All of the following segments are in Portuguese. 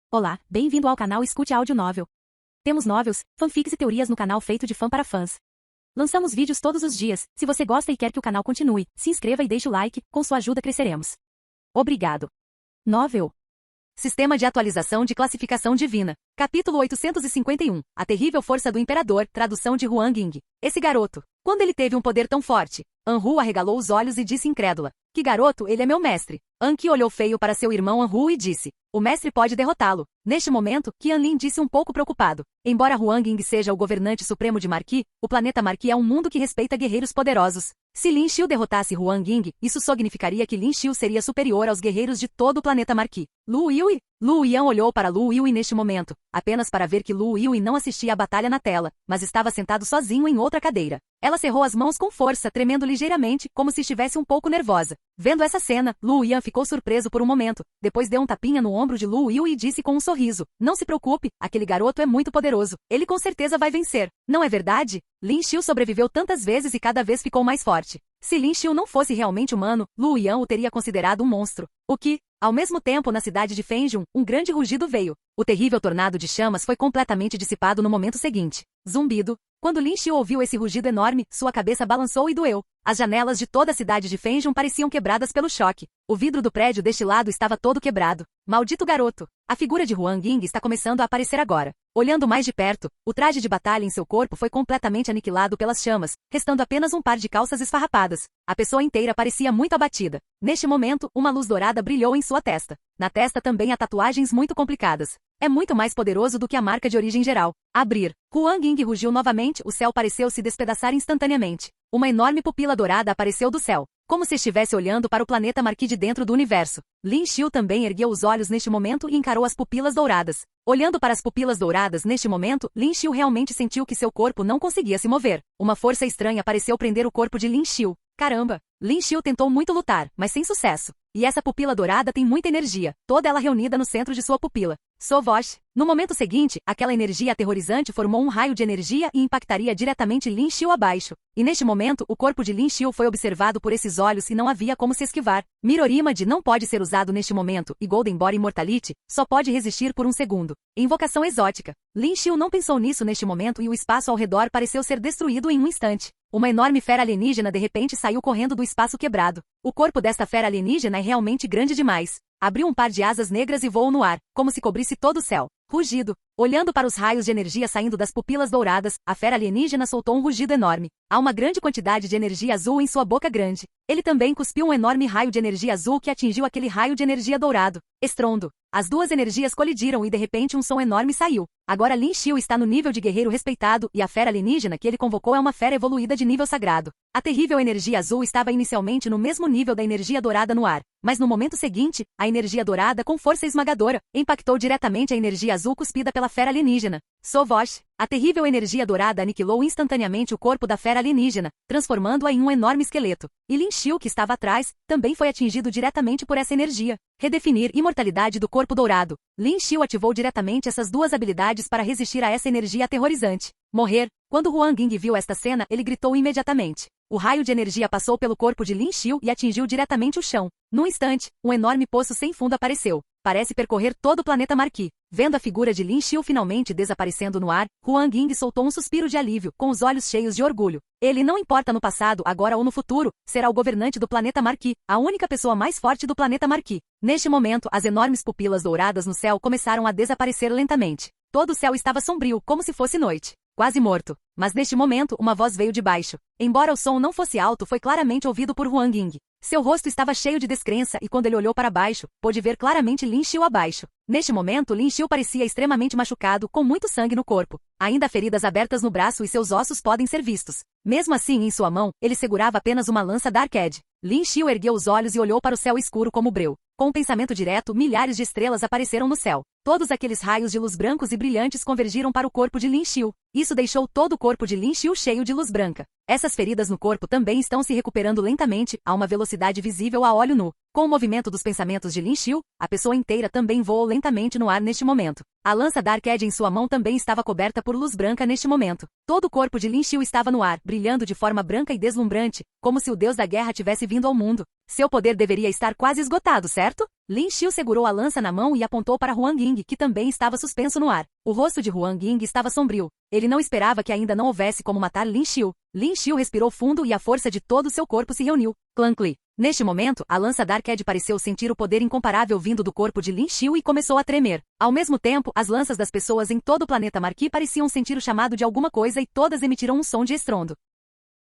Olá, bem-vindo ao canal Escute Áudio Novel. Temos novels, fanfics e teorias no canal feito de fã para fãs. Lançamos vídeos todos os dias. Se você gosta e quer que o canal continue, se inscreva e deixe o like, com sua ajuda cresceremos. Obrigado. Novel. Sistema de atualização de classificação divina. Capítulo 851. A terrível força do imperador, tradução de Huang Ying. Esse garoto. Quando ele teve um poder tão forte, Anhu arregalou os olhos e disse incrédula: que garoto, ele é meu mestre. Anki olhou feio para seu irmão Anhu e disse: o mestre pode derrotá-lo. Neste momento, Qianlin disse um pouco preocupado. Embora Huang Ying seja o governante supremo de Marqi, o planeta Marqi é um mundo que respeita guerreiros poderosos. Se Lin Xiu derrotasse Huang Ying, isso significaria que Lin Xiu seria superior aos guerreiros de todo o planeta Marqi. Lu Yui? Lu Yan olhou para Lu Yui neste momento, apenas para ver que Lu Yui não assistia à batalha na tela, mas estava sentado sozinho em outra cadeira. Ela cerrou as mãos com força, tremendo ligeiramente, como se estivesse um pouco nervosa. Vendo essa cena, Lu Yan ficou surpreso por um momento, depois deu um tapinha no ombro de Lu Yui e disse com um sorriso: não se preocupe, aquele garoto é muito poderoso, ele com certeza vai vencer. Não é verdade? Lin Xiu sobreviveu tantas vezes e cada vez ficou mais forte. Se Lin Xiu não fosse realmente humano, Lu Yan o teria considerado um monstro. O que? Ao mesmo tempo, na cidade de Fenjun, um grande rugido veio. O terrível tornado de chamas foi completamente dissipado no momento seguinte. Zumbido. Quando Lin Xiu ouviu esse rugido enorme, sua cabeça balançou e doeu. As janelas de toda a cidade de Fenjun pareciam quebradas pelo choque. O vidro do prédio deste lado estava todo quebrado. Maldito garoto! A figura de Huang Ying está começando a aparecer agora. Olhando mais de perto, o traje de batalha em seu corpo foi completamente aniquilado pelas chamas, restando apenas um par de calças esfarrapadas. A pessoa inteira parecia muito abatida. Neste momento, uma luz dourada brilhou em sua testa. Na testa também há tatuagens muito complicadas. É muito mais poderoso do que a marca de origem geral. Abrir. Huang Ying rugiu novamente, o céu pareceu se despedaçar instantaneamente. Uma enorme pupila dourada apareceu do céu, como se estivesse olhando para o planeta Marqi de dentro do universo. Lin Xiu também ergueu os olhos neste momento e encarou as pupilas douradas. Olhando para as pupilas douradas neste momento, Lin Xiu realmente sentiu que seu corpo não conseguia se mover. Uma força estranha pareceu prender o corpo de Lin Xiu. Caramba! Lin Xiu tentou muito lutar, mas sem sucesso. E essa pupila dourada tem muita energia, toda ela reunida no centro de sua pupila. Sovosh. No momento seguinte, aquela energia aterrorizante formou um raio de energia e impactaria diretamente Lin Xiu abaixo. E neste momento, o corpo de Lin Xiu foi observado por esses olhos e não havia como se esquivar. Mirorimad não pode ser usado neste momento, e Golden Body Immortality só pode resistir por um segundo. Invocação exótica. Lin Xiu não pensou nisso neste momento e o espaço ao redor pareceu ser destruído em um instante. Uma enorme fera alienígena de repente saiu correndo do espaço quebrado. O corpo desta fera alienígena é realmente grande demais. Abriu um par de asas negras e voou no ar, como se cobrisse todo o céu. Rugido. Olhando para os raios de energia saindo das pupilas douradas, a fera alienígena soltou um rugido enorme. Há uma grande quantidade de energia azul em sua boca grande. Ele também cuspiu um enorme raio de energia azul que atingiu aquele raio de energia dourado. Estrondo. As duas energias colidiram e de repente um som enorme saiu. Agora Lin Xiu está no nível de guerreiro respeitado e a fera alienígena que ele convocou é uma fera evoluída de nível sagrado. A terrível energia azul estava inicialmente no mesmo nível da energia dourada no ar, mas no momento seguinte, a energia dourada com força esmagadora impactou diretamente a energia azul cuspida pela fera alienígena. Sovosh. A terrível energia dourada aniquilou instantaneamente o corpo da fera alienígena, transformando-a em um enorme esqueleto. E Lin Xiu, que estava atrás, também foi atingido diretamente por essa energia. Redefinir imortalidade do corpo dourado. Lin Xiu ativou diretamente essas duas habilidades para resistir a essa energia aterrorizante. Morrer. Quando Huang Ying viu esta cena, ele gritou imediatamente. O raio de energia passou pelo corpo de Lin Xiu e atingiu diretamente o chão. Num instante, um enorme poço sem fundo apareceu. Parece percorrer todo o planeta Marqi. Vendo a figura de Lin Xiu finalmente desaparecendo no ar, Huang Ying soltou um suspiro de alívio, com os olhos cheios de orgulho. Ele não importa no passado, agora ou no futuro, será o governante do planeta Marqi, a única pessoa mais forte do planeta Marqi. Neste momento, as enormes pupilas douradas no céu começaram a desaparecer lentamente. Todo o céu estava sombrio, como se fosse noite. Quase morto. Mas neste momento, uma voz veio de baixo. Embora o som não fosse alto, foi claramente ouvido por Huang Ying. Seu rosto estava cheio de descrença e quando ele olhou para baixo, pôde ver claramente Lin Xiu abaixo. Neste momento, Lin Xiu parecia extremamente machucado, com muito sangue no corpo. Ainda há feridas abertas no braço e seus ossos podem ser vistos. Mesmo assim, em sua mão, ele segurava apenas uma lança Dark Edge. Lin Xiu ergueu os olhos e olhou para o céu escuro como breu. Com um pensamento direto, milhares de estrelas apareceram no céu. Todos aqueles raios de luz brancos e brilhantes convergiram para o corpo de Lin Xiu. Isso deixou todo o corpo de Lin Xiu cheio de luz branca. Essas feridas no corpo também estão se recuperando lentamente, a uma velocidade visível a olho nu. Com o movimento dos pensamentos de Lin Xiu, a pessoa inteira também voou lentamente no ar neste momento. A lança Dark Edge em sua mão também estava coberta por luz branca neste momento. Todo o corpo de Lin Xiu estava no ar, brilhando de forma branca e deslumbrante, como se o deus da guerra tivesse vindo ao mundo. Seu poder deveria estar quase esgotado, certo? Lin Xiu segurou a lança na mão e apontou para Huang Ying, que também estava suspenso no ar. O rosto de Huang Ying estava sombrio. Ele não esperava que ainda não houvesse como matar Lin Xiu. Lin Xiu respirou fundo e a força de todo o seu corpo se reuniu. Clang-cli. Neste momento, a lança Dark Edge pareceu sentir o poder incomparável vindo do corpo de Lin Xiu e começou a tremer. Ao mesmo tempo, as lanças das pessoas em todo o planeta Marqui pareciam sentir o chamado de alguma coisa e todas emitiram um som de estrondo.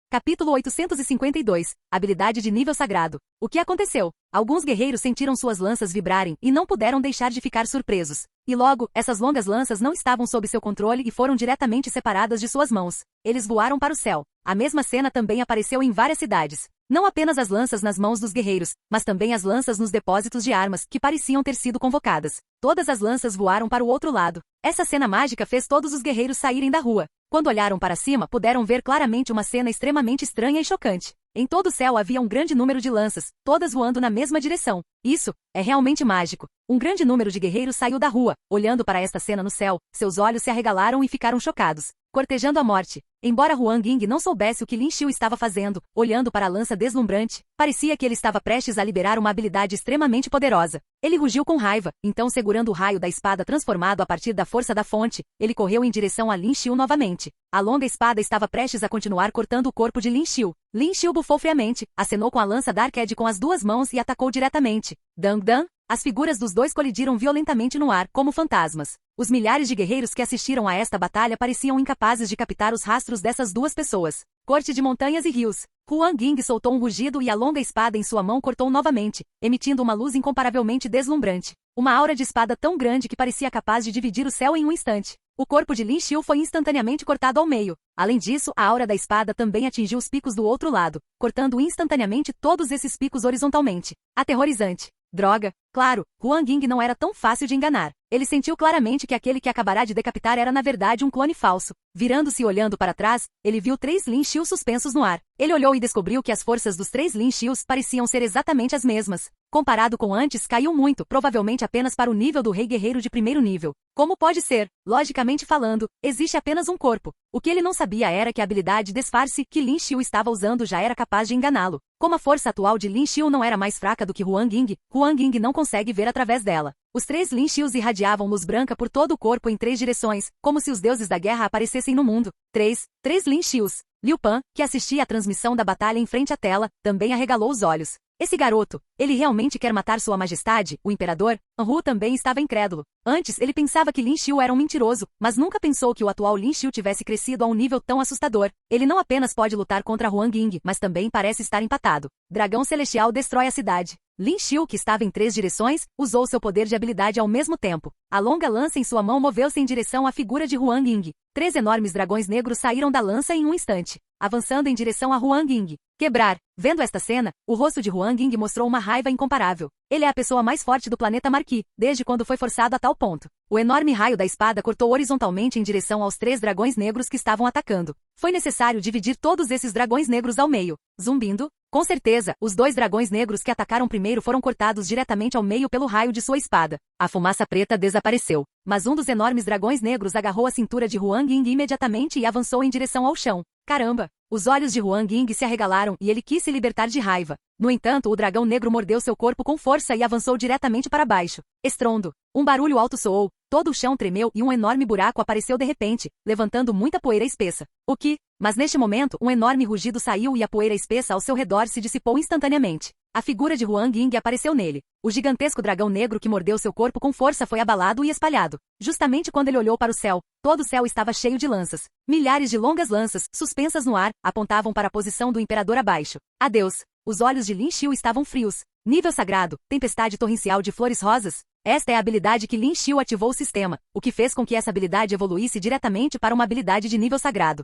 Capítulo 852. Habilidade de nível sagrado. O que aconteceu? Alguns guerreiros sentiram suas lanças vibrarem e não puderam deixar de ficar surpresos. E logo, essas longas lanças não estavam sob seu controle e foram diretamente separadas de suas mãos. Eles voaram para o céu. A mesma cena também apareceu em várias cidades. Não apenas as lanças nas mãos dos guerreiros, mas também as lanças nos depósitos de armas, que pareciam ter sido convocadas. Todas as lanças voaram para o outro lado. Essa cena mágica fez todos os guerreiros saírem da rua. Quando olharam para cima, puderam ver claramente uma cena extremamente estranha e chocante. Em todo o céu havia um grande número de lanças, todas voando na mesma direção. Isso é realmente mágico. Um grande número de guerreiros saiu da rua, olhando para esta cena no céu. Seus olhos se arregalaram e ficaram chocados. Cortejando a morte. Embora Huang Ying não soubesse o que Lin Xiu estava fazendo, olhando para a lança deslumbrante, parecia que ele estava prestes a liberar uma habilidade extremamente poderosa. Ele rugiu com raiva, então segurando o raio da espada transformado a partir da força da fonte, ele correu em direção a Lin Xiu novamente. A longa espada estava prestes a continuar cortando o corpo de Lin Xiu. Lin Xiu bufou friamente, acenou com a lança Dark Edge com as duas mãos e atacou diretamente. Dang dang! As figuras dos dois colidiram violentamente no ar, como fantasmas. Os milhares de guerreiros que assistiram a esta batalha pareciam incapazes de captar os rastros dessas duas pessoas. Corte de montanhas e rios. Huang Ying soltou um rugido e a longa espada em sua mão cortou novamente, emitindo uma luz incomparavelmente deslumbrante. Uma aura de espada tão grande que parecia capaz de dividir o céu em um instante. O corpo de Lin Xiu foi instantaneamente cortado ao meio. Além disso, a aura da espada também atingiu os picos do outro lado, cortando instantaneamente todos esses picos horizontalmente. Aterrorizante. Droga! Claro, Huang Ying não era tão fácil de enganar. Ele sentiu claramente que aquele que acabará de decapitar era na verdade um clone falso. Virando-se e olhando para trás, ele viu 3 Lin Xiu suspensos no ar. Ele olhou e descobriu que as forças dos 3 Lin Xius pareciam ser exatamente as mesmas. Comparado com antes, caiu muito, provavelmente apenas para o nível do rei guerreiro de primeiro nível. Como pode ser? Logicamente falando, existe apenas um corpo. O que ele não sabia era que a habilidade disfarce que Lin Xiu estava usando já era capaz de enganá-lo. Como a força atual de Lin Xiu não era mais fraca do que Huang Ying não consegue ver através dela. Os 3 Lin Xius irradiavam luz branca por todo o corpo em 3 direções, como se os deuses da guerra aparecessem no mundo. 3 Lin Xius. Liu Pan, que assistia à transmissão da batalha em frente à tela, também arregalou os olhos. Esse garoto, ele realmente quer matar sua majestade, o imperador? Anhu também estava incrédulo. Antes, ele pensava que Lin Xiu era um mentiroso, mas nunca pensou que o atual Lin Xiu tivesse crescido a um nível tão assustador. Ele não apenas pode lutar contra Huang Ying, mas também parece estar empatado. Dragão Celestial destrói a cidade. Lin Xiu, que estava em 3 direções, usou seu poder de habilidade ao mesmo tempo. A longa lança em sua mão moveu-se em direção à figura de Huang Ying. 3 enormes dragões negros saíram da lança em um instante, avançando em direção a Huang Ying. Quebrar. Vendo esta cena, o rosto de Huang Ying mostrou uma raiva incomparável. Ele é a pessoa mais forte do planeta Marqui, desde quando foi forçado a tal ponto. O enorme raio da espada cortou horizontalmente em direção aos 3 dragões negros que estavam atacando. Foi necessário dividir todos esses dragões negros ao meio. Zumbindo. Com certeza, os 2 dragões negros que atacaram primeiro foram cortados diretamente ao meio pelo raio de sua espada. A fumaça preta desapareceu. Mas um dos enormes dragões negros agarrou a cintura de Huang Ying imediatamente e avançou em direção ao chão. Caramba! Os olhos de Huang Ying se arregalaram e ele quis se libertar de raiva. No entanto, o dragão negro mordeu seu corpo com força e avançou diretamente para baixo. Estrondo. Um barulho alto soou, todo o chão tremeu e um enorme buraco apareceu de repente, levantando muita poeira espessa. O que? Mas neste momento, um enorme rugido saiu e a poeira espessa ao seu redor se dissipou instantaneamente. A figura de Huang Ying apareceu nele. O gigantesco dragão negro que mordeu seu corpo com força foi abalado e espalhado. Justamente quando ele olhou para o céu, todo o céu estava cheio de lanças. Milhares de longas lanças, suspensas no ar, apontavam para a posição do imperador abaixo. Adeus! Os olhos de Lin Xiu estavam frios. Nível sagrado, tempestade torrencial de flores rosas. Esta é a habilidade que Lin Xiu ativou o sistema, o que fez com que essa habilidade evoluísse diretamente para uma habilidade de nível sagrado.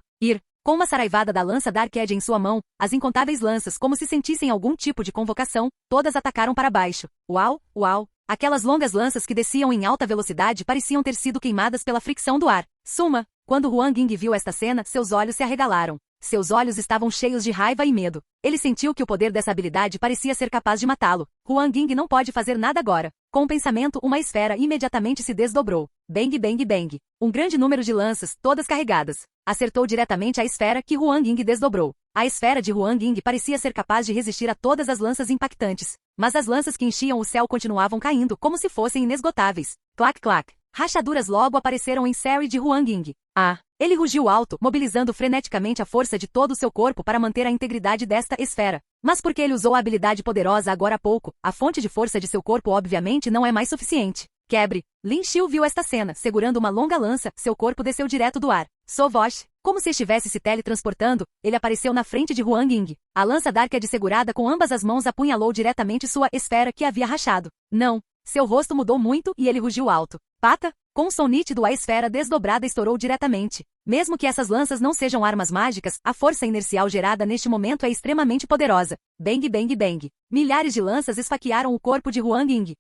Com uma saraivada da lança Dark Edge em sua mão, as incontáveis lanças, como se sentissem algum tipo de convocação, todas atacaram para baixo. Uau, uau! Aquelas longas lanças que desciam em alta velocidade pareciam ter sido queimadas pela fricção do ar. Suma! Quando Huang Ying viu esta cena, seus olhos se arregalaram. Seus olhos estavam cheios de raiva e medo. Ele sentiu que o poder dessa habilidade parecia ser capaz de matá-lo. Huang Ying não pode fazer nada agora. Com o pensamento, uma esfera imediatamente se desdobrou. Bang, bang, bang. Um grande número de lanças, todas carregadas, acertou diretamente a esfera que Huang Ying desdobrou. A esfera de Huang Ying parecia ser capaz de resistir a todas as lanças impactantes. Mas as lanças que enchiam o céu continuavam caindo como se fossem inesgotáveis. Clac, clac. Rachaduras logo apareceram em Sari de Huang Ying. Ah! Ele rugiu alto, mobilizando freneticamente a força de todo o seu corpo para manter a integridade desta esfera. Mas porque ele usou a habilidade poderosa agora há pouco, a fonte de força de seu corpo obviamente não é mais suficiente. Quebre! Lin Xiu viu esta cena, segurando uma longa lança, seu corpo desceu direto do ar. Sovosh! Como se estivesse se teletransportando, ele apareceu na frente de Huang Ying. A lança Darked segurada com ambas as mãos apunhalou diretamente sua esfera que havia rachado. Não! Seu rosto mudou muito e ele rugiu alto. Pata! Com um som nítido a esfera desdobrada estourou diretamente. Mesmo que essas lanças não sejam armas mágicas, a força inercial gerada neste momento é extremamente poderosa. Bang, bang, bang. Milhares de lanças esfaquearam o corpo de Huang Ying.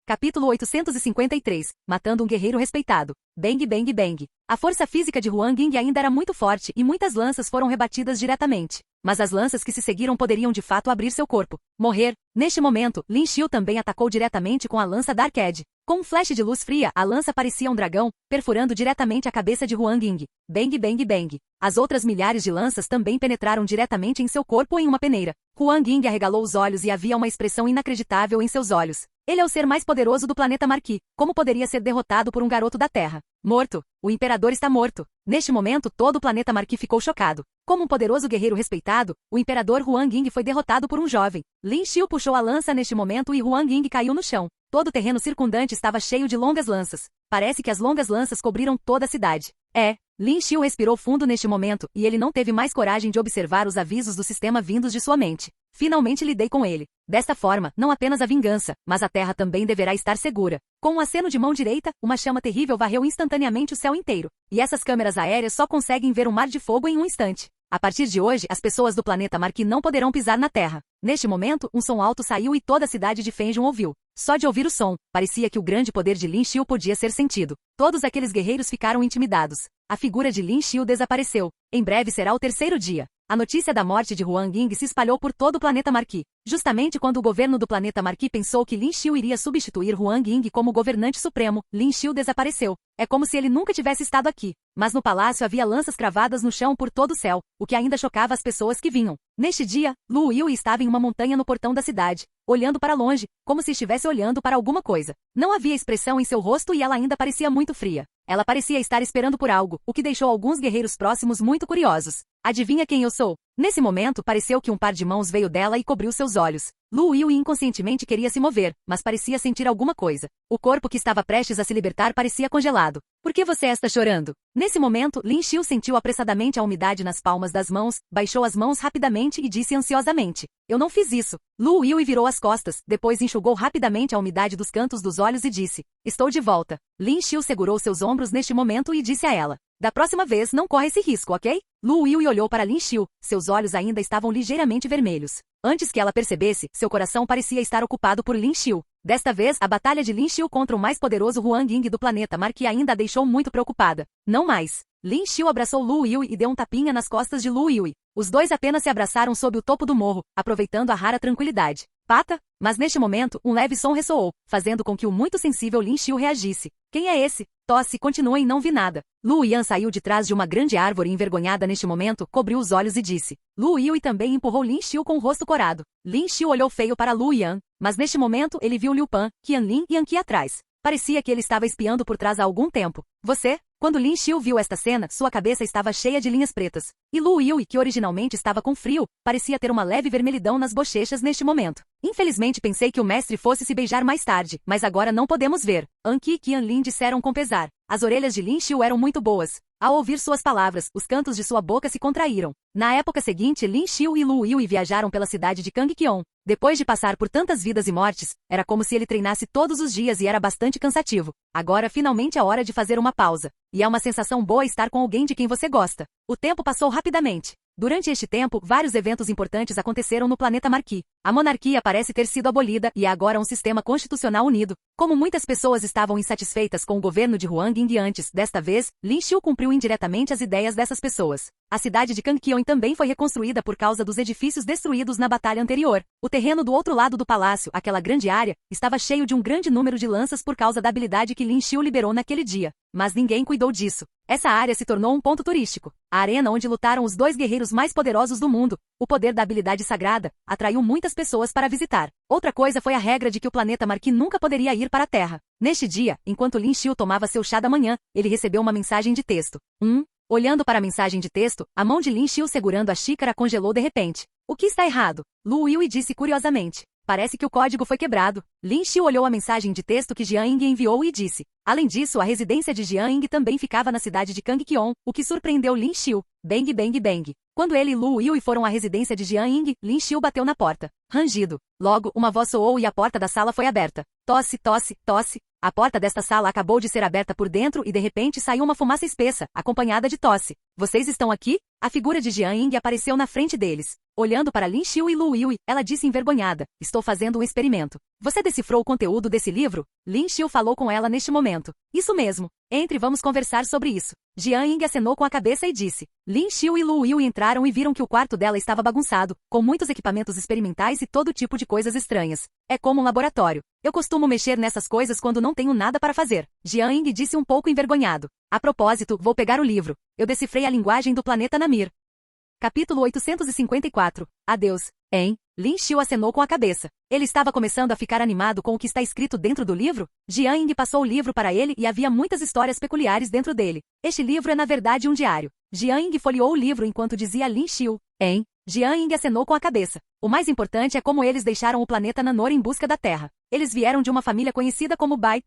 Capítulo 853. Matando um guerreiro respeitado. Bang, bang, bang. A força física de Huang Ying ainda era muito forte e muitas lanças foram rebatidas diretamente. Mas as lanças que se seguiram poderiam de fato abrir seu corpo. Morrer. Neste momento, Lin Xiu também atacou diretamente com a lança Darked. Com um flash de luz fria, a lança parecia um dragão, perfurando diretamente a cabeça de Huang Ying. Bang, bang, bang. As outras milhares de lanças também penetraram diretamente em seu corpo em uma peneira. Huang Ying arregalou os olhos e havia uma expressão inacreditável em seus olhos. Ele é o ser mais poderoso do planeta Marquis. Como poderia ser derrotado por um garoto da Terra? Morto. O imperador está morto. Neste momento, todo o planeta Marquis ficou chocado. Como um poderoso guerreiro respeitado, o imperador Huang Ying foi derrotado por um jovem. Lin Xiu puxou a lança neste momento e Huang Ying caiu no chão. Todo o terreno circundante estava cheio de longas lanças. Parece que as longas lanças cobriram toda a cidade. Lin Xiu respirou fundo neste momento, e ele não teve mais coragem de observar os avisos do sistema vindos de sua mente. Finalmente lidei com ele. Desta forma, não apenas a vingança, mas a terra também deverá estar segura. Com um aceno de mão direita, uma chama terrível varreu instantaneamente o céu inteiro. E essas câmeras aéreas só conseguem ver um mar de fogo em um instante. A partir de hoje, as pessoas do planeta Marquis não poderão pisar na Terra. Neste momento, um som alto saiu e toda a cidade de Fenjun ouviu. Só de ouvir o som, parecia que o grande poder de Lin Xiu podia ser sentido. Todos aqueles guerreiros ficaram intimidados. A figura de Lin Xiu desapareceu. Em breve será o terceiro dia. A notícia da morte de Huang Ying se espalhou por todo o planeta Marquis. Justamente quando o governo do planeta Marquis pensou que Lin Xiu iria substituir Huang Ying como governante supremo, Lin Xiu desapareceu. É como se ele nunca tivesse estado aqui. Mas no palácio havia lanças cravadas no chão por todo o céu, o que ainda chocava as pessoas que vinham. Neste dia, Lu Yue estava em uma montanha no portão da cidade, olhando para longe, como se estivesse olhando para alguma coisa. Não havia expressão em seu rosto e ela ainda parecia muito fria. Ela parecia estar esperando por algo, o que deixou alguns guerreiros próximos muito curiosos. Adivinha quem eu sou? Nesse momento, pareceu que um par de mãos veio dela e cobriu seus olhos. Lu Yue inconscientemente queria se mover, mas parecia sentir alguma coisa. O corpo que estava prestes a se libertar parecia congelado. Por que você está chorando? Nesse momento, Lin Xiu sentiu apressadamente a umidade nas palmas das mãos, baixou as mãos rapidamente e disse ansiosamente: Eu não fiz isso. Lu Yue virou as costas, depois enxugou rapidamente a umidade dos cantos dos olhos e disse: Estou de volta. Lin Xiu segurou seus ombros neste momento e disse a ela: Da próxima vez não corre esse risco, ok? Lu Yue olhou para Lin Xiu, seus olhos ainda estavam ligeiramente vermelhos. Antes que ela percebesse, seu coração parecia estar ocupado por Lin Xiu. Desta vez, a batalha de Lin Xiu contra o mais poderoso Huang Ying do planeta Marquis ainda a deixou muito preocupada. Não mais. Lin Xiu abraçou Lu Yue e deu um tapinha nas costas de Lu Yue. Os dois apenas se abraçaram sob o topo do morro, aproveitando a rara tranquilidade. Pata? Mas neste momento, um leve som ressoou, fazendo com que o muito sensível Lin Xiu reagisse. Quem é esse? Tosse, continua e não vi nada. Lu Yan saiu de trás de uma grande árvore envergonhada neste momento, cobriu os olhos e disse. Lu Yue também empurrou Lin Xiu com o rosto corado. Lin Xiu olhou feio para Lu Yan, mas neste momento ele viu Liu Pan, Qianlin e Anqi atrás. Parecia que ele estava espiando por trás há algum tempo. Você? Quando Lin Xiu viu esta cena, sua cabeça estava cheia de linhas pretas. E Lu Yue, que originalmente estava com frio, parecia ter uma leve vermelhidão nas bochechas neste momento. Infelizmente pensei que o mestre fosse se beijar mais tarde, mas agora não podemos ver. Anqi e Qianlin disseram com pesar. As orelhas de Lin Xiu eram muito boas. Ao ouvir suas palavras, os cantos de sua boca se contraíram. Na época seguinte, Lin Xiu e Lu Yue viajaram pela cidade de Kangqion. Depois de passar por tantas vidas e mortes, era como se ele treinasse todos os dias e era bastante cansativo. Agora finalmente é hora de fazer uma pausa. E é uma sensação boa estar com alguém de quem você gosta. O tempo passou rapidamente. Durante este tempo, vários eventos importantes aconteceram no planeta Marquis. A monarquia parece ter sido abolida e é agora um sistema constitucional unido. Como muitas pessoas estavam insatisfeitas com o governo de Huang Ying antes, desta vez, Lin Xiu cumpriu indiretamente as ideias dessas pessoas. A cidade de Kangqion também foi reconstruída por causa dos edifícios destruídos na batalha anterior. O terreno do outro lado do palácio, aquela grande área, estava cheio de um grande número de lanças por causa da habilidade que Lin Xiu liberou naquele dia. Mas ninguém cuidou disso. Essa área se tornou um ponto turístico. A arena onde lutaram os dois guerreiros mais poderosos do mundo, o poder da habilidade sagrada, atraiu muitas pessoas para visitar. Outra coisa foi a regra de que o planeta Marquis nunca poderia ir para a Terra. Neste dia, enquanto Lin Xiu tomava seu chá da manhã, ele recebeu uma mensagem de texto. Olhando para a mensagem de texto, a mão de Lin Xiu segurando a xícara congelou de repente. O que está errado? Lu Yui disse curiosamente. Parece que o código foi quebrado. Lin Xiu olhou a mensagem de texto que Jian Ying enviou e disse. Além disso, a residência de Jian Ying também ficava na cidade de Kangqion, o que surpreendeu Lin Xiu. Bang bang bang. Quando ele e Lu Yui foram à residência de Jian Ying, Lin Xiu bateu na porta. Rangido. Logo, uma voz soou e a porta da sala foi aberta. Tosse, tosse, tosse. A porta desta sala acabou de ser aberta por dentro e de repente saiu uma fumaça espessa, acompanhada de tosse. Vocês estão aqui? A figura de Jian Ying apareceu na frente deles. Olhando para Lin Xiu e Lu Yui, ela disse envergonhada. Estou fazendo um experimento. Você decifrou o conteúdo desse livro? Lin Xiu falou com ela neste momento. Isso mesmo. Entre e vamos conversar sobre isso. Jian Ying acenou com a cabeça e disse. Lin Xiu e Lu Yui entraram e viram que o quarto dela estava bagunçado, com muitos equipamentos experimentais e todo tipo de coisas estranhas. É como um laboratório. Eu costumo mexer nessas coisas quando não tenho nada para fazer. Jian Ying disse um pouco envergonhado. A propósito, vou pegar o livro. Eu decifrei a linguagem do planeta Namir. Capítulo 854. Adeus. Hein? Lin Xiu acenou com a cabeça. Ele estava começando a ficar animado com o que está escrito dentro do livro? Jian Ying passou o livro para ele e havia muitas histórias peculiares dentro dele. Este livro é na verdade um diário. Jian Ying folheou o livro enquanto dizia a Lin Xiu. Hein? Jian Ying acenou com a cabeça. O mais importante é como eles deixaram o planeta Nanor em busca da Terra. Eles vieram de uma família conhecida como Bai.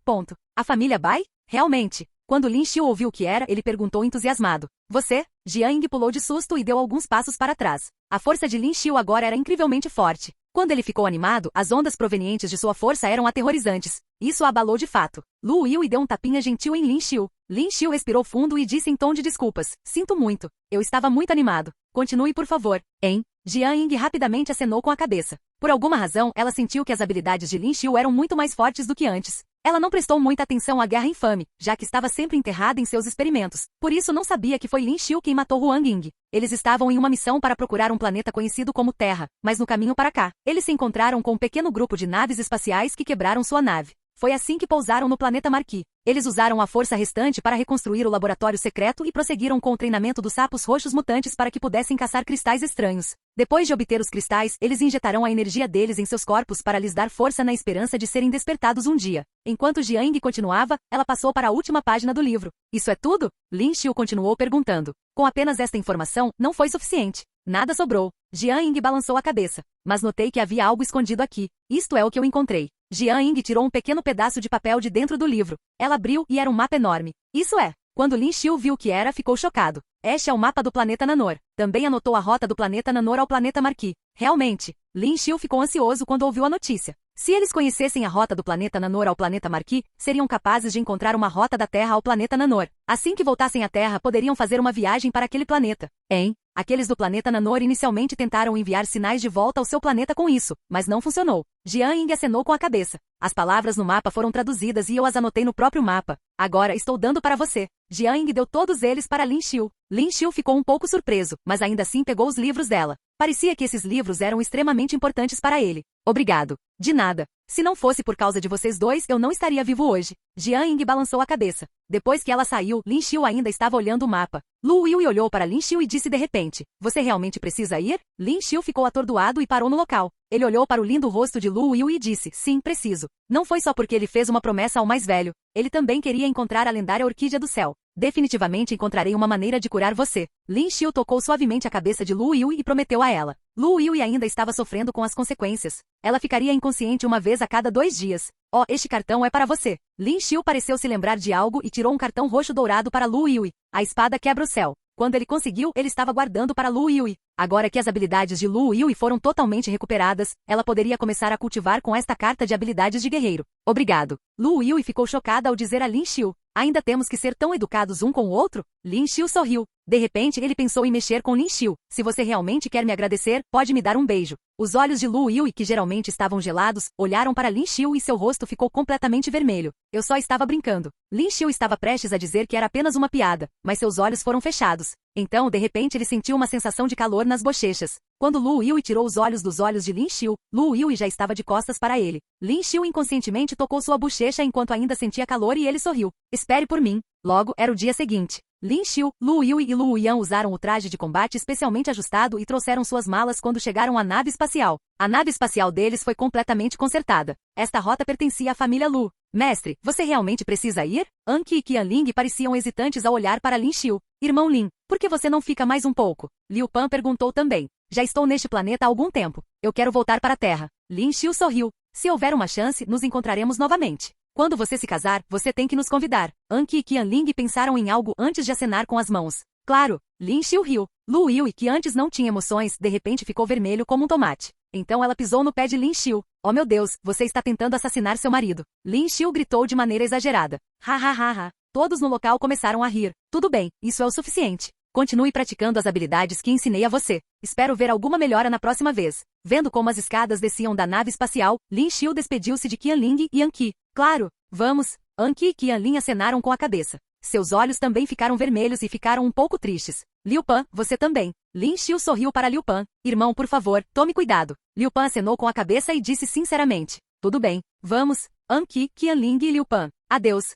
A família Bai? Realmente. Quando Lin Xiu ouviu o que era, ele perguntou entusiasmado. Você? Jian Ying pulou de susto e deu alguns passos para trás. A força de Lin Xiu agora era incrivelmente forte. Quando ele ficou animado, as ondas provenientes de sua força eram aterrorizantes. Isso a abalou de fato. Lu Yui deu um tapinha gentil em Lin Xiu. Lin Xiu respirou fundo e disse em tom de desculpas. Sinto muito. Eu estava muito animado. Continue por favor. Hein? Jian Ying rapidamente acenou com a cabeça. Por alguma razão, ela sentiu que as habilidades de Lin Xiu eram muito mais fortes do que antes. Ela não prestou muita atenção à guerra infame, já que estava sempre enterrada em seus experimentos. Por isso não sabia que foi Lin Xiu quem matou Huang Ying. Eles estavam em uma missão para procurar um planeta conhecido como Terra, mas no caminho para cá, eles se encontraram com um pequeno grupo de naves espaciais que quebraram sua nave. Foi assim que pousaram no planeta Marquis. Eles usaram a força restante para reconstruir o laboratório secreto e prosseguiram com o treinamento dos sapos roxos mutantes para que pudessem caçar cristais estranhos. Depois de obter os cristais, eles injetarão a energia deles em seus corpos para lhes dar força na esperança de serem despertados um dia. Enquanto Jian Ying continuava, ela passou para a última página do livro. Isso é tudo? Lin Xiu continuou perguntando. Com apenas esta informação, não foi suficiente. Nada sobrou. Jian Ying balançou a cabeça. Mas notei que havia algo escondido aqui. Isto é o que eu encontrei. Jian Ying tirou um pequeno pedaço de papel de dentro do livro. Ela abriu e era um mapa enorme. Isso é. Quando Lin Xiu viu o que era, ficou chocado. Este é o mapa do planeta Nanor. Também anotou a rota do planeta Nanor ao planeta Marquis. Realmente, Lin Xiu ficou ansioso quando ouviu a notícia. Se eles conhecessem a rota do planeta Nanor ao planeta Marquis, seriam capazes de encontrar uma rota da Terra ao planeta Nanor. Assim que voltassem à Terra, poderiam fazer uma viagem para aquele planeta. Hein? Aqueles do planeta Nanor inicialmente tentaram enviar sinais de volta ao seu planeta com isso, mas não funcionou. Jian Ying acenou com a cabeça. As palavras no mapa foram traduzidas e eu as anotei no próprio mapa. Agora estou dando para você. Jian Ying deu todos eles para Lin Xiu. Lin Xiu ficou um pouco surpreso, mas ainda assim pegou os livros dela. Parecia que esses livros eram extremamente importantes para ele. Obrigado. De nada. Se não fosse por causa de vocês dois, eu não estaria vivo hoje. Jian Ying balançou a cabeça. Depois que ela saiu, Lin Xiu ainda estava olhando o mapa. Lu Yui olhou para Lin Xiu e disse de repente, você realmente precisa ir? Lin Xiu ficou atordoado e parou no local. Ele olhou para o lindo rosto de Lu Yui e disse, sim, preciso. Não foi só porque ele fez uma promessa ao mais velho. Ele também queria encontrar a lendária orquídea do céu. Definitivamente encontrarei uma maneira de curar você. Lin Xiu tocou suavemente a cabeça de Lu Yui e prometeu a ela. Lu Yui ainda estava sofrendo com as consequências. Ela ficaria inconsciente uma vez a cada 2 dias. Oh, este cartão é para você. Lin Xiu pareceu se lembrar de algo e tirou um cartão roxo dourado para Lu Yui. A espada quebra o céu. Quando ele conseguiu, ele estava guardando para Lu Yui. Agora que as habilidades de Lu Yui foram totalmente recuperadas, ela poderia começar a cultivar com esta carta de habilidades de guerreiro. Obrigado. Lu Yui ficou chocada ao dizer a Lin Xiu. Ainda temos que ser tão educados um com o outro? Lin Xiu sorriu. De repente ele pensou em mexer com Lin Xiu. Se você realmente quer me agradecer, pode me dar um beijo. Os olhos de Lu Yui, que geralmente estavam gelados, olharam para Lin Xiu e seu rosto ficou completamente vermelho. Eu só estava brincando. Lin Xiu estava prestes a dizer que era apenas uma piada, mas seus olhos foram fechados. Então, de repente ele sentiu uma sensação de calor nas bochechas. Quando Lu Yui tirou os olhos dos olhos de Lin Xiu, Lu Yui já estava de costas para ele. Lin Xiu inconscientemente tocou sua bochecha enquanto ainda sentia calor e ele sorriu. Espere por mim. Logo, era o dia seguinte. Lin Xiu, Lu Yui e Lu Yan usaram o traje de combate especialmente ajustado e trouxeram suas malas quando chegaram à nave espacial. A nave espacial deles foi completamente consertada. Esta rota pertencia à família Lu. Mestre, você realmente precisa ir? Anki e Qianling pareciam hesitantes ao olhar para Lin Xiu. Irmão Lin, por que você não fica mais um pouco? Liu Pan perguntou também. Já estou neste planeta há algum tempo. Eu quero voltar para a Terra. Lin Xiu sorriu. Se houver uma chance, nos encontraremos novamente. Quando você se casar, você tem que nos convidar. Anki e Qianling pensaram em algo antes de acenar com as mãos. Claro, Lin Xiu riu. Lu Yui, que antes não tinha emoções, de repente ficou vermelho como um tomate. Então ela pisou no pé de Lin Xiu. Oh meu Deus, você está tentando assassinar seu marido. Lin Xiu gritou de maneira exagerada. Ha ha ha ha. Todos no local começaram a rir. Tudo bem, isso é o suficiente. Continue praticando as habilidades que ensinei a você. Espero ver alguma melhora na próxima vez. Vendo como as escadas desciam da nave espacial, Lin Xiu despediu-se de Qianling e Anki. Claro, vamos. Anki e Qianling acenaram com a cabeça. Seus olhos também ficaram vermelhos e ficaram um pouco tristes. Liu Pan, você também. Lin Xiu sorriu para Liu Pan. Irmão, por favor, tome cuidado. Liu Pan acenou com a cabeça e disse sinceramente. Tudo bem, vamos. Anki, Qianling e Liu Pan. Adeus.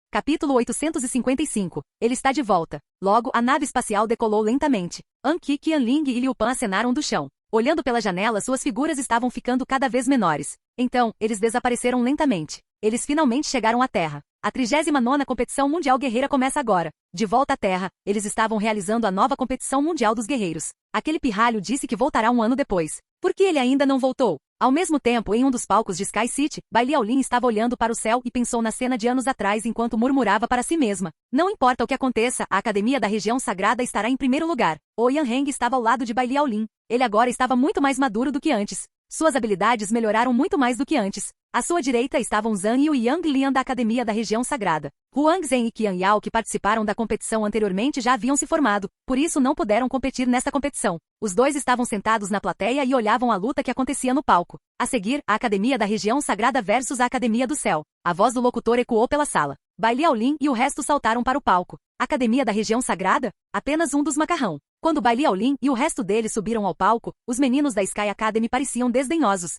Capítulo 855. Ele está de volta. Logo, a nave espacial decolou lentamente. Anki, Qianling e Liu Pan acenaram do chão. Olhando pela janela, suas figuras estavam ficando cada vez menores. Então, eles desapareceram lentamente. Eles finalmente chegaram à Terra. A 39ª Competição Mundial Guerreira começa agora. De volta à Terra, eles estavam realizando a nova Competição Mundial dos Guerreiros. Aquele pirralho disse que voltará um ano depois. Por que ele ainda não voltou? Ao mesmo tempo, em um dos palcos de Sky City, Bai Liaolin estava olhando para o céu e pensou na cena de anos atrás enquanto murmurava para si mesma. Não importa o que aconteça, a Academia da Região Sagrada estará em primeiro lugar. Oyan Heng estava ao lado de Bai Liaolin. Ele agora estava muito mais maduro do que antes. Suas habilidades melhoraram muito mais do que antes. À sua direita estavam Zhang Yu e Yang Lian da Academia da Região Sagrada. Huang Zhen e Qian Yao, que participaram da competição anteriormente, já haviam se formado, por isso não puderam competir nesta competição. Os dois estavam sentados na plateia e olhavam a luta que acontecia no palco. A seguir, a Academia da Região Sagrada versus a Academia do Céu. A voz do locutor ecoou pela sala. Bai Liaolin e o resto saltaram para o palco. Academia da Região Sagrada? Apenas um dos macarrão. Quando Bai Liaolin e o resto deles subiram ao palco, os meninos da Sky Academy pareciam desdenhosos.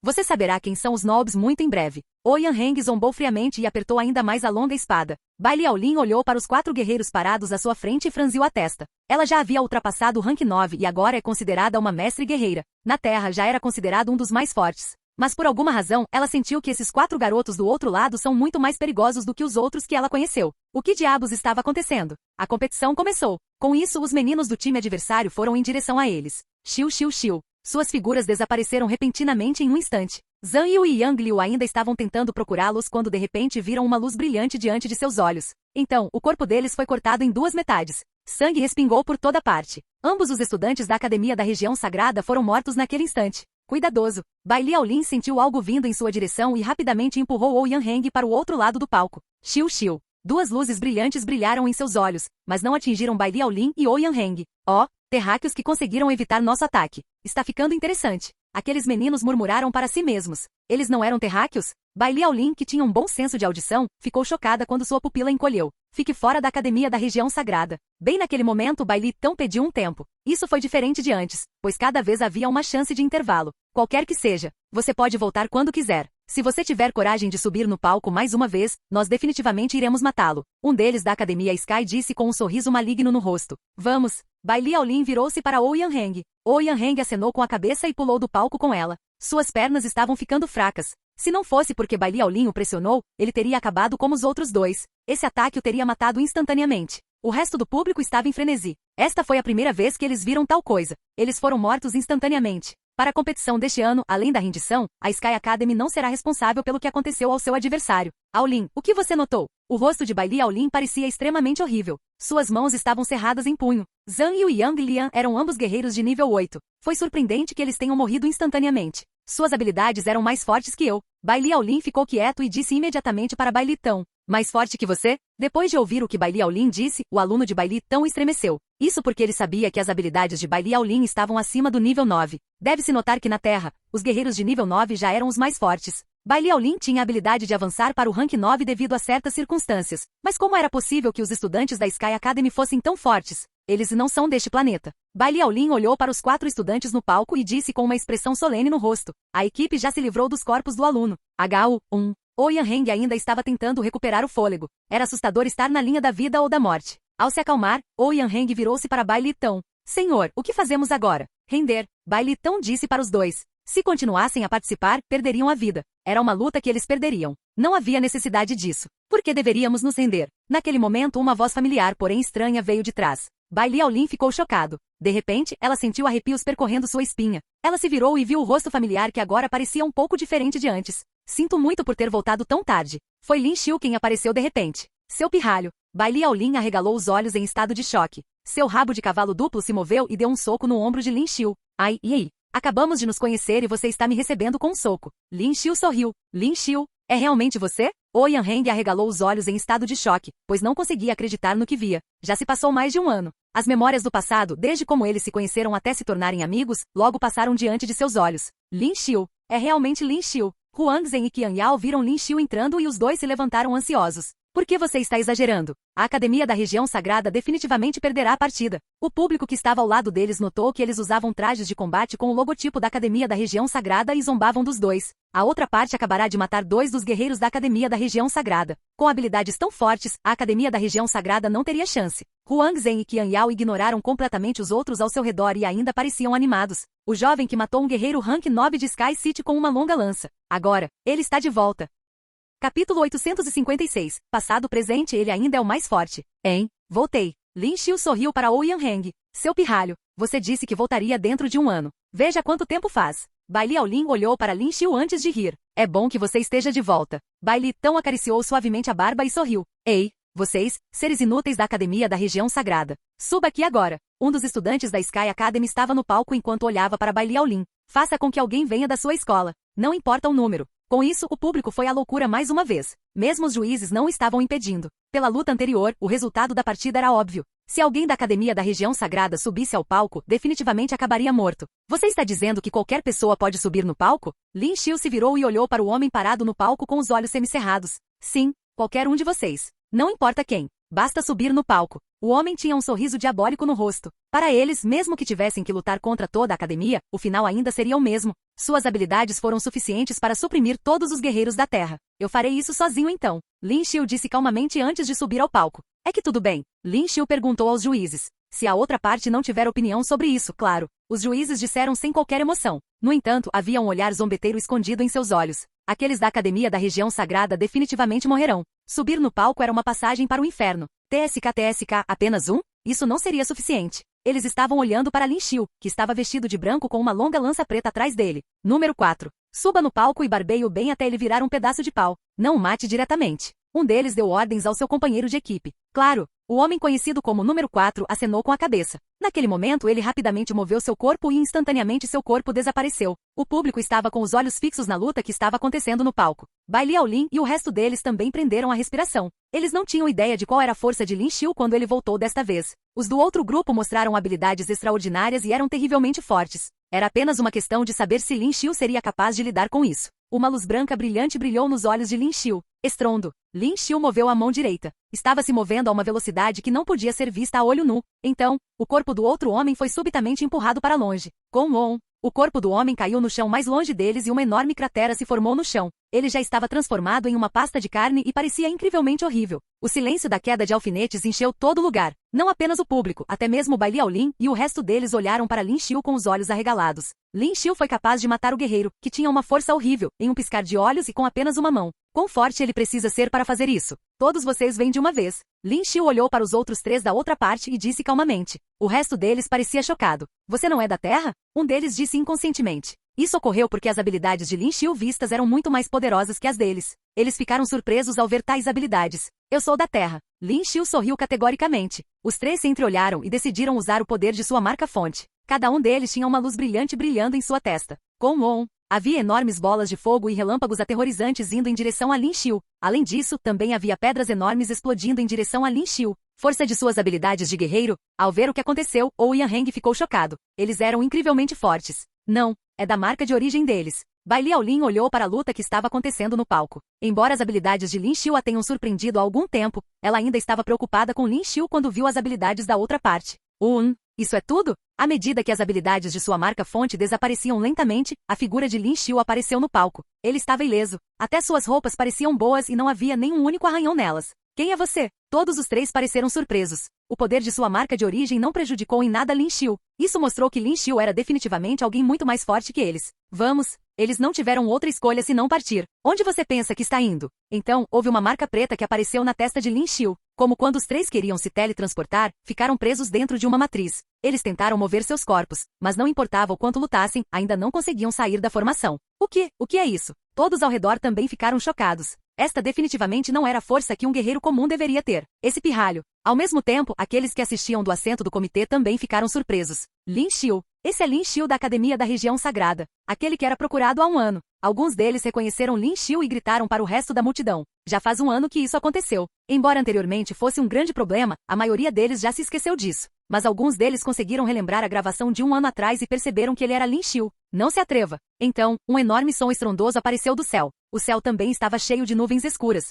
Você saberá quem são os nobres muito em breve. Oyan Heng zombou friamente e apertou ainda mais a longa espada. Bai Liaolin olhou para os 4 guerreiros parados à sua frente e franziu a testa. Ela já havia ultrapassado o rank 9 e agora é considerada uma mestre guerreira. Na Terra já era considerado um dos mais fortes. Mas por alguma razão, ela sentiu que esses 4 garotos do outro lado são muito mais perigosos do que os outros que ela conheceu. O que diabos estava acontecendo? A competição começou. Com isso, os meninos do time adversário foram em direção a eles. Xiu, xiu, xiu. Suas figuras desapareceram repentinamente em um instante. Zhang Yu e Yang Liu ainda estavam tentando procurá-los quando de repente viram uma luz brilhante diante de seus olhos. Então, o corpo deles foi cortado em 2 metades. Sangue respingou por toda parte. Ambos os estudantes da Academia da Região Sagrada foram mortos naquele instante. Cuidadoso. Bai Liaolin sentiu algo vindo em sua direção e rapidamente empurrou Oyan Heng para o outro lado do palco. Xiu, xiu. 2 luzes brilhantes brilharam em seus olhos, mas não atingiram Bai Liaolin e Oyan Heng. Oh, terráqueos que conseguiram evitar nosso ataque. Está ficando interessante. Aqueles meninos murmuraram para si mesmos. Eles não eram terráqueos? Bai Liaolin, que tinha um bom senso de audição, ficou chocada quando sua pupila encolheu. Fique fora da Academia da Região Sagrada. Bem naquele momento, Bai Li Tão pediu um tempo. Isso foi diferente de antes, pois cada vez havia uma chance de intervalo. Qualquer que seja, você pode voltar quando quiser. Se você tiver coragem de subir no palco mais uma vez, nós definitivamente iremos matá-lo. Um deles da Academia Sky disse com um sorriso maligno no rosto. Vamos. Bai Liaolin virou-se para Oyan Heng. Oyan Heng acenou com a cabeça e pulou do palco com ela. Suas pernas estavam ficando fracas. Se não fosse porque Bai Liaolin o pressionou, ele teria acabado como os outros dois. Esse ataque o teria matado instantaneamente. O resto do público estava em frenesi. Esta foi a primeira vez que eles viram tal coisa. Eles foram mortos instantaneamente. Para a competição deste ano, além da rendição, a Sky Academy não será responsável pelo que aconteceu ao seu adversário. Aolin, o que você notou? O rosto de Bai Liaolin parecia extremamente horrível. Suas mãos estavam cerradas em punho. Zhang Yu e Yang Lian eram ambos guerreiros de nível 8. Foi surpreendente que eles tenham morrido instantaneamente. Suas habilidades eram mais fortes que eu. Bai Liaolin ficou quieto e disse imediatamente para Bai Li Tão. Mais forte que você? Depois de ouvir o que Bai Liaolin disse, o aluno de Bai Li tão estremeceu. Isso porque ele sabia que as habilidades de Bai Liaolin estavam acima do nível 9. Deve-se notar que na Terra, os guerreiros de nível 9 já eram os mais fortes. Bai Liaolin tinha a habilidade de avançar para o rank 9 devido a certas circunstâncias. Mas como era possível que os estudantes da Sky Academy fossem tão fortes? Eles não são deste planeta. Bai Liaolin olhou para os 4 estudantes no palco e disse com uma expressão solene no rosto. A equipe já se livrou dos corpos do aluno. HU-1. Ouyang Heng ainda estava tentando recuperar o fôlego. Era assustador estar na linha da vida ou da morte. Ao se acalmar, Ouyang Heng virou-se para Bai Litão. Senhor, o que fazemos agora? Render. Bai Litão disse para os dois. Se continuassem a participar, perderiam a vida. Era uma luta que eles perderiam. Não havia necessidade disso. Por que deveríamos nos render? Naquele momento uma voz familiar, porém estranha, veio de trás. Bai Liaolin ficou chocado. De repente, ela sentiu arrepios percorrendo sua espinha. Ela se virou e viu o rosto familiar que agora parecia um pouco diferente de antes. Sinto muito por ter voltado tão tarde. Foi Lin Xiu quem apareceu de repente. Seu pirralho. Bai Liaolin arregalou os olhos em estado de choque. Seu rabo de cavalo duplo se moveu e deu um soco no ombro de Lin Xiu. Ai, e aí? Acabamos de nos conhecer e você está me recebendo com um soco. Lin Xiu sorriu. Lin Xiu, é realmente você? Ouyang Heng arregalou os olhos em estado de choque, pois não conseguia acreditar no que via. Já se passou mais de um ano. As memórias do passado, desde como eles se conheceram até se tornarem amigos, logo passaram diante de seus olhos. Lin Xiu, é realmente Lin Xiu. Huang Zhen e Qian Yao viram Lin Xiu entrando e os dois se levantaram ansiosos. Por que você está exagerando? A Academia da Região Sagrada definitivamente perderá a partida. O público que estava ao lado deles notou que eles usavam trajes de combate com o logotipo da Academia da Região Sagrada e zombavam dos dois. A outra parte acabará de matar 2 dos guerreiros da Academia da Região Sagrada. Com habilidades tão fortes, a Academia da Região Sagrada não teria chance. Huang Zhen e Qian Yao ignoraram completamente os outros ao seu redor e ainda pareciam animados. O jovem que matou um guerreiro rank 9 de Sky City com uma longa lança. Agora, ele está de volta. Capítulo 856. Passado presente ele ainda é o mais forte. Hein? Voltei. Lin Xiu sorriu para Ouyang Heng. Seu pirralho, você disse que voltaria dentro de um ano. Veja quanto tempo faz. Bai Liaolin olhou para Lin Xiu antes de rir. É bom que você esteja de volta. Bai Litão acariciou suavemente a barba e sorriu. Ei, vocês, seres inúteis da Academia da Região Sagrada. Suba aqui agora. Um dos estudantes da Sky Academy estava no palco enquanto olhava para Bai Liaolin. Faça com que alguém venha da sua escola. Não importa o número. Com isso, o público foi à loucura mais uma vez. Mesmo os juízes não o estavam impedindo. Pela luta anterior, o resultado da partida era óbvio. Se alguém da Academia da Região Sagrada subisse ao palco, definitivamente acabaria morto. Você está dizendo que qualquer pessoa pode subir no palco? Lin Xiu se virou e olhou para o homem parado no palco com os olhos semicerrados. Sim, qualquer um de vocês. Não importa quem. Basta subir no palco. O homem tinha um sorriso diabólico no rosto. Para eles, mesmo que tivessem que lutar contra toda a academia, o final ainda seria o mesmo. Suas habilidades foram suficientes para suprimir todos os guerreiros da Terra. Eu farei isso sozinho então. Lin Xiu disse calmamente antes de subir ao palco. É que tudo bem? Lin Xiu perguntou aos juízes. Se a outra parte não tiver opinião sobre isso, claro. Os juízes disseram sem qualquer emoção. No entanto, havia um olhar zombeteiro escondido em seus olhos. Aqueles da Academia da Região Sagrada definitivamente morrerão. Subir no palco era uma passagem para o inferno. TSK, apenas um? Isso não seria suficiente. Eles estavam olhando para Lin Xiu, que estava vestido de branco com uma longa lança preta atrás dele. Número 4. Suba no palco e barbeie-o bem até ele virar um pedaço de pau. Não o mate diretamente. Um deles deu ordens ao seu companheiro de equipe. Claro, o homem conhecido como número 4 acenou com a cabeça. Naquele momento ele rapidamente moveu seu corpo e instantaneamente seu corpo desapareceu. O público estava com os olhos fixos na luta que estava acontecendo no palco. Bai Liaolin e o resto deles também prenderam a respiração. Eles não tinham ideia de qual era a força de Lin Xiu quando ele voltou desta vez. Os do outro grupo mostraram habilidades extraordinárias e eram terrivelmente fortes. Era apenas uma questão de saber se Lin Xiu seria capaz de lidar com isso. Uma luz branca brilhante brilhou nos olhos de Lin Xiu. Estrondo. Lin Xiu moveu a mão direita. Estava se movendo a uma velocidade que não podia ser vista a olho nu. Então, o corpo do outro homem foi subitamente empurrado para longe. Com um. O corpo do homem caiu no chão mais longe deles e uma enorme cratera se formou no chão. Ele já estava transformado em uma pasta de carne e parecia incrivelmente horrível. O silêncio da queda de alfinetes encheu todo o lugar. Não apenas o público, até mesmo Bai Liaolin e o resto deles olharam para Lin Xiu com os olhos arregalados. Lin Xiu foi capaz de matar o guerreiro, que tinha uma força horrível, em um piscar de olhos e com apenas uma mão. Quão forte ele precisa ser para fazer isso? Todos vocês vêm de uma vez. Lin Xiu olhou para os outros 3 da outra parte e disse calmamente. O resto deles parecia chocado. Você não é da Terra? Um deles disse inconscientemente. Isso ocorreu porque as habilidades de Lin Xiu vistas eram muito mais poderosas que as deles. Eles ficaram surpresos ao ver tais habilidades. Eu sou da Terra. Lin Xiu sorriu categoricamente. Os 3 se entreolharam e decidiram usar o poder de sua marca-fonte. Cada um deles tinha uma luz brilhante brilhando em sua testa. Com Havia enormes bolas de fogo e relâmpagos aterrorizantes indo em direção a Lin Xiu. Além disso, também havia pedras enormes explodindo em direção a Lin Xiu. Força de suas habilidades de guerreiro, ao ver o que aconteceu, Ou Yanheng ficou chocado. Eles eram incrivelmente fortes. Não, é da marca de origem deles. Bai Liaolin olhou para a luta que estava acontecendo no palco. Embora as habilidades de Lin Xiu a tenham surpreendido há algum tempo, ela ainda estava preocupada com Lin Xiu quando viu as habilidades da outra parte. Isso é tudo? À medida que as habilidades de sua marca-fonte desapareciam lentamente, a figura de Lin Xiu apareceu no palco. Ele estava ileso. Até suas roupas pareciam boas e não havia nenhum único arranhão nelas. Quem é você? Todos os três pareceram surpresos. O poder de sua marca de origem não prejudicou em nada Lin Xiu. Isso mostrou que Lin Xiu era definitivamente alguém muito mais forte que eles. Vamos! Eles não tiveram outra escolha senão partir. Onde você pensa que está indo? Então, houve uma marca preta que apareceu na testa de Lin Xiu. Como quando os três queriam se teletransportar, ficaram presos dentro de uma matriz. Eles tentaram mover seus corpos, mas não importava o quanto lutassem, ainda não conseguiam sair da formação. O que é isso? Todos ao redor também ficaram chocados. Esta definitivamente não era a força que um guerreiro comum deveria ter. Esse pirralho. Ao mesmo tempo, aqueles que assistiam do assento do comitê também ficaram surpresos. Lin Xiu. Esse é Lin Xiu da Academia da Região Sagrada. Aquele que era procurado há um ano. Alguns deles reconheceram Lin Xiu e gritaram para o resto da multidão. Já faz um ano que isso aconteceu. Embora anteriormente fosse um grande problema, a maioria deles já se esqueceu disso. Mas alguns deles conseguiram relembrar a gravação de um ano atrás e perceberam que ele era Lin Xiu. Não se atreva. Então, um enorme som estrondoso apareceu do céu. O céu também estava cheio de nuvens escuras.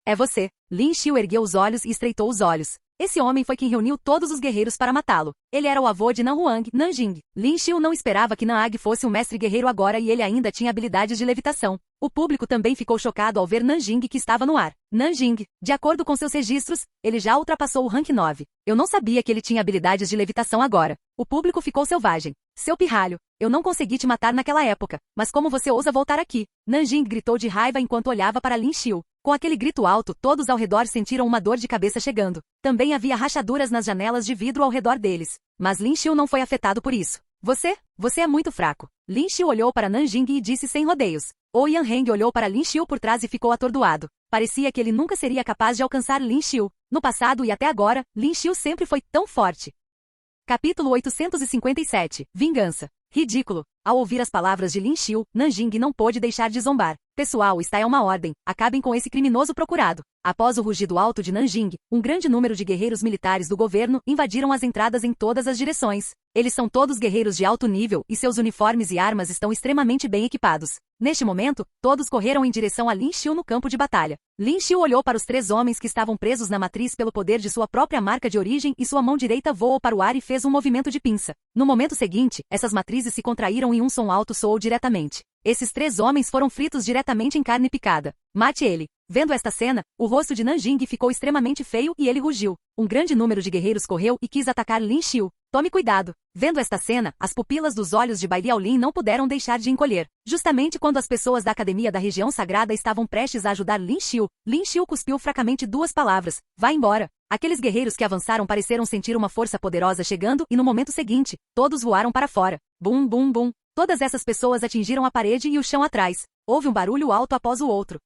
É você. Lin Xiu ergueu os olhos e estreitou os olhos. Esse homem foi quem reuniu todos os guerreiros para matá-lo. Ele era o avô de Nanhuang, Nanjing. Lin Xiu não esperava que Nanhag fosse um mestre guerreiro agora e ele ainda tinha habilidades de levitação. O público também ficou chocado ao ver Nanjing que estava no ar. Nanjing, de acordo com seus registros, ele já ultrapassou o rank 9. Eu não sabia que ele tinha habilidades de levitação agora. O público ficou selvagem. Seu pirralho, eu não consegui te matar naquela época, mas como você ousa voltar aqui? Nanjing gritou de raiva enquanto olhava para Lin Xiu. Com aquele grito alto, todos ao redor sentiram uma dor de cabeça chegando. Também havia rachaduras nas janelas de vidro ao redor deles. Mas Lin Xiu não foi afetado por isso. Você é muito fraco. Lin Xiu olhou para Nanjing e disse sem rodeios. Ou Yanheng olhou para Lin Xiu por trás e ficou atordoado. Parecia que ele nunca seria capaz de alcançar Lin Xiu. No passado e até agora, Lin Xiu sempre foi tão forte. Capítulo 857. Vingança. Ridículo. Ao ouvir as palavras de Lin Xiu, Nanjing não pôde deixar de zombar. Pessoal, está é uma ordem. Acabem com esse criminoso procurado. Após o rugido alto de Nanjing, um grande número de guerreiros militares do governo invadiram as entradas em todas as direções. Eles são todos guerreiros de alto nível e seus uniformes e armas estão extremamente bem equipados. Neste momento, todos correram em direção a Lin Xiu no campo de batalha. Lin Xiu olhou para os três homens que estavam presos na matriz pelo poder de sua própria marca de origem e sua mão direita voou para o ar e fez um movimento de pinça. No momento seguinte, essas matrizes se contraíram e um som alto soou diretamente. Esses três homens foram fritos diretamente em carne picada. Mate ele. Vendo esta cena, o rosto de Nanjing ficou extremamente feio e ele rugiu. Um grande número de guerreiros correu e quis atacar Lin Xiu. Tome cuidado. Vendo esta cena, as pupilas dos olhos de Bai Liaolin não puderam deixar de encolher. Justamente quando as pessoas da Academia da Região Sagrada estavam prestes a ajudar Lin Xiu cuspiu fracamente duas palavras. Vá embora. Aqueles guerreiros que avançaram pareceram sentir uma força poderosa chegando e no momento seguinte, todos voaram para fora. Bum, bum, bum. Todas essas pessoas atingiram a parede e o chão atrás. Houve um barulho alto após o outro.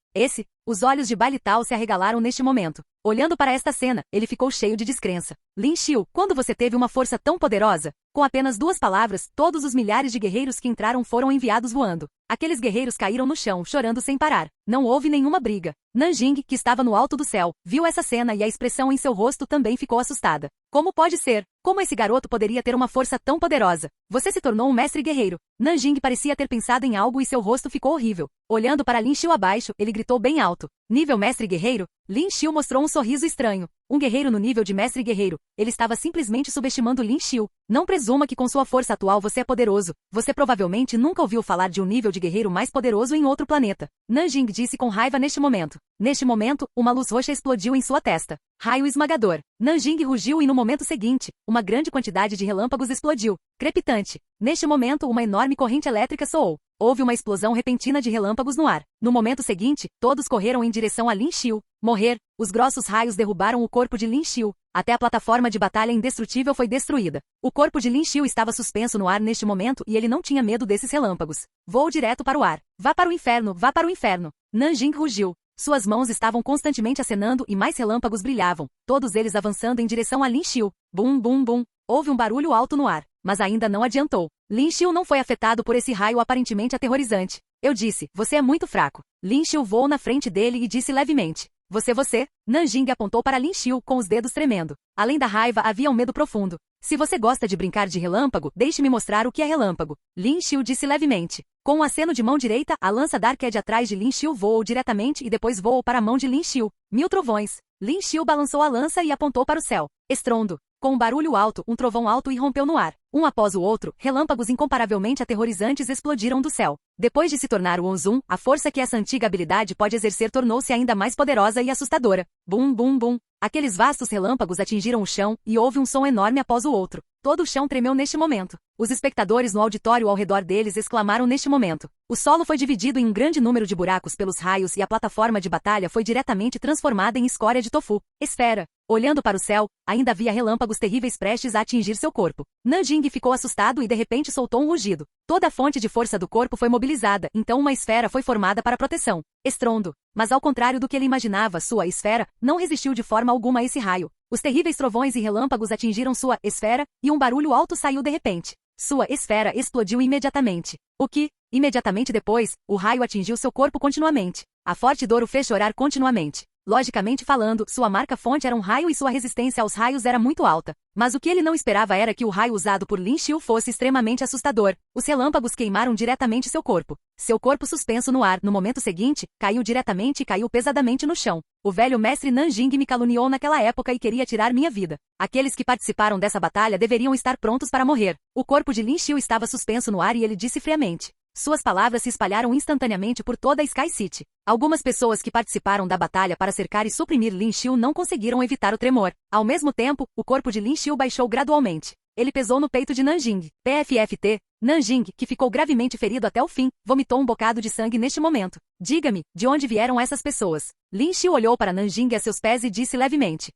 Os olhos de Bai Litao se arregalaram neste momento. Olhando para esta cena, ele ficou cheio de descrença. Lin Xiu, quando você teve uma força tão poderosa? Com apenas duas palavras, todos os milhares de guerreiros que entraram foram enviados voando. Aqueles guerreiros caíram no chão, chorando sem parar. Não houve nenhuma briga. Nanjing, que estava no alto do céu, viu essa cena e a expressão em seu rosto também ficou assustada. Como pode ser? Como esse garoto poderia ter uma força tão poderosa? Você se tornou um mestre guerreiro. Nanjing parecia ter pensado em algo e seu rosto ficou horrível. Olhando para Lin Xiu abaixo, ele gritou bem alto. Nível mestre guerreiro? Lin Xiu mostrou um sorriso estranho. Um guerreiro no nível de mestre guerreiro. Ele estava simplesmente subestimando Lin Xiu. Não presuma que com sua força atual você é poderoso. Você provavelmente nunca ouviu falar de um nível de guerreiro mais poderoso em outro planeta. Nanjing disse com raiva neste momento. Neste momento, uma luz roxa explodiu em sua testa. Raio esmagador. Nanjing rugiu e no momento seguinte, uma grande quantidade de relâmpagos explodiu. Crepitante. Neste momento, uma enorme corrente elétrica soou. Houve uma explosão repentina de relâmpagos no ar. No momento seguinte, todos correram em direção a Lin Xiu. Morrer. Os grossos raios derrubaram o corpo de Lin Xiu. Até a plataforma de batalha indestrutível foi destruída. O corpo de Lin Xiu estava suspenso no ar neste momento e ele não tinha medo desses relâmpagos. Voou direto para o ar. Vá para o inferno, vá para o inferno. Nanjing rugiu. Suas mãos estavam constantemente acenando e mais relâmpagos brilhavam, todos eles avançando em direção a Lin Xiu. Bum, bum, bum. Houve um barulho alto no ar, mas ainda não adiantou. Lin Xiu não foi afetado por esse raio aparentemente aterrorizante. Eu disse, você é muito fraco. Lin Xiu voou na frente dele e disse levemente, você. Nanjing apontou para Lin Xiu com os dedos tremendo. Além da raiva havia um medo profundo. Se você gosta de brincar de relâmpago, deixe-me mostrar o que é relâmpago. Lin Xiu disse levemente. Com um aceno de mão direita, a lança Darked atrás de Lin Xiu voou diretamente e depois voou para a mão de Lin Xiu. 1000 trovões. Lin Xiu balançou a lança e apontou para o céu. Estrondo. Com um barulho alto, um trovão alto irrompeu no ar. Um após o outro, relâmpagos incomparavelmente aterrorizantes explodiram do céu. Depois de se tornar o Onzum, a força que essa antiga habilidade pode exercer tornou-se ainda mais poderosa e assustadora. Bum, bum, bum. Aqueles vastos relâmpagos atingiram o chão e houve um som enorme após o outro. Todo o chão tremeu neste momento. Os espectadores no auditório ao redor deles exclamaram neste momento. O solo foi dividido em um grande número de buracos pelos raios e a plataforma de batalha foi diretamente transformada em escória de tofu. Esfera. Olhando para o céu, ainda havia relâmpagos terríveis prestes a atingir seu corpo. Nanjing ficou assustado e de repente soltou um rugido. Toda a fonte de força do corpo foi mobilizada, então uma esfera foi formada para proteção. Estrondo. Mas ao contrário do que ele imaginava, sua esfera não resistiu de forma alguma a esse raio. Os terríveis trovões e relâmpagos atingiram sua esfera e um barulho alto saiu de repente. Sua esfera explodiu imediatamente. O que? Imediatamente depois, o raio atingiu seu corpo continuamente. A forte dor o fez chorar continuamente. Logicamente falando, sua marca-fonte era um raio e sua resistência aos raios era muito alta. Mas o que ele não esperava era que o raio usado por Lin Xiu fosse extremamente assustador. Os relâmpagos queimaram diretamente seu corpo. Seu corpo suspenso no ar, no momento seguinte, caiu diretamente e caiu pesadamente no chão. O velho mestre Nanjing me caluniou naquela época e queria tirar minha vida. Aqueles que participaram dessa batalha deveriam estar prontos para morrer. O corpo de Lin Xiu estava suspenso no ar e ele disse friamente. Suas palavras se espalharam instantaneamente por toda a Sky City. Algumas pessoas que participaram da batalha para cercar e suprimir Lin Xiu não conseguiram evitar o tremor. Ao mesmo tempo, o corpo de Lin Xiu baixou gradualmente. Ele pesou no peito de Nanjing. PFFT. Nanjing, que ficou gravemente ferido até o fim, vomitou um bocado de sangue neste momento. Diga-me, de onde vieram essas pessoas? Lin Xiu olhou para Nanjing a seus pés e disse levemente.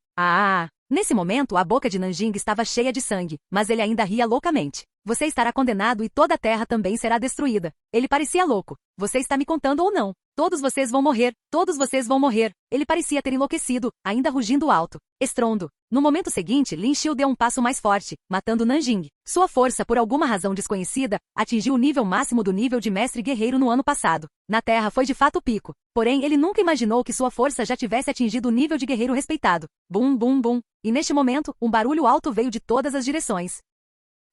Nesse momento, a boca de Nanjing estava cheia de sangue, mas ele ainda ria loucamente. Você estará condenado e toda a terra também será destruída. Ele parecia louco. Você está me contando ou não? Todos vocês vão morrer. Todos vocês vão morrer. Ele parecia ter enlouquecido, ainda rugindo alto. Estrondo. No momento seguinte, Lin Xiu deu um passo mais forte, matando Nanjing. Sua força, por alguma razão desconhecida, atingiu o nível máximo do nível de mestre guerreiro no ano passado. Na Terra foi de fato o pico. Porém, ele nunca imaginou que sua força já tivesse atingido o nível de guerreiro respeitado. Bum, bum, bum. E neste momento, um barulho alto veio de todas as direções.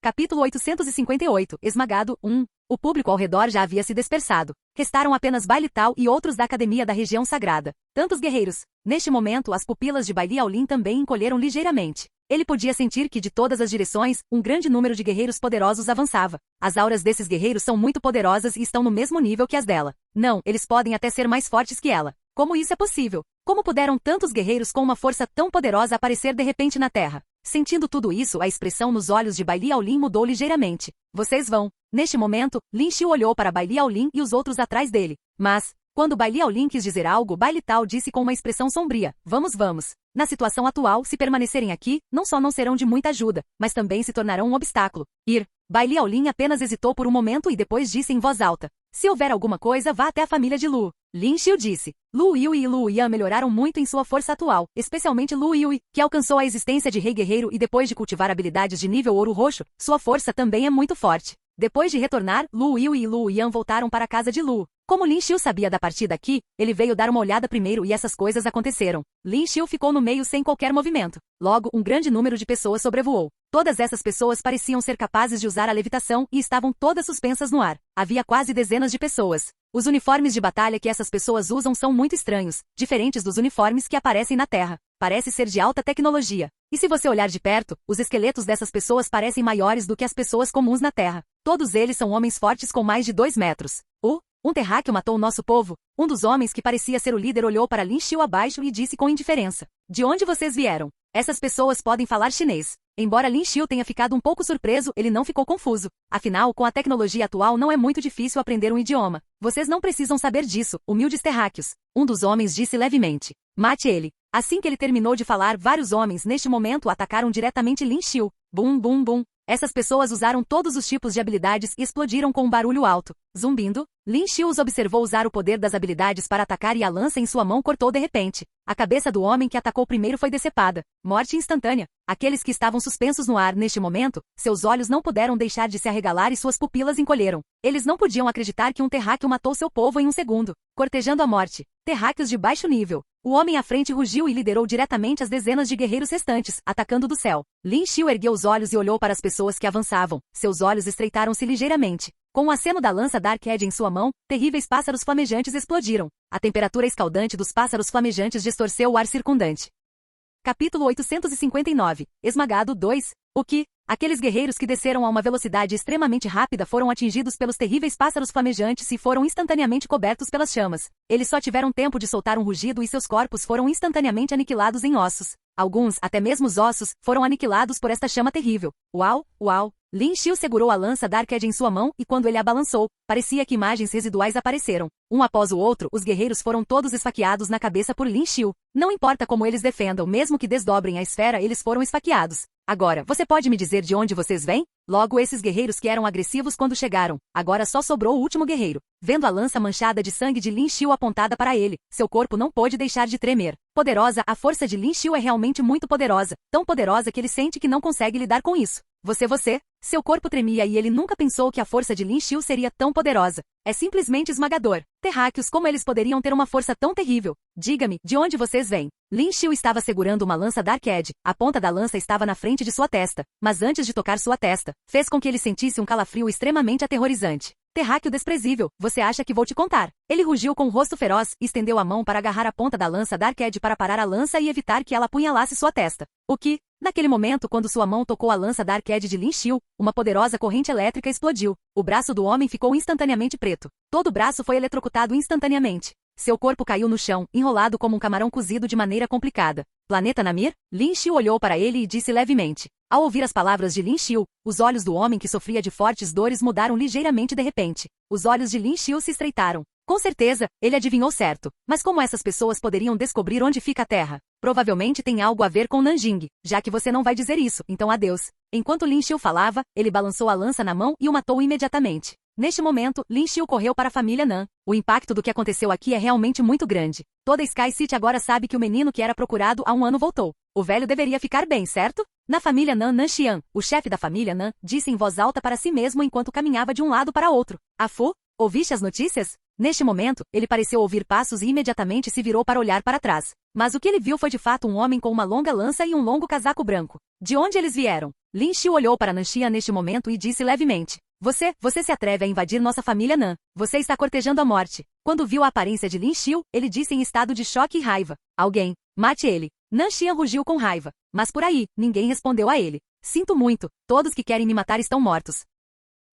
Capítulo 858, Esmagado, 1. O público ao redor já havia se dispersado. Restaram apenas Bai Litao e outros da academia da região sagrada. Tantos guerreiros. Neste momento, as pupilas de Bai Liaolin também encolheram ligeiramente. Ele podia sentir que de todas as direções, um grande número de guerreiros poderosos avançava. As auras desses guerreiros são muito poderosas e estão no mesmo nível que as dela. Não, eles podem até ser mais fortes que ela. Como isso é possível? Como puderam tantos guerreiros com uma força tão poderosa aparecer de repente na Terra? Sentindo tudo isso, a expressão nos olhos de Bai Liaolin mudou ligeiramente. Vocês vão. Neste momento, Lin Xiu olhou para Bai Liaolin e os outros atrás dele. Mas, quando Bai Liaolin quis dizer algo, Bai Litao disse com uma expressão sombria. Vamos. Na situação atual, se permanecerem aqui, não só não serão de muita ajuda, mas também se tornarão um obstáculo. Bai Liaolin apenas hesitou por um momento e depois disse em voz alta. Se houver alguma coisa, vá até a família de Lu. Lin Xiu disse. Lu Yui e Lu Yan melhoraram muito em sua força atual, especialmente Lu Yui, que alcançou a existência de rei guerreiro e depois de cultivar habilidades de nível ouro roxo, sua força também é muito forte. Depois de retornar, Lu Yui e Lu Yan voltaram para a casa de Lu. Como Lin Xiu sabia da partida aqui, ele veio dar uma olhada primeiro e essas coisas aconteceram. Lin Xiu ficou no meio sem qualquer movimento. Logo, um grande número de pessoas sobrevoou. Todas essas pessoas pareciam ser capazes de usar a levitação e estavam todas suspensas no ar. Havia quase dezenas de pessoas. Os uniformes de batalha que essas pessoas usam são muito estranhos, diferentes dos uniformes que aparecem na Terra. Parece ser de alta tecnologia. E se você olhar de perto, os esqueletos dessas pessoas parecem maiores do que as pessoas comuns na Terra. Todos eles são homens fortes com mais de 2 metros. Um terráqueo matou o nosso povo. Um dos homens que parecia ser o líder olhou para Lin Xiu abaixo e disse com indiferença. De onde vocês vieram? Essas pessoas podem falar chinês. Embora Lin Xiu tenha ficado um pouco surpreso, ele não ficou confuso. Afinal, com a tecnologia atual não é muito difícil aprender um idioma. Vocês não precisam saber disso, humildes terráqueos. Um dos homens disse levemente. Mate ele. Assim que ele terminou de falar, vários homens neste momento atacaram diretamente Lin Xiu. Bum, bum, bum. Essas pessoas usaram todos os tipos de habilidades e explodiram com um barulho alto. Zumbindo, Lin Xiu os observou usar o poder das habilidades para atacar e a lança em sua mão cortou de repente. A cabeça do homem que atacou primeiro foi decepada. Morte instantânea. Aqueles que estavam suspensos no ar neste momento, seus olhos não puderam deixar de se arregalar e suas pupilas encolheram. Eles não podiam acreditar que um terráqueo matou seu povo em um segundo. Cortejando a morte. Terráqueos de baixo nível. O homem à frente rugiu e liderou diretamente as dezenas de guerreiros restantes, atacando do céu. Lin Xiu ergueu os olhos e olhou para as pessoas que avançavam. Seus olhos estreitaram-se ligeiramente. Com o aceno da lança Dark Edge em sua mão, terríveis pássaros flamejantes explodiram. A temperatura escaldante dos pássaros flamejantes distorceu o ar circundante. Capítulo 859. Esmagado 2. O que? Aqueles guerreiros que desceram a uma velocidade extremamente rápida foram atingidos pelos terríveis pássaros flamejantes e foram instantaneamente cobertos pelas chamas. Eles só tiveram tempo de soltar um rugido e seus corpos foram instantaneamente aniquilados em ossos. Alguns, até mesmo os ossos, foram aniquilados por esta chama terrível. Uau, uau! Lin Xiu segurou a lança Dark Edge em sua mão e quando ele a balançou, parecia que imagens residuais apareceram. Um após o outro, os guerreiros foram todos esfaqueados na cabeça por Lin Xiu. Não importa como eles defendam, mesmo que desdobrem a esfera, eles foram esfaqueados. Agora, você pode me dizer de onde vocês vêm? Logo esses guerreiros que eram agressivos quando chegaram. Agora só sobrou o último guerreiro. Vendo a lança manchada de sangue de Lin Xiu apontada para ele, seu corpo não pôde deixar de tremer. Poderosa, a força de Lin Xiu é realmente muito poderosa. Tão poderosa que ele sente que não consegue lidar com isso. Você. Seu corpo tremia e ele nunca pensou que a força de Lin Xiu seria tão poderosa. É simplesmente esmagador. Terráqueos, como eles poderiam ter uma força tão terrível? Diga-me, de onde vocês vêm? Lin Xiu estava segurando uma lança Dark Edge. A ponta da lança estava na frente de sua testa, mas antes de tocar sua testa, fez com que ele sentisse um calafrio extremamente aterrorizante. Terráqueo desprezível, você acha que vou te contar? Ele rugiu com o rosto feroz e estendeu a mão para agarrar a ponta da lança Dark Edge para parar a lança e evitar que ela apunhalasse sua testa. O que? Naquele momento, quando sua mão tocou a lança Dark Edge de Lin Xiu, uma poderosa corrente elétrica explodiu. O braço do homem ficou instantaneamente preto. Todo o braço foi eletrocutado instantaneamente. Seu corpo caiu no chão, enrolado como um camarão cozido de maneira complicada. Planeta Namir? Lin Xiu olhou para ele e disse levemente. Ao ouvir as palavras de Lin Xiu, os olhos do homem que sofria de fortes dores mudaram ligeiramente de repente. Os olhos de Lin Xiu se estreitaram. Com certeza, ele adivinhou certo. Mas como essas pessoas poderiam descobrir onde fica a Terra? Provavelmente tem algo a ver com Nanjing. Já que você não vai dizer isso, então adeus. Enquanto Lin Xiu falava, ele balançou a lança na mão e o matou imediatamente. Neste momento, Lin Xiu correu para a família Nan. O impacto do que aconteceu aqui é realmente muito grande. Toda Sky City agora sabe que o menino que era procurado há um ano voltou. O velho deveria ficar bem, certo? Na família Nan, Nan Xian, o chefe da família Nan, disse em voz alta para si mesmo enquanto caminhava de um lado para outro. Afu, ouviste as notícias? Neste momento, ele pareceu ouvir passos e imediatamente se virou para olhar para trás. Mas o que ele viu foi de fato um homem com uma longa lança e um longo casaco branco. De onde eles vieram? Lin Xiu olhou para Nan Xian neste momento e disse levemente. Você se atreve a invadir nossa família Nan. Você está cortejando a morte. Quando viu a aparência de Lin Xiu, ele disse em estado de choque e raiva. Alguém, mate ele. Nan Xian rugiu com raiva. Mas por aí, ninguém respondeu a ele. Sinto muito, todos que querem me matar estão mortos.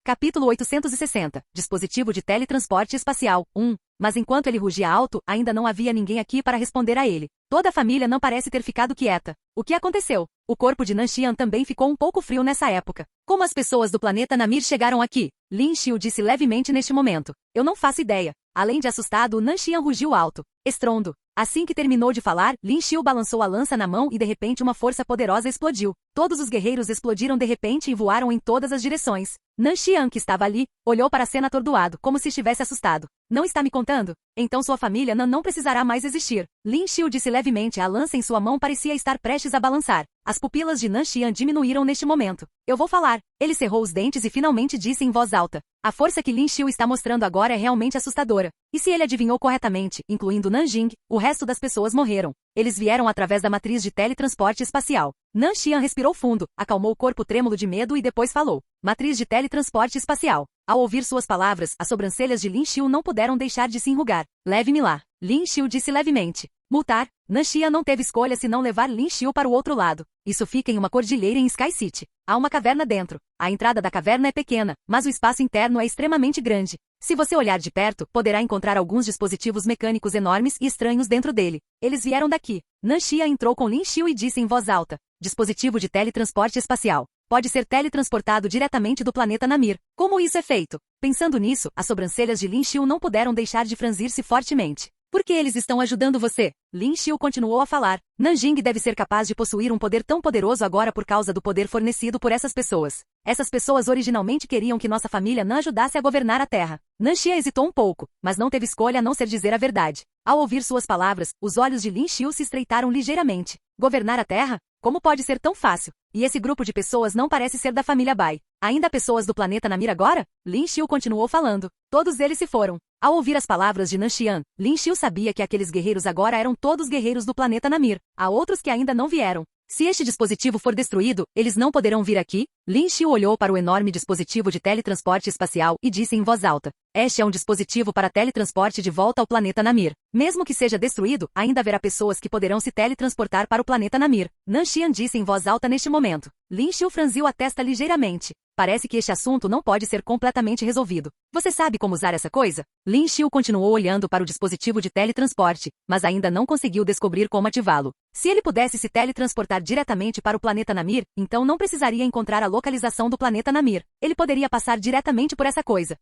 Capítulo 860. Dispositivo de teletransporte espacial. 1. Mas enquanto ele rugia alto, ainda não havia ninguém aqui para responder a ele. Toda a família não parece ter ficado quieta. O que aconteceu? O corpo de Nan Xian também ficou um pouco frio nessa época. Como as pessoas do planeta Namir chegaram aqui? Lin Xiu disse levemente neste momento. Eu não faço ideia. Além de assustado, Nan Xian rugiu alto. Estrondo. Assim que terminou de falar, Lin Xiu balançou a lança na mão e de repente uma força poderosa explodiu. Todos os guerreiros explodiram de repente e voaram em todas as direções. Nan Xian, que estava ali, olhou para a cena atordoado, como se estivesse assustado. Não está me contando? Então sua família não precisará mais existir. Lin Xiu disse levemente, a lança em sua mão parecia estar prestes a balançar. As pupilas de Nan Xian diminuíram neste momento. Eu vou falar. Ele cerrou os dentes e finalmente disse em voz alta. A força que Lin Xiu está mostrando agora é realmente assustadora. E se ele adivinhou corretamente, incluindo Nanjing, o resto das pessoas morreram. Eles vieram através da matriz de teletransporte espacial. Nan Xian respirou fundo, acalmou o corpo trêmulo de medo e depois falou. Matriz de teletransporte espacial. Ao ouvir suas palavras, as sobrancelhas de Lin Xiu não puderam deixar de se enrugar. Leve-me lá. Lin Xiu disse levemente. Multar. Nan Xian não teve escolha senão levar Lin Xiu para o outro lado. Isso fica em uma cordilheira em Sky City. Há uma caverna dentro. A entrada da caverna é pequena, mas o espaço interno é extremamente grande. Se você olhar de perto, poderá encontrar alguns dispositivos mecânicos enormes e estranhos dentro dele. Eles vieram daqui. Nan Xian entrou com Lin Xiu e disse em voz alta. Dispositivo de teletransporte espacial. Pode ser teletransportado diretamente do planeta Namir. Como isso é feito? Pensando nisso, as sobrancelhas de Lin Xiu não puderam deixar de franzir-se fortemente. Por que eles estão ajudando você? Lin Xiu continuou a falar. Nanjing deve ser capaz de possuir um poder tão poderoso agora por causa do poder fornecido por essas pessoas. Essas pessoas originalmente queriam que nossa família Nan ajudasse a governar a Terra. Nanxia hesitou um pouco, mas não teve escolha a não ser dizer a verdade. Ao ouvir suas palavras, os olhos de Lin Xiu se estreitaram ligeiramente. Governar a Terra? Como pode ser tão fácil? E esse grupo de pessoas não parece ser da família Bai. Ainda há pessoas do planeta Namir agora? Lin Xiu continuou falando. Todos eles se foram. Ao ouvir as palavras de Nanxian, Lin Xiu sabia que aqueles guerreiros agora eram todos guerreiros do planeta Namir. Há outros que ainda não vieram. Se este dispositivo for destruído, eles não poderão vir aqui? Lin Xiu olhou para o enorme dispositivo de teletransporte espacial e disse em voz alta. Este é um dispositivo para teletransporte de volta ao planeta Namir. Mesmo que seja destruído, ainda haverá pessoas que poderão se teletransportar para o planeta Namir. Nanxian disse em voz alta neste momento. Lin Xiu franziu a testa ligeiramente. Parece que este assunto não pode ser completamente resolvido. Você sabe como usar essa coisa? Lin Xiu continuou olhando para o dispositivo de teletransporte, mas ainda não conseguiu descobrir como ativá-lo. Se ele pudesse se teletransportar diretamente para o planeta Namir, então não precisaria encontrar a localização do planeta Namir. Ele poderia passar diretamente por essa coisa.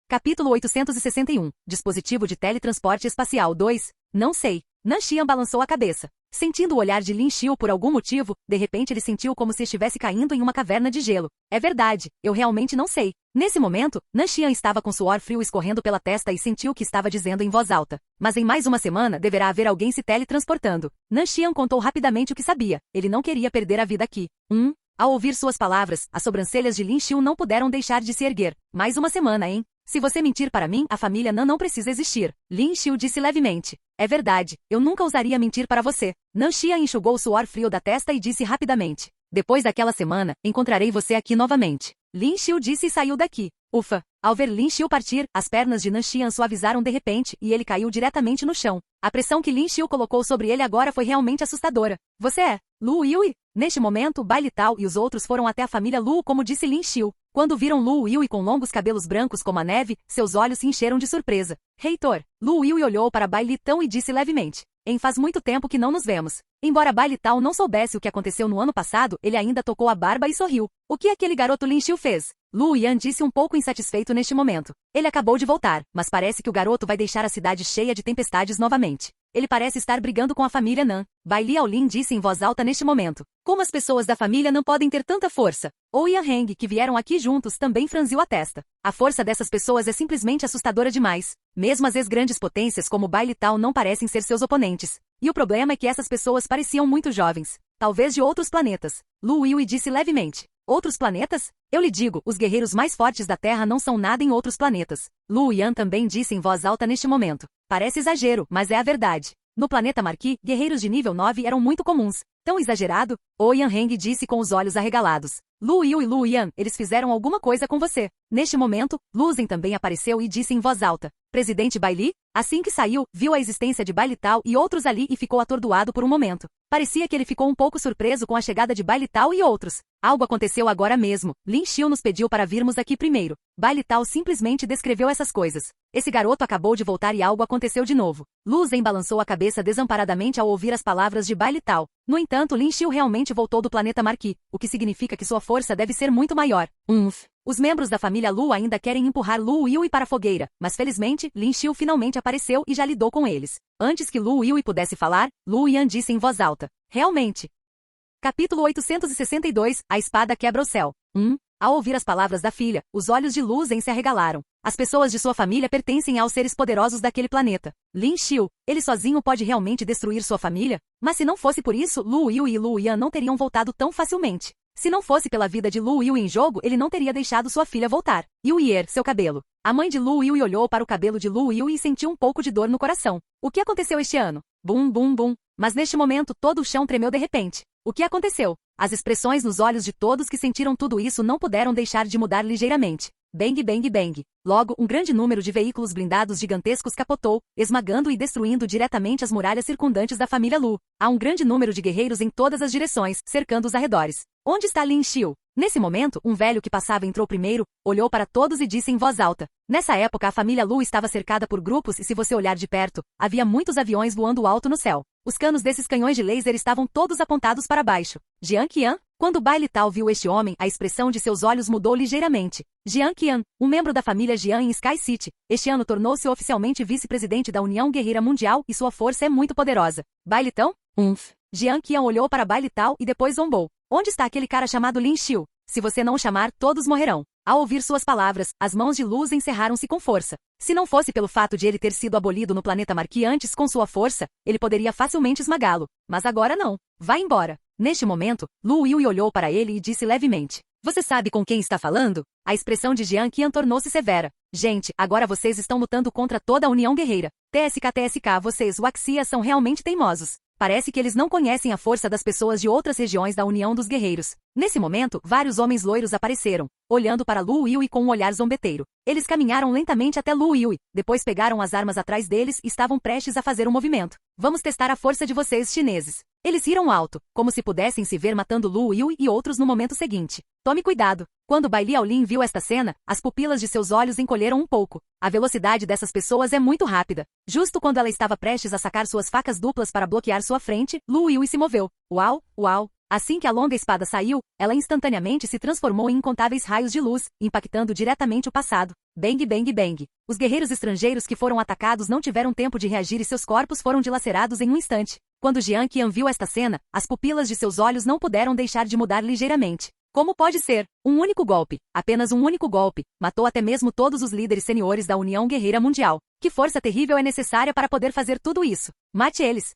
Capítulo 861. Dispositivo de teletransporte espacial 2. Não sei. Nanxian balançou a cabeça. Sentindo o olhar de Lin Xiu por algum motivo, de repente ele sentiu como se estivesse caindo em uma caverna de gelo. É verdade, eu realmente não sei. Nesse momento, Nanxian estava com suor frio escorrendo pela testa e sentiu que estava dizendo em voz alta. Mas em mais uma semana deverá haver alguém se teletransportando. Nanxian contou rapidamente o que sabia. Ele não queria perder a vida aqui. Ao ouvir suas palavras, as sobrancelhas de Lin Xiu não puderam deixar de se erguer. Mais uma semana, hein? Se você mentir para mim, a família Nan não precisa existir. Lin Xiu disse levemente. É verdade, eu nunca ousaria mentir para você. Nanxia enxugou o suor frio da testa e disse rapidamente. Depois daquela semana, encontrarei você aqui novamente. Lin Xiu disse e saiu daqui. Ufa! Ao ver Lin Xiu partir, as pernas de Nanxian suavizaram de repente e ele caiu diretamente no chão. A pressão que Lin Xiu colocou sobre ele agora foi realmente assustadora. Você é Lu Yui? Neste momento, Bai Litao e os outros foram até a família Lu como disse Lin Xiu. Quando viram Lu Yui com longos cabelos brancos como a neve, seus olhos se encheram de surpresa. Reitor, Lu Yui olhou para Bai Litao e disse levemente. Faz muito tempo que não nos vemos. Embora Bai Litao não soubesse o que aconteceu no ano passado, ele ainda tocou a barba e sorriu. O que aquele garoto Lin Xiu fez? Lu Yan disse um pouco insatisfeito neste momento. Ele acabou de voltar, mas parece que o garoto vai deixar a cidade cheia de tempestades novamente. Ele parece estar brigando com a família Nan. Bai Liaolin disse em voz alta neste momento. Como as pessoas da família não podem ter tanta força? Ou Yan Heng, que vieram aqui juntos, também franziu a testa. A força dessas pessoas é simplesmente assustadora demais. Mesmo as ex-grandes potências como Bai Litao não parecem ser seus oponentes. E o problema é que essas pessoas pareciam muito jovens. Talvez de outros planetas. Lu Yui disse levemente. Outros planetas? Eu lhe digo, os guerreiros mais fortes da Terra não são nada em outros planetas. Lu Yan também disse em voz alta neste momento. Parece exagero, mas é a verdade. No planeta Marquis, guerreiros de nível 9 eram muito comuns. Tão exagerado? O Yan Heng disse com os olhos arregalados. Lu Yu e Lu Yan, eles fizeram alguma coisa com você. Neste momento, Lu Zhen também apareceu e disse em voz alta. Presidente Bai Li? Assim que saiu, viu a existência de Bai Litao e outros ali e ficou atordoado por um momento. Parecia que ele ficou um pouco surpreso com a chegada de Bai Litao e outros. Algo aconteceu agora mesmo. Lin Xiu nos pediu para virmos aqui primeiro. Bai Litao simplesmente descreveu essas coisas. Esse garoto acabou de voltar e algo aconteceu de novo. Lu Zhen balançou a cabeça desamparadamente ao ouvir as palavras de Bai Litao. No entanto, Lin Xiu realmente voltou do planeta Marquis, o que significa que sua força deve ser muito maior. Os membros da família Lu ainda querem empurrar Lu Yui para a fogueira, mas felizmente, Lin Xiu finalmente apareceu e já lidou com eles. Antes que Lu Yui pudesse falar, Lu Yan disse em voz alta. Realmente. Capítulo 862, A espada quebra o céu. Ao ouvir as palavras da filha, os olhos de Lu Zhen se arregalaram. As pessoas de sua família pertencem aos seres poderosos daquele planeta. Lin Xiu, ele sozinho pode realmente destruir sua família? Mas se não fosse por isso, Lu Yui e Lu Yan não teriam voltado tão facilmente. Se não fosse pela vida de Lu Yui em jogo, ele não teria deixado sua filha voltar. Yuier, seu cabelo. A mãe de Lu Yui olhou para o cabelo de Lu Yui e sentiu um pouco de dor no coração. O que aconteceu este ano? Bum, bum, bum. Mas neste momento, todo o chão tremeu de repente. O que aconteceu? As expressões nos olhos de todos que sentiram tudo isso não puderam deixar de mudar ligeiramente. Bang, bang, bang. Logo, um grande número de veículos blindados gigantescos capotou, esmagando e destruindo diretamente as muralhas circundantes da família Lu. Há um grande número de guerreiros em todas as direções, cercando os arredores. Onde está Lin Xiu? Nesse momento, um velho que passava entrou primeiro, olhou para todos e disse em voz alta. Nessa época a família Lu estava cercada por grupos e se você olhar de perto, havia muitos aviões voando alto no céu. Os canos desses canhões de laser estavam todos apontados para baixo. Jiang Qian? Quando Bai Litao viu este homem, a expressão de seus olhos mudou ligeiramente. Jiang Qian, um membro da família Jiang em Sky City, este ano tornou-se oficialmente vice-presidente da União Guerreira Mundial e sua força é muito poderosa. Bai Litao? Jiang Qian olhou para Bai Litao e depois zombou. Onde está aquele cara chamado Lin Xiu? Se você não o chamar, todos morrerão. Ao ouvir suas palavras, as mãos de luz encerraram-se com força. Se não fosse pelo fato de ele ter sido abolido no planeta Marquis antes com sua força, ele poderia facilmente esmagá-lo. Mas agora não. Vá embora. Neste momento, Lu Yui olhou para ele e disse levemente. Você sabe com quem está falando? A expressão de Jiang Qian tornou-se severa. Gente, agora vocês estão lutando contra toda a União Guerreira. TSK, vocês Waxia são realmente teimosos. Parece que eles não conhecem a força das pessoas de outras regiões da União dos Guerreiros. Nesse momento, vários homens loiros apareceram, olhando para Lu Yui com um olhar zombeteiro. Eles caminharam lentamente até Lu Yui, depois pegaram as armas atrás deles e estavam prestes a fazer um movimento. Vamos testar a força de vocês, chineses. Eles riram alto, como se pudessem se ver matando Lu Yui e outros no momento seguinte. Tome cuidado. Quando Bai Liaolin viu esta cena, as pupilas de seus olhos encolheram um pouco. A velocidade dessas pessoas é muito rápida. Justo quando ela estava prestes a sacar suas facas duplas para bloquear sua frente, Lu Yui se moveu. Uau, uau! Assim que a longa espada saiu, ela instantaneamente se transformou em incontáveis raios de luz, impactando diretamente o passado. Bang, bang, bang. Os guerreiros estrangeiros que foram atacados não tiveram tempo de reagir e seus corpos foram dilacerados em um instante. Quando Jiang Qian viu esta cena, as pupilas de seus olhos não puderam deixar de mudar ligeiramente. Como pode ser? Um único golpe, apenas um único golpe, matou até mesmo todos os líderes seniores da União Guerreira Mundial. Que força terrível é necessária para poder fazer tudo isso? Mate eles!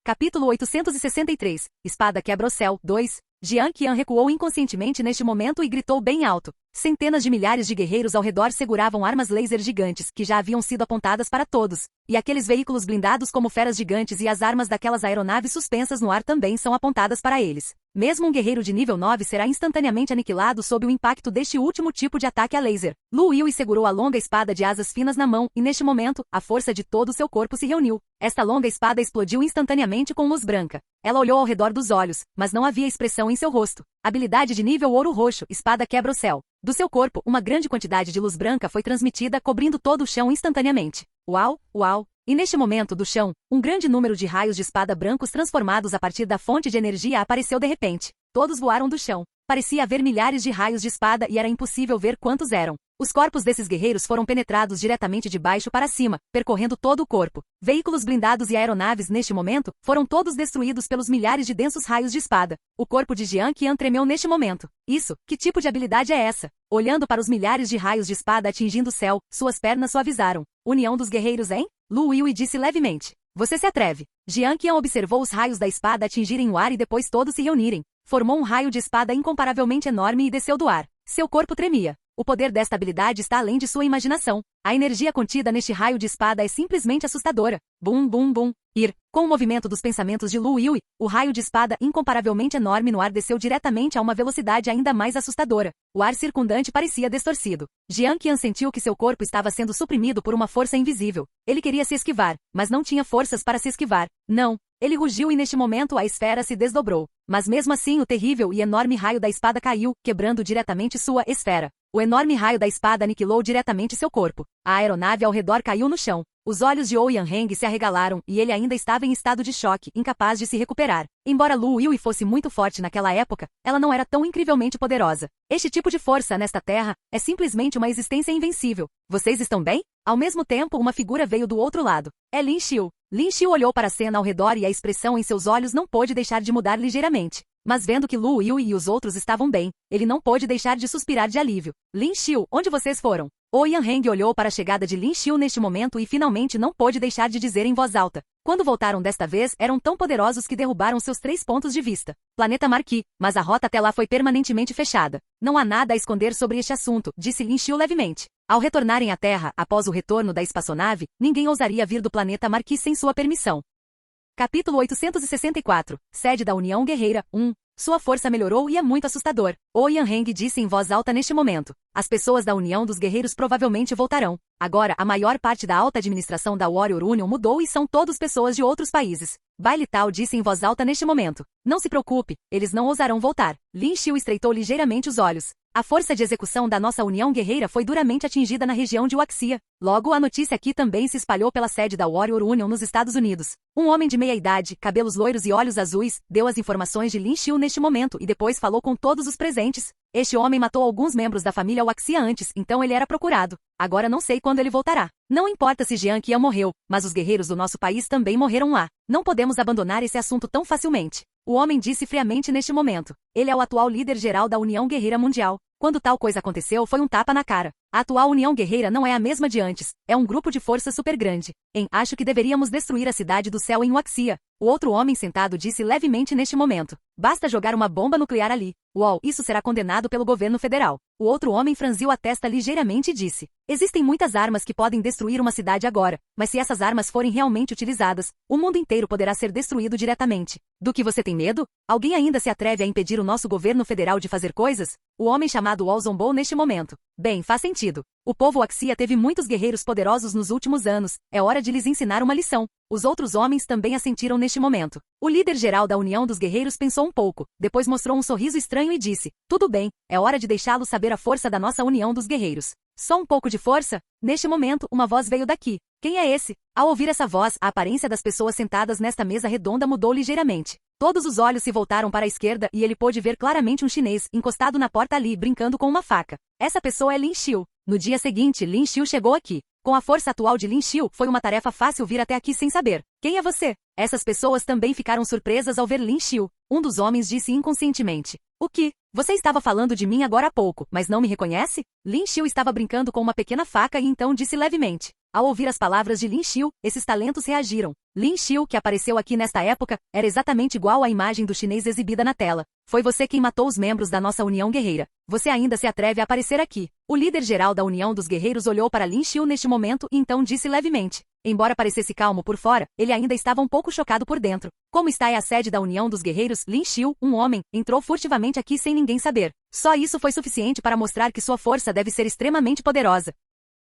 Capítulo 863. Espada quebra o céu. 2. Jiang Qian recuou inconscientemente neste momento e gritou bem alto. Centenas de milhares de guerreiros ao redor seguravam armas laser gigantes, que já haviam sido apontadas para todos. E aqueles veículos blindados como feras gigantes e as armas daquelas aeronaves suspensas no ar também são apontadas para eles. Mesmo um guerreiro de nível 9 será instantaneamente aniquilado sob o impacto deste último tipo de ataque a laser. Lu Yui segurou a longa espada de asas finas na mão, e neste momento, a força de todo o seu corpo se reuniu. Esta longa espada explodiu instantaneamente com luz branca. Ela olhou ao redor dos olhos, mas não havia expressão em seu rosto. Habilidade de nível ouro roxo, espada quebra o céu. Do seu corpo, uma grande quantidade de luz branca foi transmitida, cobrindo todo o chão instantaneamente. Uau, uau! E neste momento do chão, um grande número de raios de espada brancos transformados a partir da fonte de energia apareceu de repente. Todos voaram do chão. Parecia haver milhares de raios de espada e era impossível ver quantos eram. Os corpos desses guerreiros foram penetrados diretamente de baixo para cima, percorrendo todo o corpo. Veículos blindados e aeronaves neste momento foram todos destruídos pelos milhares de densos raios de espada. O corpo de Jiang Qian tremeu neste momento. Isso, que tipo de habilidade é essa? Olhando para os milhares de raios de espada atingindo o céu, suas pernas suavizaram. União dos guerreiros, hein? Lu Yui disse levemente. Você se atreve. Jiang Qian observou os raios da espada atingirem o ar e depois todos se reunirem. Formou um raio de espada incomparavelmente enorme e desceu do ar. Seu corpo tremia. O poder desta habilidade está além de sua imaginação. A energia contida neste raio de espada é simplesmente assustadora. Bum, bum, bum. Com o movimento dos pensamentos de Lu Yui, o raio de espada incomparavelmente enorme no ar desceu diretamente a uma velocidade ainda mais assustadora. O ar circundante parecia distorcido. Jiang Qian sentiu que seu corpo estava sendo suprimido por uma força invisível. Ele queria se esquivar, mas não tinha forças para se esquivar. Não. Ele rugiu e neste momento a esfera se desdobrou. Mas mesmo assim o terrível e enorme raio da espada caiu, quebrando diretamente sua esfera. O enorme raio da espada aniquilou diretamente seu corpo. A aeronave ao redor caiu no chão. Os olhos de Ouyang Heng se arregalaram e ele ainda estava em estado de choque, incapaz de se recuperar. Embora Lu Yui fosse muito forte naquela época, ela não era tão incrivelmente poderosa. Este tipo de força nesta terra é simplesmente uma existência invencível. Vocês estão bem? Ao mesmo tempo, uma figura veio do outro lado. É Lin Xiu. Lin Xiu olhou para a cena ao redor e a expressão em seus olhos não pôde deixar de mudar ligeiramente. Mas vendo que Lu Yui e os outros estavam bem, ele não pôde deixar de suspirar de alívio. Lin Xiu, onde vocês foram? Ouyang Heng olhou para a chegada de Lin Xiu neste momento e finalmente não pôde deixar de dizer em voz alta. Quando voltaram desta vez, eram tão poderosos que derrubaram seus 3 pontos de vista. Planeta Marquis, mas a rota até lá foi permanentemente fechada. Não há nada a esconder sobre este assunto, disse Lin Xiu levemente. Ao retornarem à Terra, após o retorno da espaçonave, ninguém ousaria vir do planeta Marquis sem sua permissão. Capítulo 864. Sede da União Guerreira. 1. Sua força melhorou e é muito assustador. Ouyang Heng disse em voz alta neste momento. As pessoas da União dos Guerreiros provavelmente voltarão. Agora, a maior parte da alta administração da Warrior Union mudou e são todos pessoas de outros países. Bai Litao disse em voz alta neste momento. Não se preocupe, eles não ousarão voltar. Lin Xiu estreitou ligeiramente os olhos. A força de execução da nossa União Guerreira foi duramente atingida na região de Waxia. Logo, a notícia aqui também se espalhou pela sede da Warrior Union nos Estados Unidos. Um homem de meia idade, cabelos loiros e olhos azuis, deu as informações de Lin Xiu neste momento e depois falou com todos os presentes. Este homem matou alguns membros da família Waxia antes, então ele era procurado. Agora não sei quando ele voltará. Não importa se Jiang Qian morreu, mas os guerreiros do nosso país também morreram lá. Não podemos abandonar esse assunto tão facilmente. O homem disse friamente neste momento. Ele é o atual líder geral da União Guerreira Mundial. Quando tal coisa aconteceu, foi um tapa na cara. A atual União Guerreira não é a mesma de antes. É um grupo de força super grande. Acho que deveríamos destruir a cidade do céu em Waxia. O outro homem sentado disse levemente neste momento. Basta jogar uma bomba nuclear ali. Uau, isso será condenado pelo governo federal. O outro homem franziu a testa ligeiramente e disse. Existem muitas armas que podem destruir uma cidade agora, mas se essas armas forem realmente utilizadas, o mundo inteiro poderá ser destruído diretamente. Do que você tem medo? Alguém ainda se atreve a impedir o nosso governo federal de fazer coisas? O homem chamado Wall zombou neste momento. Bem, faz sentido. O povo Waxia teve muitos guerreiros poderosos nos últimos anos. É hora de lhes ensinar uma lição. Os outros homens também assentiram neste momento. O líder geral da União dos Guerreiros pensou um pouco, depois mostrou um sorriso estranho e disse, tudo bem, é hora de deixá-lo saber a força da nossa União dos Guerreiros. Só um pouco de força? Neste momento, uma voz veio daqui. Quem é esse? Ao ouvir essa voz, a aparência das pessoas sentadas nesta mesa redonda mudou ligeiramente. Todos os olhos se voltaram para a esquerda e ele pôde ver claramente um chinês encostado na porta ali brincando com uma faca. Essa pessoa é Lin Xiu. No dia seguinte, Lin Xiu chegou aqui. Com a força atual de Lin Xiu, foi uma tarefa fácil vir até aqui sem saber. Quem é você? Essas pessoas também ficaram surpresas ao ver Lin Xiu. Um dos homens disse inconscientemente. O que? Você estava falando de mim agora há pouco, mas não me reconhece? Lin Xiu estava brincando com uma pequena faca e então disse levemente. Ao ouvir as palavras de Lin Xiu, esses talentos reagiram. Lin Xiu, que apareceu aqui nesta época, era exatamente igual à imagem do chinês exibida na tela. Foi você quem matou os membros da nossa União Guerreira. Você ainda se atreve a aparecer aqui. O líder geral da União dos Guerreiros olhou para Lin Xiu neste momento e então disse levemente. Embora parecesse calmo por fora, ele ainda estava um pouco chocado por dentro. Como está a sede da União dos Guerreiros, Lin Xiu, um homem, entrou furtivamente aqui sem ninguém saber. Só isso foi suficiente para mostrar que sua força deve ser extremamente poderosa.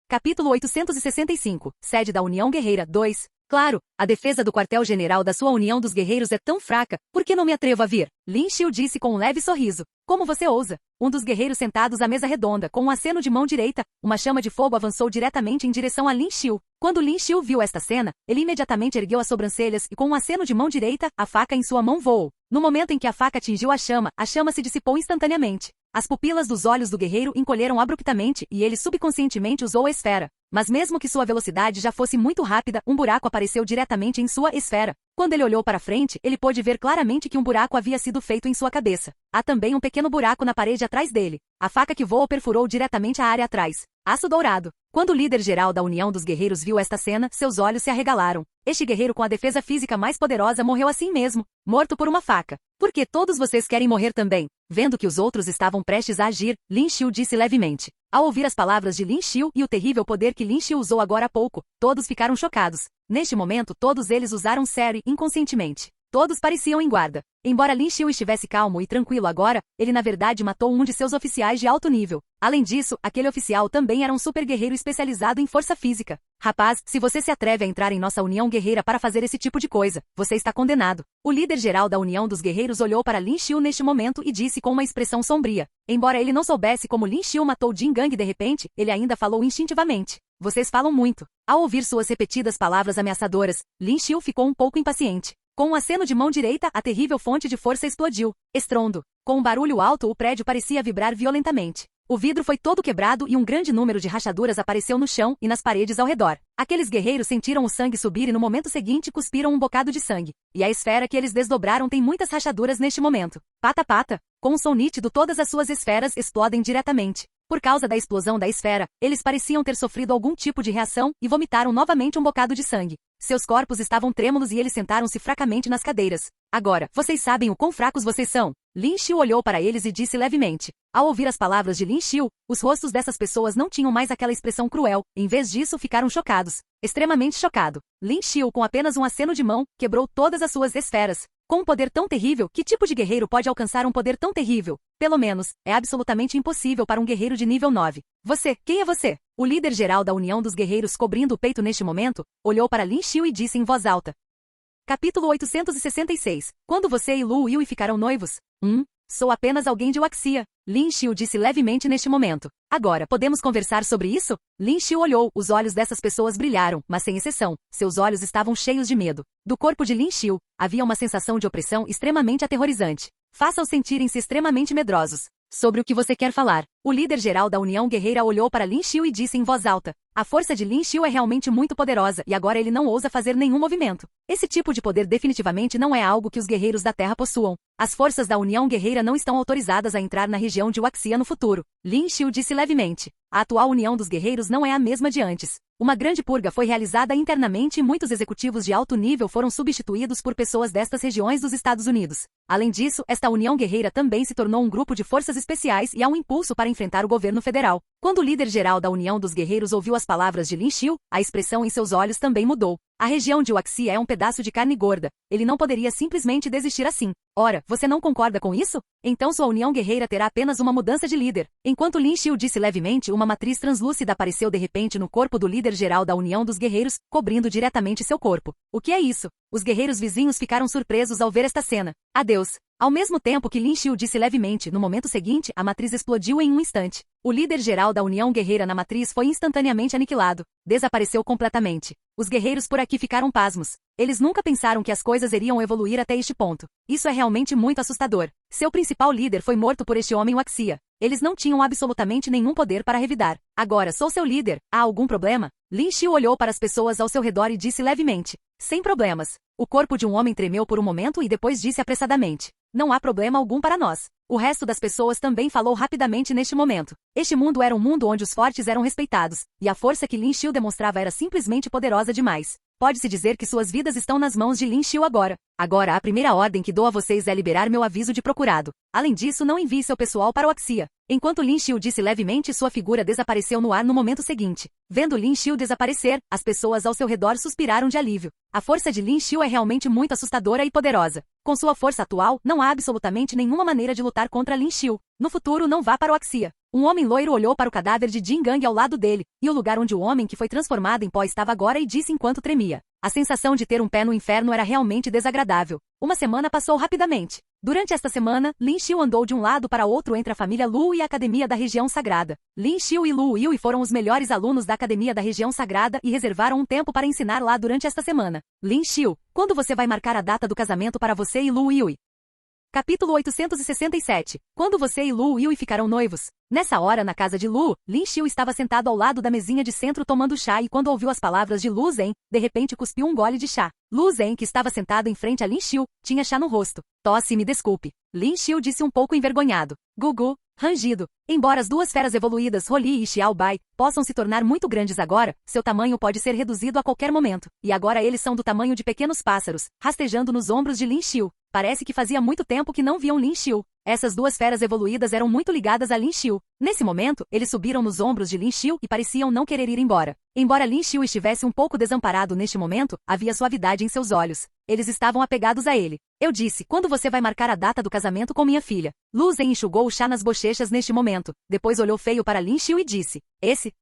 Capítulo 865, Sede da União Guerreira 2. Claro, a defesa do quartel-general da sua União dos Guerreiros é tão fraca, por que não me atrevo a vir? Lin Xiu disse com um leve sorriso. Como você ousa? Um dos guerreiros sentados à mesa redonda, com um aceno de mão direita, uma chama de fogo avançou diretamente em direção a Lin Xiu. Quando Lin Xiu viu esta cena, ele imediatamente ergueu as sobrancelhas e com um aceno de mão direita, a faca em sua mão voou. No momento em que a faca atingiu a chama se dissipou instantaneamente. As pupilas dos olhos do guerreiro encolheram abruptamente e ele subconscientemente usou a esfera. Mas mesmo que sua velocidade já fosse muito rápida, um buraco apareceu diretamente em sua esfera. Quando ele olhou para frente, ele pôde ver claramente que um buraco havia sido feito em sua cabeça. Há também um pequeno buraco na parede atrás dele. A faca que voou perfurou diretamente a área atrás. Aço dourado. Quando o líder geral da União dos Guerreiros viu esta cena, seus olhos se arregalaram. Este guerreiro com a defesa física mais poderosa morreu assim mesmo, morto por uma faca. Por que todos vocês querem morrer também? Vendo que os outros estavam prestes a agir, Lin Xiu disse levemente. Ao ouvir as palavras de Lin Xiu e o terrível poder que Lin Xiu usou agora há pouco, todos ficaram chocados. Neste momento, todos eles usaram sério inconscientemente. Todos pareciam em guarda. Embora Lin Xiu estivesse calmo e tranquilo agora, ele na verdade matou um de seus oficiais de alto nível. Além disso, aquele oficial também era um super guerreiro especializado em força física. Rapaz, se você se atreve a entrar em nossa União Guerreira para fazer esse tipo de coisa, você está condenado. O líder geral da União dos Guerreiros olhou para Lin Xiu neste momento e disse com uma expressão sombria. Embora ele não soubesse como Lin Xiu matou Jin Gang de repente, ele ainda falou instintivamente. Vocês falam muito. Ao ouvir suas repetidas palavras ameaçadoras, Lin Xiu ficou um pouco impaciente. Com um aceno de mão direita, a terrível fonte de força explodiu. Estrondo. Com um barulho alto, o prédio parecia vibrar violentamente. O vidro foi todo quebrado e um grande número de rachaduras apareceu no chão e nas paredes ao redor. Aqueles guerreiros sentiram o sangue subir e no momento seguinte cuspiram um bocado de sangue. E a esfera que eles desdobraram tem muitas rachaduras neste momento. Pata pata. Com um som nítido, todas as suas esferas explodem diretamente. Por causa da explosão da esfera, eles pareciam ter sofrido algum tipo de reação e vomitaram novamente um bocado de sangue. Seus corpos estavam trêmulos e eles sentaram-se fracamente nas cadeiras. Agora, vocês sabem o quão fracos vocês são? Lin Xiu olhou para eles e disse levemente. Ao ouvir as palavras de Lin Xiu, os rostos dessas pessoas não tinham mais aquela expressão cruel. Em vez disso, ficaram chocados. Extremamente chocado. Lin Xiu, com apenas um aceno de mão, quebrou todas as suas esferas. Com um poder tão terrível, que tipo de guerreiro pode alcançar um poder tão terrível? Pelo menos, é absolutamente impossível para um guerreiro de nível 9. Você, quem é você? O líder geral da União dos Guerreiros cobrindo o peito neste momento, olhou para Lin Xiu e disse em voz alta. Capítulo 866. Quando você e Lu Yui ficaram noivos? Sou apenas alguém de Waxia. Lin Xiu disse levemente neste momento. Agora, podemos conversar sobre isso? Lin Xiu olhou, os olhos dessas pessoas brilharam, mas sem exceção, seus olhos estavam cheios de medo. Do corpo de Lin Xiu, havia uma sensação de opressão extremamente aterrorizante. Faça-os sentirem-se extremamente medrosos. Sobre o que você quer falar? O líder geral da União Guerreira olhou para Lin Xiu e disse em voz alta. A força de Lin Xiu é realmente muito poderosa e agora ele não ousa fazer nenhum movimento. Esse tipo de poder definitivamente não é algo que os guerreiros da Terra possuam. As forças da União Guerreira não estão autorizadas a entrar na região de Waxia no futuro. Lin Xiu disse levemente. A atual União dos Guerreiros não é a mesma de antes. Uma grande purga foi realizada internamente e muitos executivos de alto nível foram substituídos por pessoas destas regiões dos Estados Unidos. Além disso, esta União Guerreira também se tornou um grupo de forças especiais e há um impulso para enfrentar o governo federal. Quando o líder geral da União dos Guerreiros ouviu as palavras de Lin Xiu, a expressão em seus olhos também mudou. A região de Waxia é um pedaço de carne gorda. Ele não poderia simplesmente desistir assim. Ora, você não concorda com isso? Então sua União Guerreira terá apenas uma mudança de líder. Enquanto Lin Xiu disse levemente, uma matriz translúcida apareceu de repente no corpo do líder geral da União dos Guerreiros, cobrindo diretamente seu corpo. O que é isso? Os guerreiros vizinhos ficaram surpresos ao ver esta cena. Adeus. Ao mesmo tempo que Lin Xiu disse levemente, no momento seguinte, a matriz explodiu em um instante. O líder geral da União Guerreira na matriz foi instantaneamente aniquilado. Desapareceu completamente. Os guerreiros por aqui ficaram pasmos. Eles nunca pensaram que as coisas iriam evoluir até este ponto. Isso é realmente muito assustador. Seu principal líder foi morto por este homem Waxia. Eles não tinham absolutamente nenhum poder para revidar. Agora sou seu líder. Há algum problema? Lin Xiu olhou para as pessoas ao seu redor e disse levemente. Sem problemas. O corpo de um homem tremeu por um momento e depois disse apressadamente. Não há problema algum para nós. O resto das pessoas também falou rapidamente neste momento. Este mundo era um mundo onde os fortes eram respeitados, e a força que Lin Xiu demonstrava era simplesmente poderosa demais. Pode-se dizer que suas vidas estão nas mãos de Lin Xiu agora. Agora, a primeira ordem que dou a vocês é liberar meu aviso de procurado. Além disso, não envie seu pessoal para Waxia. Enquanto Lin Xiu disse levemente, sua figura desapareceu no ar no momento seguinte. Vendo Lin Xiu desaparecer, as pessoas ao seu redor suspiraram de alívio. A força de Lin Xiu é realmente muito assustadora e poderosa. Com sua força atual, não há absolutamente nenhuma maneira de lutar contra Lin Xiu. No futuro, não vá para Waxia. Um homem loiro olhou para o cadáver de Jin Gang ao lado dele, e o lugar onde o homem que foi transformado em pó estava agora e disse enquanto tremia. A sensação de ter um pé no inferno era realmente desagradável. Uma semana passou rapidamente. Durante esta semana, Lin Xiu andou de um lado para outro entre a família Lu e a Academia da Região Sagrada. Lin Xiu e Lu Yui foram os melhores alunos da Academia da Região Sagrada e reservaram um tempo para ensinar lá durante esta semana. Lin Xiu, quando você vai marcar a data do casamento para você e Lu Yui? Capítulo 867. Quando você e Lu Yui ficarão noivos? Nessa hora, na casa de Lu, Lin Xiu estava sentado ao lado da mesinha de centro tomando chá e quando ouviu as palavras de Lu Zhen, de repente cuspiu um gole de chá. Lu Zhen, que estava sentado em frente a Lin Xiu, tinha chá no rosto. Tosse e me desculpe. Lin Xiu disse um pouco envergonhado. Gugu, rangido. Embora as duas feras evoluídas Roli e Xiao Bai possam se tornar muito grandes agora, seu tamanho pode ser reduzido a qualquer momento. E agora eles são do tamanho de pequenos pássaros, rastejando nos ombros de Lin Xiu. Parece que fazia muito tempo que não viam Lin Xiu. Essas duas feras evoluídas eram muito ligadas a Lin Xiu. Nesse momento, eles subiram nos ombros de Lin Xiu e pareciam não querer ir embora. Embora Lin Xiu estivesse um pouco desamparado neste momento, havia suavidade em seus olhos. Eles estavam apegados a ele. Eu disse, quando você vai marcar a data do casamento com minha filha? Lu Zhen enxugou o chá nas bochechas neste momento. Depois olhou feio para Lin Xiu e disse.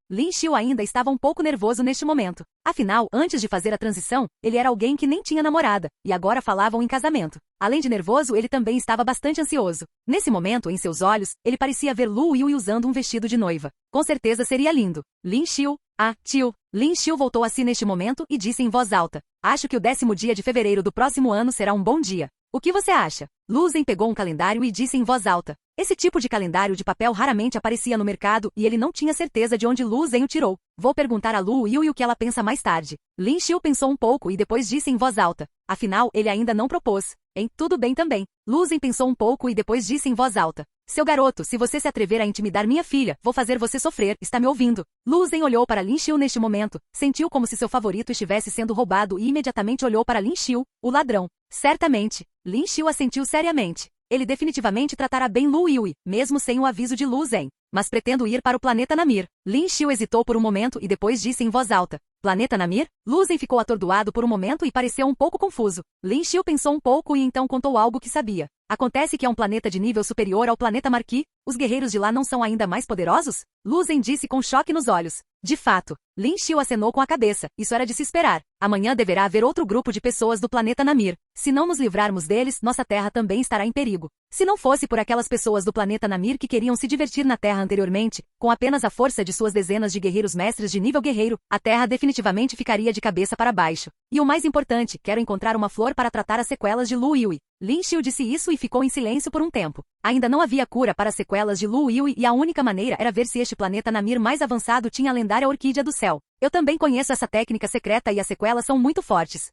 Lin Xiu ainda estava um pouco nervoso neste momento. Afinal, antes de fazer a transição, ele era alguém que nem tinha namorada, e agora falavam em casamento. Além de nervoso, ele também estava bastante ansioso. Nesse momento, em seus olhos, ele parecia ver Lu Yui usando um vestido de noiva. Com certeza seria lindo. Lin Xiu, tio. Lin Xiu voltou a si neste momento e disse em voz alta. Acho que o 10º dia de fevereiro do próximo ano será um bom dia. O que você acha? Lu Zhen pegou um calendário e disse em voz alta. Esse tipo de calendário de papel raramente aparecia no mercado e ele não tinha certeza de onde Lu Zhen o tirou. Vou perguntar a Lu Yui o que ela pensa mais tarde. Lin Xiu pensou um pouco e depois disse em voz alta. Afinal, ele ainda não propôs. Tudo bem também. Lu Zhen pensou um pouco e depois disse em voz alta. Seu garoto, se você se atrever a intimidar minha filha, vou fazer você sofrer, está me ouvindo? Lu Zhen olhou para Lin Xiu neste momento, sentiu como se seu favorito estivesse sendo roubado e imediatamente olhou para Lin Xiu, o ladrão. Certamente. Lin Xiu assentiu seriamente. Ele definitivamente tratará bem Lu Yui, mesmo sem o aviso de Lu Zhen. Mas pretendo ir para o planeta Namir. Lin Xiu hesitou por um momento e depois disse em voz alta. Planeta Namir? Lu Zhen ficou atordoado por um momento e pareceu um pouco confuso. Lin Xiu pensou um pouco e então contou algo que sabia. Acontece que é um planeta de nível superior ao planeta Marquis. Os guerreiros de lá não são ainda mais poderosos? Lu Zhen disse com choque nos olhos. De fato, Lin Xiu acenou com a cabeça. Isso era de se esperar. Amanhã deverá haver outro grupo de pessoas do planeta Namir. Se não nos livrarmos deles, nossa Terra também estará em perigo. Se não fosse por aquelas pessoas do planeta Namir que queriam se divertir na Terra anteriormente, com apenas a força de suas dezenas de guerreiros mestres de nível guerreiro, a Terra definitivamente ficaria de cabeça para baixo. E o mais importante, quero encontrar uma flor para tratar as sequelas de Lu Yui. Lin Xiu disse isso e ficou em silêncio por um tempo. Ainda não havia cura para as sequelas de Lu Yui e a única maneira era ver se este planeta Namir mais avançado tinha a lendária Orquídea do Céu. Eu também conheço essa técnica secreta e as sequelas são muito fortes.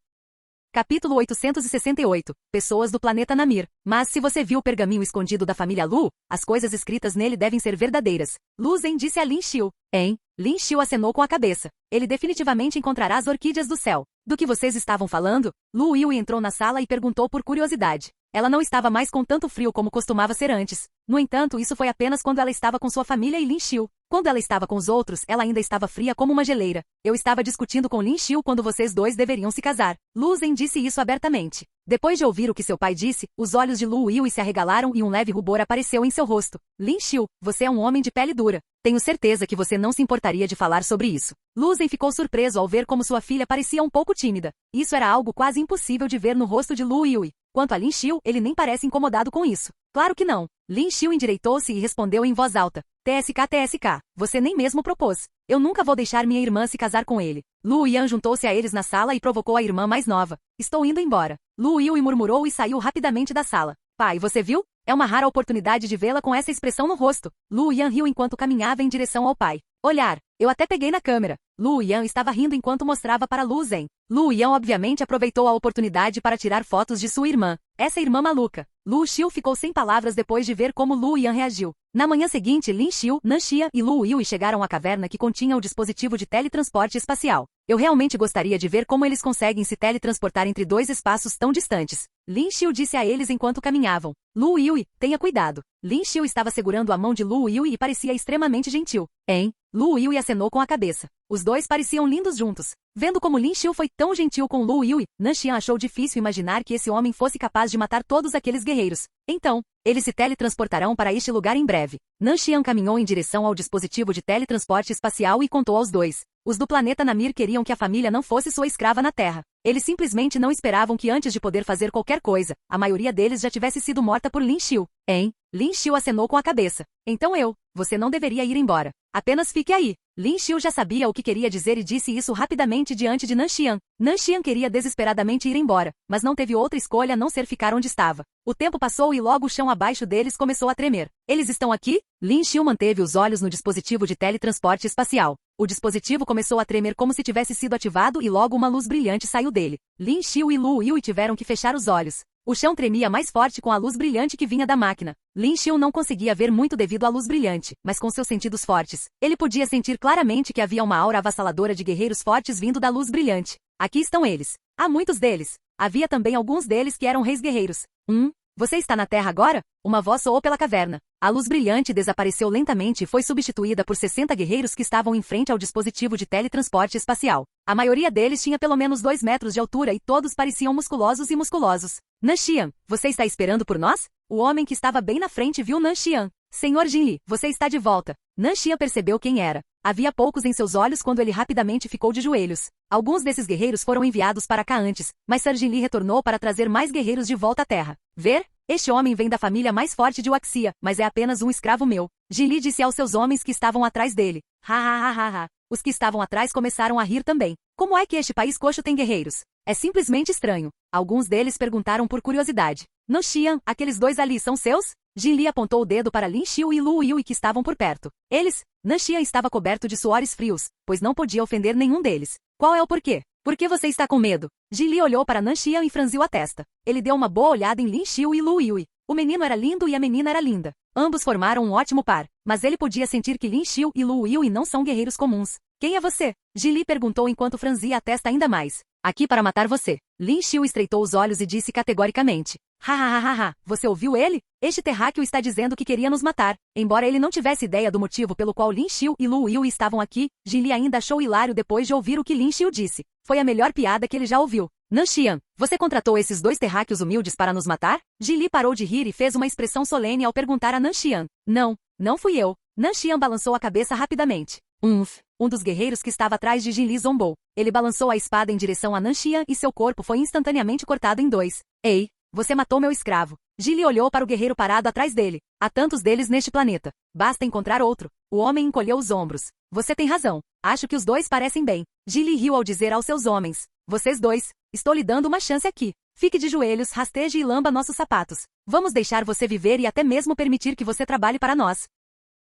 Capítulo 868. Pessoas do planeta Namir. Mas se você viu o pergaminho escondido da família Lu, as coisas escritas nele devem ser verdadeiras. Lu Zhen disse a Lin Xiu. Hein? Lin Xiu acenou com a cabeça. Ele definitivamente encontrará as orquídeas do céu. Do que vocês estavam falando? Lu Yui entrou na sala e perguntou por curiosidade. Ela não estava mais com tanto frio como costumava ser antes. No entanto, isso foi apenas quando ela estava com sua família e Lin Xiu. Quando ela estava com os outros, ela ainda estava fria como uma geleira. Eu estava discutindo com Lin Xiu quando vocês dois deveriam se casar. Lu Zhen disse isso abertamente. Depois de ouvir o que seu pai disse, os olhos de Lu Yui se arregalaram e um leve rubor apareceu em seu rosto. Lin Xiu, você é um homem de pele dura. Tenho certeza que você não se importaria de falar sobre isso. Lu Zhen ficou surpreso ao ver como sua filha parecia um pouco tímida. Isso era algo quase impossível de ver no rosto de Lu Yui. Quanto a Lin Xiu, ele nem parece incomodado com isso. Claro que não. Lin Xiu endireitou-se e respondeu em voz alta. TSK, você nem mesmo propôs. Eu nunca vou deixar minha irmã se casar com ele. Lu Yan juntou-se a eles na sala e provocou a irmã mais nova. Estou indo embora. Lu Yui murmurou e saiu rapidamente da sala. Pai, você viu? É uma rara oportunidade de vê-la com essa expressão no rosto. Lu Yan riu enquanto caminhava em direção ao pai. Olhar. Eu até peguei na câmera. Lu Yan estava rindo enquanto mostrava para Lu Zhen. Lu Yan obviamente aproveitou a oportunidade para tirar fotos de sua irmã. Essa irmã maluca. Lu Xiu ficou sem palavras depois de ver como Lu Yan reagiu. Na manhã seguinte, Lin Xiu, Nan Xia e Lu Yui chegaram à caverna que continha o dispositivo de teletransporte espacial. Eu realmente gostaria de ver como eles conseguem se teletransportar entre dois espaços tão distantes. Lin Xiu disse a eles enquanto caminhavam. Lu Yui, tenha cuidado. Lin Xiu estava segurando a mão de Lu Yui e parecia extremamente gentil. Hein? Lu Yui acenou com a cabeça. Os dois pareciam lindos juntos. Vendo como Lin Xiu foi tão gentil com Lu Yui, Nan Xian achou difícil imaginar que esse homem fosse capaz de matar todos aqueles guerreiros. Então, eles se teletransportarão para este lugar em breve. Nan Xian caminhou em direção ao dispositivo de teletransporte espacial e contou aos dois. Os do planeta Namir queriam que a família não fosse sua escrava na Terra. Eles simplesmente não esperavam que antes de poder fazer qualquer coisa, a maioria deles já tivesse sido morta por Lin Xiu. Hein? Lin Xiu acenou com a cabeça. Então você não deveria ir embora. Apenas fique aí. Lin Xiu já sabia o que queria dizer e disse isso rapidamente diante de Nan Xian. Nan Xian queria desesperadamente ir embora, mas não teve outra escolha a não ser ficar onde estava. O tempo passou e logo o chão abaixo deles começou a tremer. Eles estão aqui? Lin Xiu manteve os olhos no dispositivo de teletransporte espacial. O dispositivo começou a tremer como se tivesse sido ativado e logo uma luz brilhante saiu dele. Lin Xiu e Lu Yui tiveram que fechar os olhos. O chão tremia mais forte com a luz brilhante que vinha da máquina. Lin Xiu não conseguia ver muito devido à luz brilhante, mas com seus sentidos fortes, ele podia sentir claramente que havia uma aura avassaladora de guerreiros fortes vindo da luz brilhante. Aqui estão eles. Há muitos deles. Havia também alguns deles que eram reis guerreiros. Você está na Terra agora? Uma voz soou pela caverna. A luz brilhante desapareceu lentamente e foi substituída por 60 guerreiros que estavam em frente ao dispositivo de teletransporte espacial. A maioria deles tinha pelo menos 2 metros de altura e todos pareciam musculosos e musculosos. Nan Xian, você está esperando por nós? O homem que estava bem na frente viu Nan Xian. Senhor Jinli, você está de volta. Nan Xian percebeu quem era. Havia poucos em seus olhos quando ele rapidamente ficou de joelhos. Alguns desses guerreiros foram enviados para cá antes, mas Sir Jinli retornou para trazer mais guerreiros de volta à Terra. Ver? Este homem vem da família mais forte de Waxia, mas é apenas um escravo meu. Jinli disse aos seus homens que estavam atrás dele. Ha ha ha ha ha. Os que estavam atrás começaram a rir também. Como é que este país coxo tem guerreiros? É simplesmente estranho. Alguns deles perguntaram por curiosidade. No Xian, aqueles dois ali são seus? Jinli apontou o dedo para Lin Xiu e Lu Yui que estavam por perto. Eles? Nan Xian estava coberto de suores frios, pois não podia ofender nenhum deles. Qual é o porquê? Por que você está com medo? Jinli olhou para Nan Xian e franziu a testa. Ele deu uma boa olhada em Lin Xiu e Lu Yui. O menino era lindo e a menina era linda. Ambos formaram um ótimo par, mas ele podia sentir que Lin Xiu e Lu Yui não são guerreiros comuns. Quem é você? Jinli perguntou enquanto franzia a testa ainda mais. Aqui para matar você. Lin Xiu estreitou os olhos e disse categoricamente. Ha, você ouviu ele? Este terráqueo está dizendo que queria nos matar. Embora ele não tivesse ideia do motivo pelo qual Lin Xiu e Lu Yui estavam aqui, Jinli ainda achou hilário depois de ouvir o que Lin Xiu disse. Foi a melhor piada que ele já ouviu. Nan Xian, você contratou esses dois terráqueos humildes para nos matar? Jinli parou de rir e fez uma expressão solene ao perguntar a Nan Xian. Não fui eu. Nan Xian balançou a cabeça rapidamente. um dos guerreiros que estava atrás de Jin Li zombou. Ele balançou a espada em direção a Nanxian e seu corpo foi instantaneamente cortado em dois. Ei, você matou meu escravo. Jin Li olhou para o guerreiro parado atrás dele. Há tantos deles neste planeta. Basta encontrar outro. O homem encolheu os ombros. Você tem razão. Acho que os dois parecem bem. Jin Li riu ao dizer aos seus homens. Vocês dois, estou lhe dando uma chance aqui. Fique de joelhos, rasteje e lamba nossos sapatos. Vamos deixar você viver e até mesmo permitir que você trabalhe para nós.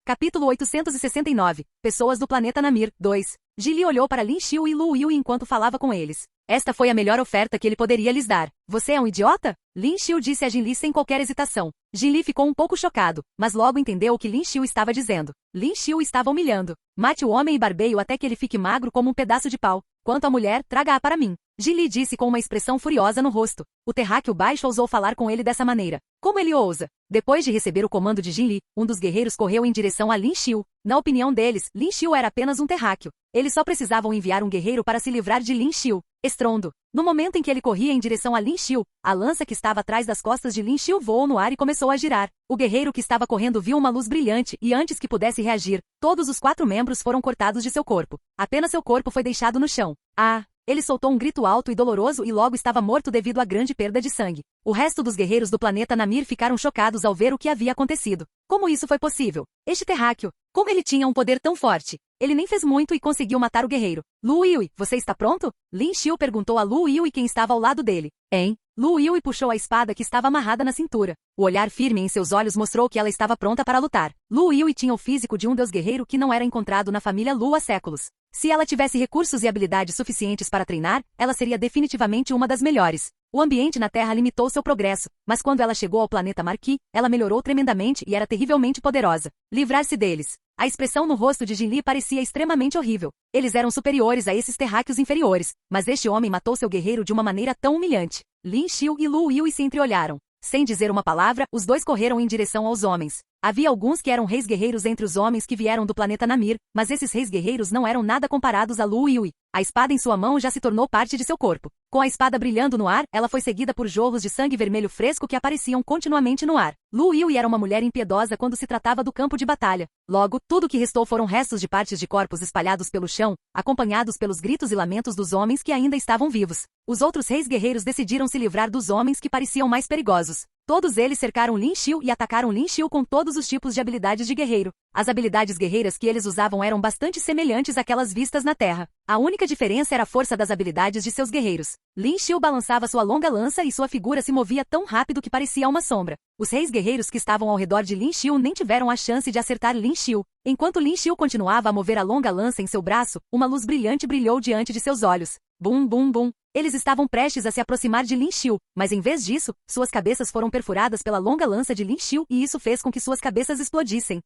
Capítulo 869. Pessoas do planeta Namir. 2. Jin Li olhou para Lin Xiu e Lu Yu enquanto falava com eles. Esta foi a melhor oferta que ele poderia lhes dar. Você é um idiota? Lin Xiu disse a Jin Li sem qualquer hesitação. Jin Li ficou um pouco chocado, mas logo entendeu o que Lin Xiu estava dizendo. Lin Xiu estava humilhando. Mate o homem e barbeie-o até que ele fique magro como um pedaço de pau. Quanto à mulher, traga-a para mim. Jin Li disse com uma expressão furiosa no rosto. O terráqueo baixo ousou falar com ele dessa maneira. Como ele ousa? Depois de receber o comando de Jin Li, um dos guerreiros correu em direção a Lin Xiu. Na opinião deles, Lin Xiu era apenas um terráqueo. Eles só precisavam enviar um guerreiro para se livrar de Lin Xiu. Estrondo. No momento em que ele corria em direção a Lin Xiu, a lança que estava atrás das costas de Lin Xiu voou no ar e começou a girar. O guerreiro que estava correndo viu uma luz brilhante e antes que pudesse reagir, todos os 4 membros foram cortados de seu corpo. Apenas seu corpo foi deixado no chão. Ah! Ele soltou um grito alto e doloroso e logo estava morto devido à grande perda de sangue. O resto dos guerreiros do planeta Namir ficaram chocados ao ver o que havia acontecido. Como isso foi possível? Este terráqueo, como ele tinha um poder tão forte? Ele nem fez muito e conseguiu matar o guerreiro. Lu Yui, você está pronto? Lin Xiu perguntou a Lu Yui quem estava ao lado dele. Hein? Lu Yui puxou a espada que estava amarrada na cintura. O olhar firme em seus olhos mostrou que ela estava pronta para lutar. Lu Yui tinha o físico de um deus guerreiro que não era encontrado na família Lu há séculos. Se ela tivesse recursos e habilidades suficientes para treinar, ela seria definitivamente uma das melhores. O ambiente na Terra limitou seu progresso, mas quando ela chegou ao planeta Marquis, ela melhorou tremendamente e era terrivelmente poderosa. Livrar-se deles. A expressão no rosto de Jin Li parecia extremamente horrível. Eles eram superiores a esses terráqueos inferiores, mas este homem matou seu guerreiro de uma maneira tão humilhante. Lin Xiu e Lu Yui se entreolharam. Sem dizer uma palavra, os dois correram em direção aos homens. Havia alguns que eram reis guerreiros entre os homens que vieram do planeta Namir, mas esses reis guerreiros não eram nada comparados a Lu Yui. A espada em sua mão já se tornou parte de seu corpo. Com a espada brilhando no ar, ela foi seguida por jorros de sangue vermelho fresco que apareciam continuamente no ar. Lu Yui era uma mulher impiedosa quando se tratava do campo de batalha. Logo, tudo o que restou foram restos de partes de corpos espalhados pelo chão, acompanhados pelos gritos e lamentos dos homens que ainda estavam vivos. Os outros reis guerreiros decidiram se livrar dos homens que pareciam mais perigosos. Todos eles cercaram Lin Xiu e atacaram Lin Xiu com todos os tipos de habilidades de guerreiro. As habilidades guerreiras que eles usavam eram bastante semelhantes àquelas vistas na Terra. A única diferença era a força das habilidades de seus guerreiros. Lin Xiu balançava sua longa lança e sua figura se movia tão rápido que parecia uma sombra. Os reis guerreiros que estavam ao redor de Lin Xiu nem tiveram a chance de acertar Lin Xiu. Enquanto Lin Xiu continuava a mover a longa lança em seu braço, uma luz brilhante brilhou diante de seus olhos. Bum, bum, bum. Eles estavam prestes a se aproximar de Lin Xiu, mas em vez disso, suas cabeças foram perfuradas pela longa lança de Lin Xiu e isso fez com que suas cabeças explodissem.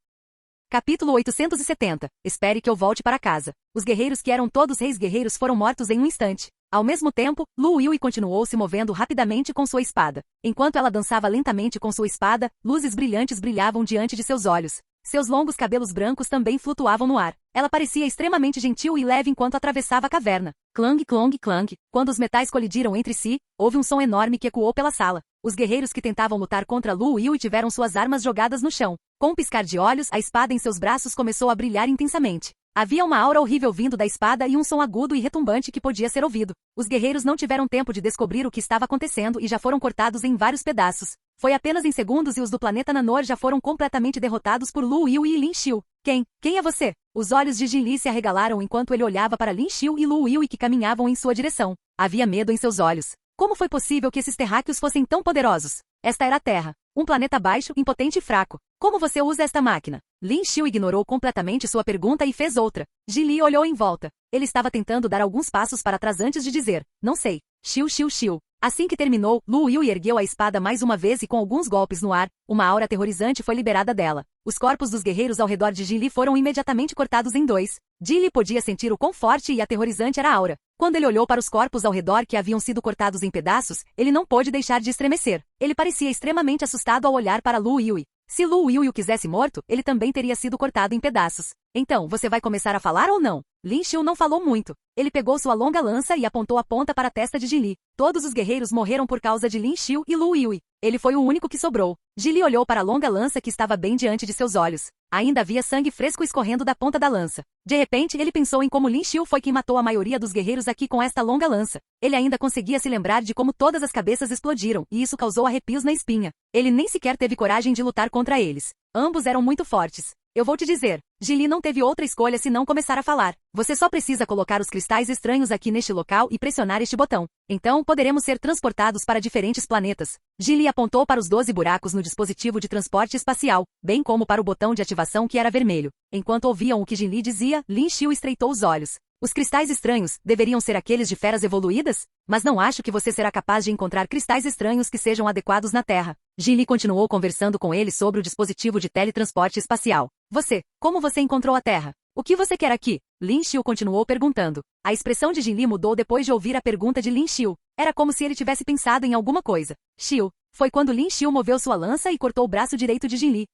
Capítulo 870. Espere que eu volte para casa. Os guerreiros que eram todos reis guerreiros foram mortos em um instante. Ao mesmo tempo, Lu Yui continuou se movendo rapidamente com sua espada. Enquanto ela dançava lentamente com sua espada, luzes brilhantes brilhavam diante de seus olhos. Seus longos cabelos brancos também flutuavam no ar. Ela parecia extremamente gentil e leve enquanto atravessava a caverna. Clang, clong, clang. Quando os metais colidiram entre si, houve um som enorme que ecoou pela sala. Os guerreiros que tentavam lutar contra Lu Yui tiveram suas armas jogadas no chão. Com um piscar de olhos, a espada em seus braços começou a brilhar intensamente. Havia uma aura horrível vindo da espada e um som agudo e retumbante que podia ser ouvido. Os guerreiros não tiveram tempo de descobrir o que estava acontecendo e já foram cortados em vários pedaços. Foi apenas em segundos e os do planeta Nanor já foram completamente derrotados por Lu Yui e Lin Xiu. Quem é você? Os olhos de Jin Li se arregalaram enquanto ele olhava para Lin Xiu e Lu Yui que caminhavam em sua direção. Havia medo em seus olhos. Como foi possível que esses terráqueos fossem tão poderosos? Esta era a Terra. Um planeta baixo, impotente e fraco. Como você usa esta máquina? Lin Xiu ignorou completamente sua pergunta e fez outra. Jin Li olhou em volta. Ele estava tentando dar alguns passos para trás antes de dizer, não sei. Xiu, xiu, xiu. Assim que terminou, Lu Yui ergueu a espada mais uma vez e com alguns golpes no ar, uma aura aterrorizante foi liberada dela. Os corpos dos guerreiros ao redor de Jin Li foram imediatamente cortados em dois. Jin Li podia sentir o quão forte e aterrorizante era a aura. Quando ele olhou para os corpos ao redor que haviam sido cortados em pedaços, ele não pôde deixar de estremecer. Ele parecia extremamente assustado ao olhar para Lu Yui. Se Lu Yui o quisesse morto, ele também teria sido cortado em pedaços. Então, você vai começar a falar ou não? Lin Xiu não falou muito. Ele pegou sua longa lança e apontou a ponta para a testa de Jin Li. Todos os guerreiros morreram por causa de Lin Xiu e Lu Yui. Ele foi o único que sobrou. Jin Li olhou para a longa lança que estava bem diante de seus olhos. Ainda havia sangue fresco escorrendo da ponta da lança. De repente, ele pensou em como Lin Xiu foi quem matou a maioria dos guerreiros aqui com esta longa lança. Ele ainda conseguia se lembrar de como todas as cabeças explodiram, e isso causou arrepios na espinha. Ele nem sequer teve coragem de lutar contra eles. Ambos eram muito fortes. Eu vou te dizer, Ji não teve outra escolha senão começar a falar. Você só precisa colocar os cristais estranhos aqui neste local e pressionar este botão. Então, poderemos ser transportados para diferentes planetas. Ji apontou para os 12 buracos no dispositivo de transporte espacial, bem como para o botão de ativação que era vermelho. Enquanto ouviam o que Ji dizia, Lin Xiu estreitou os olhos. Os cristais estranhos deveriam ser aqueles de feras evoluídas? Mas não acho que você será capaz de encontrar cristais estranhos que sejam adequados na Terra. Ji continuou conversando com ele sobre o dispositivo de teletransporte espacial. Como você encontrou a Terra? O que você quer aqui? Lin Xiu continuou perguntando. A expressão de Ji mudou depois de ouvir a pergunta de Lin Xiu. Era como se ele tivesse pensado em alguma coisa. Xiu. Foi quando Lin Xiu moveu sua lança e cortou o braço direito de Ji.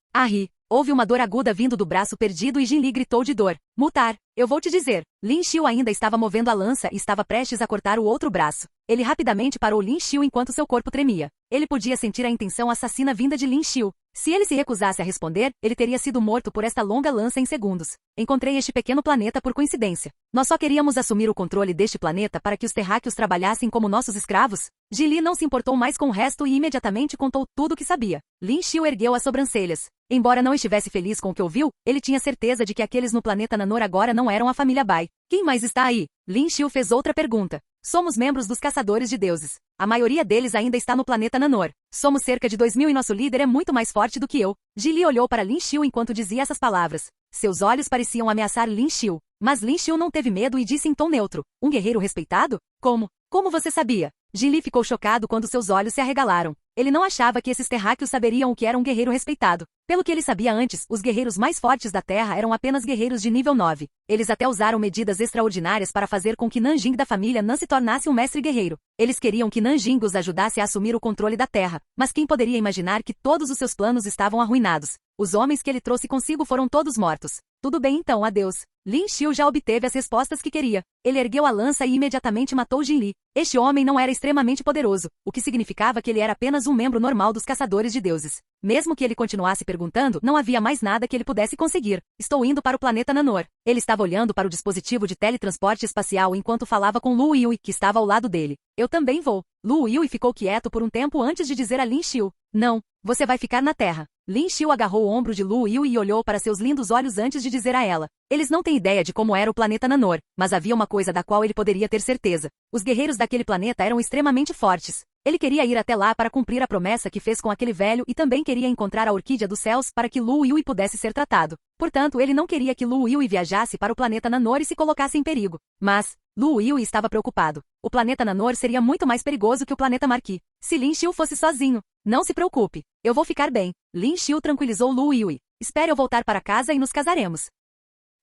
Houve uma dor aguda vindo do braço perdido e Ji gritou de dor. Mutar. Eu vou te dizer. Lin Xiu ainda estava movendo a lança e estava prestes a cortar o outro braço. Ele rapidamente parou Lin Xiu enquanto seu corpo tremia. Ele podia sentir a intenção assassina vinda de Lin Xiu. Se ele se recusasse a responder, ele teria sido morto por esta longa lança em segundos. Encontrei este pequeno planeta por coincidência. Nós só queríamos assumir o controle deste planeta para que os terráqueos trabalhassem como nossos escravos. Ji não se importou mais com o resto e imediatamente contou tudo o que sabia. Lin Xiu ergueu as sobrancelhas. Embora não estivesse feliz com o que ouviu, ele tinha certeza de que aqueles no planeta Nanor agora não eram a família Bai. Quem mais está aí? Lin Xiu fez outra pergunta. Somos membros dos Caçadores de Deuses. A maioria deles ainda está no planeta Nanor. Somos cerca de 2000 e nosso líder é muito mais forte do que eu. Ji olhou para Lin Xiu enquanto dizia essas palavras. Seus olhos pareciam ameaçar Lin Xiu. Mas Lin Xiu não teve medo e disse em tom neutro. Um guerreiro respeitado? Como? Como você sabia? Ji ficou chocado quando seus olhos se arregalaram. Ele não achava que esses terráqueos saberiam o que era um guerreiro respeitado. Pelo que ele sabia antes, os guerreiros mais fortes da Terra eram apenas guerreiros de nível 9. Eles até usaram medidas extraordinárias para fazer com que Nanjing da família Nan se tornasse um mestre guerreiro. Eles queriam que Nanjing os ajudasse a assumir o controle da Terra, mas quem poderia imaginar que todos os seus planos estavam arruinados? Os homens que ele trouxe consigo foram todos mortos. Tudo bem então, adeus. Lin Xiu já obteve as respostas que queria. Ele ergueu a lança e imediatamente matou Jin Li. Este homem não era extremamente poderoso, o que significava que ele era apenas um membro normal dos Caçadores de Deuses. Mesmo que ele continuasse perguntando, não havia mais nada que ele pudesse conseguir. Estou indo para o planeta Nanor. Ele estava olhando para o dispositivo de teletransporte espacial enquanto falava com Lu Yui, que estava ao lado dele. Eu também vou. Lu Yui ficou quieto por um tempo antes de dizer a Lin Xiu. Não, você vai ficar na Terra. Lin Xiu agarrou o ombro de Lu Yui e olhou para seus lindos olhos antes de dizer a ela. Eles não têm ideia de como era o planeta Nanor, mas havia uma coisa da qual ele poderia ter certeza. Os guerreiros daquele planeta eram extremamente fortes. Ele queria ir até lá para cumprir a promessa que fez com aquele velho e também queria encontrar a Orquídea dos Céus para que Lu Yui pudesse ser tratado. Portanto, ele não queria que Lu Yui viajasse para o planeta Nanor e se colocasse em perigo. Mas Lu Yui estava preocupado. O planeta Nanor seria muito mais perigoso que o planeta Marquis. Se Lin Xiu fosse sozinho. Não se preocupe. Eu vou ficar bem. Lin Xiu tranquilizou Lu Yui. Espere eu voltar para casa e nos casaremos.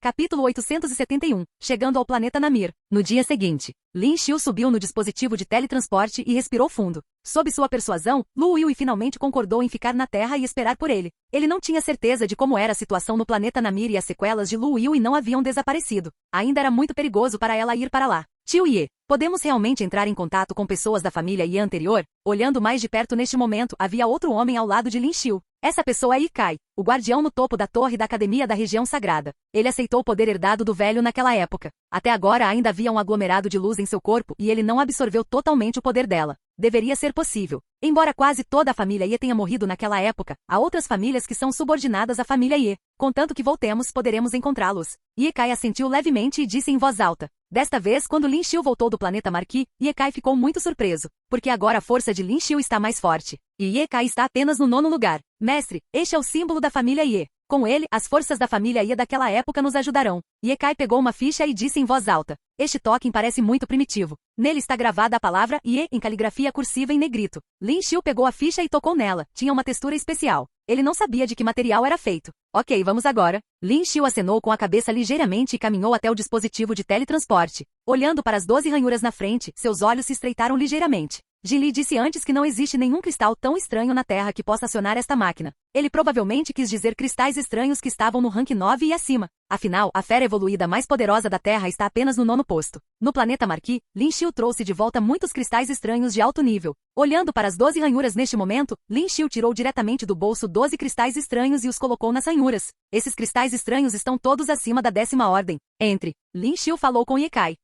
Capítulo 871. Chegando ao planeta Namir. No dia seguinte, Lin Xiu subiu no dispositivo de teletransporte e respirou fundo. Sob sua persuasão, Lu Yui finalmente concordou em ficar na Terra e esperar por ele. Ele não tinha certeza de como era a situação no planeta Namir e as sequelas de Lu Yui não haviam desaparecido. Ainda era muito perigoso para ela ir para lá. Tio Ye, podemos realmente entrar em contato com pessoas da família Ye anterior? Olhando mais de perto neste momento, havia outro homem ao lado de Lin Xiu. Essa pessoa é Ye Kai, o guardião no topo da torre da Academia da Região Sagrada. Ele aceitou o poder herdado do velho naquela época. Até agora ainda havia um aglomerado de luz em seu corpo e ele não absorveu totalmente o poder dela. Deveria ser possível. Embora quase toda a família Ye tenha morrido naquela época, há outras famílias que são subordinadas à família Ye. Contanto que voltemos, poderemos encontrá-los. Ye Kai assentiu levemente e disse em voz alta. Desta vez, quando Lin Xiu voltou do planeta Marquis, Ye Kai ficou muito surpreso, porque agora a força de Lin Xiu está mais forte. E Ye Kai está apenas no 9º lugar. Mestre, este é o símbolo da família Ye. Com ele, as forças da família Ye daquela época nos ajudarão. Ye Kai pegou uma ficha e disse em voz alta. Este token parece muito primitivo. Nele está gravada a palavra Ye em caligrafia cursiva em negrito. Lin Xiu pegou a ficha e tocou nela. Tinha uma textura especial. Ele não sabia de que material era feito. Ok, vamos agora. Lin Xiu acenou com a cabeça ligeiramente e caminhou até o dispositivo de teletransporte. Olhando para as 12 ranhuras na frente, seus olhos se estreitaram ligeiramente. Ji disse antes que não existe nenhum cristal tão estranho na Terra que possa acionar esta máquina. Ele provavelmente quis dizer cristais estranhos que estavam no rank 9 e acima. Afinal, a fera evoluída mais poderosa da Terra está apenas no 9º posto. No planeta Marquis, Lin Xiu trouxe de volta muitos cristais estranhos de alto nível. Olhando para as 12 ranhuras neste momento, Lin Xiu tirou diretamente do bolso 12 cristais estranhos e os colocou nas ranhuras. Esses cristais estranhos estão todos acima da 10ª ordem. Entre. Lin Xiu falou com Ye Kai.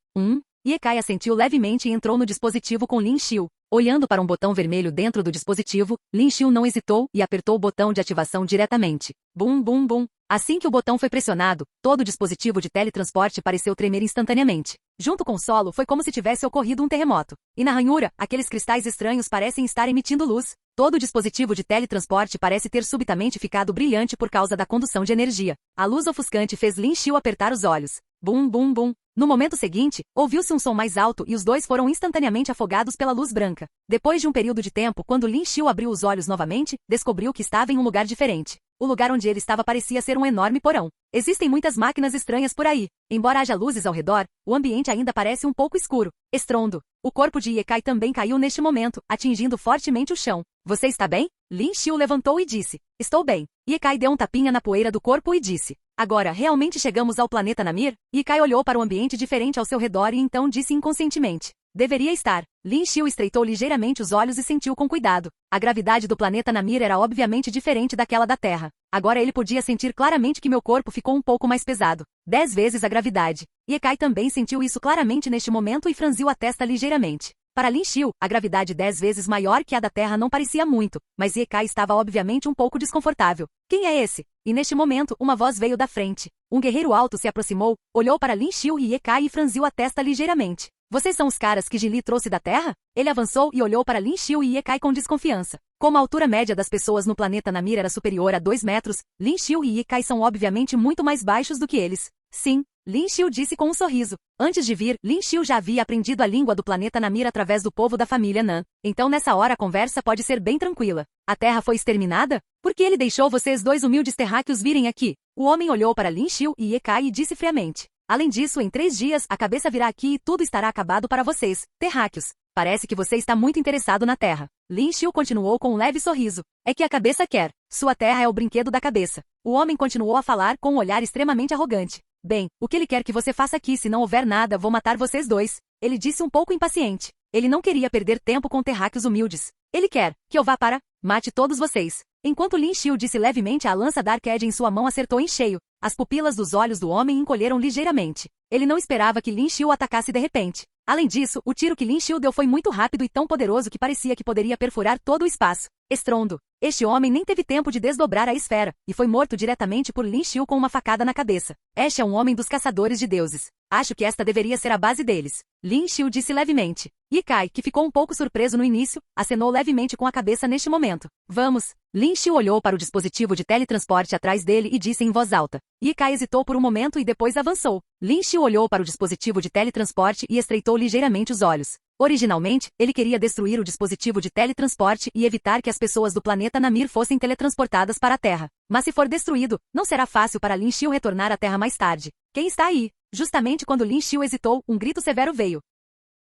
Ye Kai assentiu levemente e entrou no dispositivo com Lin Xiu. Olhando para um botão vermelho dentro do dispositivo, Lin Xiu não hesitou e apertou o botão de ativação diretamente. Bum bum bum. Assim que o botão foi pressionado, todo o dispositivo de teletransporte pareceu tremer instantaneamente. Junto com o solo foi como se tivesse ocorrido um terremoto. E na ranhura, aqueles cristais estranhos parecem estar emitindo luz. Todo o dispositivo de teletransporte parece ter subitamente ficado brilhante por causa da condução de energia. A luz ofuscante fez Lin Xiu apertar os olhos. Bum bum bum. No momento seguinte, ouviu-se um som mais alto e os dois foram instantaneamente afogados pela luz branca. Depois de um período de tempo, quando Lin Xiu abriu os olhos novamente, descobriu que estava em um lugar diferente. O lugar onde ele estava parecia ser um enorme porão. Existem muitas máquinas estranhas por aí. Embora haja luzes ao redor, o ambiente ainda parece um pouco escuro. Estrondo. O corpo de Ye Kai também caiu neste momento, atingindo fortemente o chão. Você está bem? Lin Xiu levantou e disse. Estou bem. Ye Kai deu um tapinha na poeira do corpo e disse. Agora, realmente chegamos ao planeta Namir? Ye Kai olhou para o ambiente diferente ao seu redor e então disse inconscientemente. Deveria estar. Lin Xiu estreitou ligeiramente os olhos e sentiu com cuidado. A gravidade do planeta Namir era obviamente diferente daquela da Terra. Agora ele podia sentir claramente que meu corpo ficou um pouco mais pesado. 10 vezes a gravidade. Ye Kai também sentiu isso claramente neste momento e franziu a testa ligeiramente. Para Lin Xiu, a gravidade 10 vezes maior que a da Terra não parecia muito, mas Ye Kai estava obviamente um pouco desconfortável. Quem é esse? E neste momento, uma voz veio da frente. Um guerreiro alto se aproximou, olhou para Lin Xiu e Ye Kai e franziu a testa ligeiramente. Vocês são os caras que Ji Li trouxe da Terra? Ele avançou e olhou para Lin Xiu e Ye Kai com desconfiança. Como a altura média das pessoas no planeta Namir era superior a 2 metros, Lin Xiu e Ye Kai são obviamente muito mais baixos do que eles. Sim, Lin Xiu disse com um sorriso. Antes de vir, Lin Xiu já havia aprendido a língua do planeta Namir através do povo da família Nan. Então nessa hora a conversa pode ser bem tranquila. A Terra foi exterminada? Por que ele deixou vocês dois humildes terráqueos virem aqui? O homem olhou para Lin Xiu e Ye Kai e disse friamente. Além disso, em 3 dias, a cabeça virá aqui e tudo estará acabado para vocês, terráqueos. Parece que você está muito interessado na Terra. Lin Xiu continuou com um leve sorriso. É que a cabeça quer. Sua terra é o brinquedo da cabeça. O homem continuou a falar com um olhar extremamente arrogante. Bem, o que ele quer que você faça aqui? Se não houver nada, vou matar vocês dois. Ele disse um pouco impaciente. Ele não queria perder tempo com terráqueos humildes. Ele quer que eu vá para... Mate todos vocês. Enquanto Lin Xiu disse levemente, a lança Dark Edge em sua mão acertou em cheio. As pupilas dos olhos do homem encolheram ligeiramente. Ele não esperava que Lin Xiu atacasse de repente. Além disso, o tiro que Lin Xiu deu foi muito rápido e tão poderoso que parecia que poderia perfurar todo o espaço. Estrondo. Este homem nem teve tempo de desdobrar a esfera, e foi morto diretamente por Lin Xiu com uma facada na cabeça. Este é um homem dos caçadores de deuses. Acho que esta deveria ser a base deles. Lin Xiu disse levemente. Ye Kai, que ficou um pouco surpreso no início, acenou levemente com a cabeça neste momento. Vamos. Lin Xiu olhou para o dispositivo de teletransporte atrás dele e disse em voz alta. Ye Kai hesitou por um momento e depois avançou. Lin Xiu olhou para o dispositivo de teletransporte e estreitou ligeiramente os olhos. Originalmente, ele queria destruir o dispositivo de teletransporte e evitar que as pessoas do planeta Namir fossem teletransportadas para a Terra. Mas se for destruído, não será fácil para Lin Xiu retornar à Terra mais tarde. Quem está aí? Justamente quando Lin Xiu hesitou, um grito severo veio.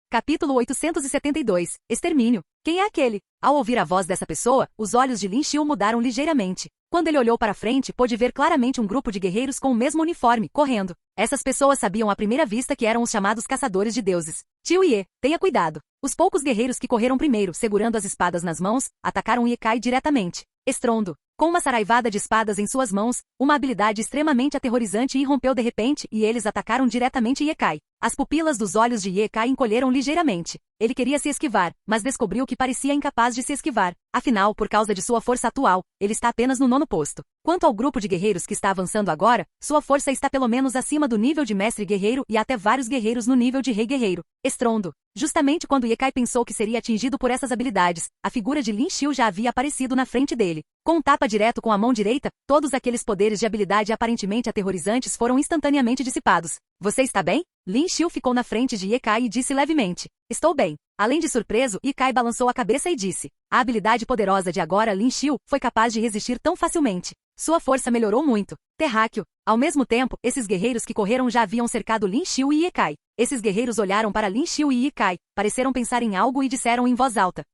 Capítulo 872. Extermínio. Quem é aquele? Ao ouvir a voz dessa pessoa, os olhos de Lin Xiu mudaram ligeiramente. Quando ele olhou para frente, pôde ver claramente um grupo de guerreiros com o mesmo uniforme, correndo. Essas pessoas sabiam à primeira vista que eram os chamados caçadores de deuses. Tio Ye, tenha cuidado. Os poucos guerreiros que correram primeiro, segurando as espadas nas mãos, atacaram Ye Kai diretamente. Estrondo. Com uma saraivada de espadas em suas mãos, uma habilidade extremamente aterrorizante irrompeu de repente e eles atacaram diretamente Ye Kai. As pupilas dos olhos de Ye Kai encolheram ligeiramente. Ele queria se esquivar, mas descobriu que parecia incapaz de se esquivar. Afinal, por causa de sua força atual, ele está apenas no 9º posto. Quanto ao grupo de guerreiros que está avançando agora, sua força está pelo menos acima do nível de mestre guerreiro e até vários guerreiros no nível de rei guerreiro. Estrondo. Justamente quando Ye Kai pensou que seria atingido por essas habilidades, a figura de Lin Xiu já havia aparecido na frente dele. Com um tapa direto com a mão direita, todos aqueles poderes de habilidade aparentemente aterrorizantes foram instantaneamente dissipados. Você está bem? Lin Xiu ficou na frente de Ye Kai e disse levemente. Estou bem. Além de surpreso, Ye Kai balançou a cabeça e disse. A habilidade poderosa de agora Lin Xiu foi capaz de resistir tão facilmente. Sua força melhorou muito. Terráqueo. Ao mesmo tempo, esses guerreiros que correram já haviam cercado Lin Xiu e Ye Kai. Esses guerreiros olharam para Lin Xiu e Ye Kai, pareceram pensar em algo e disseram em voz alta.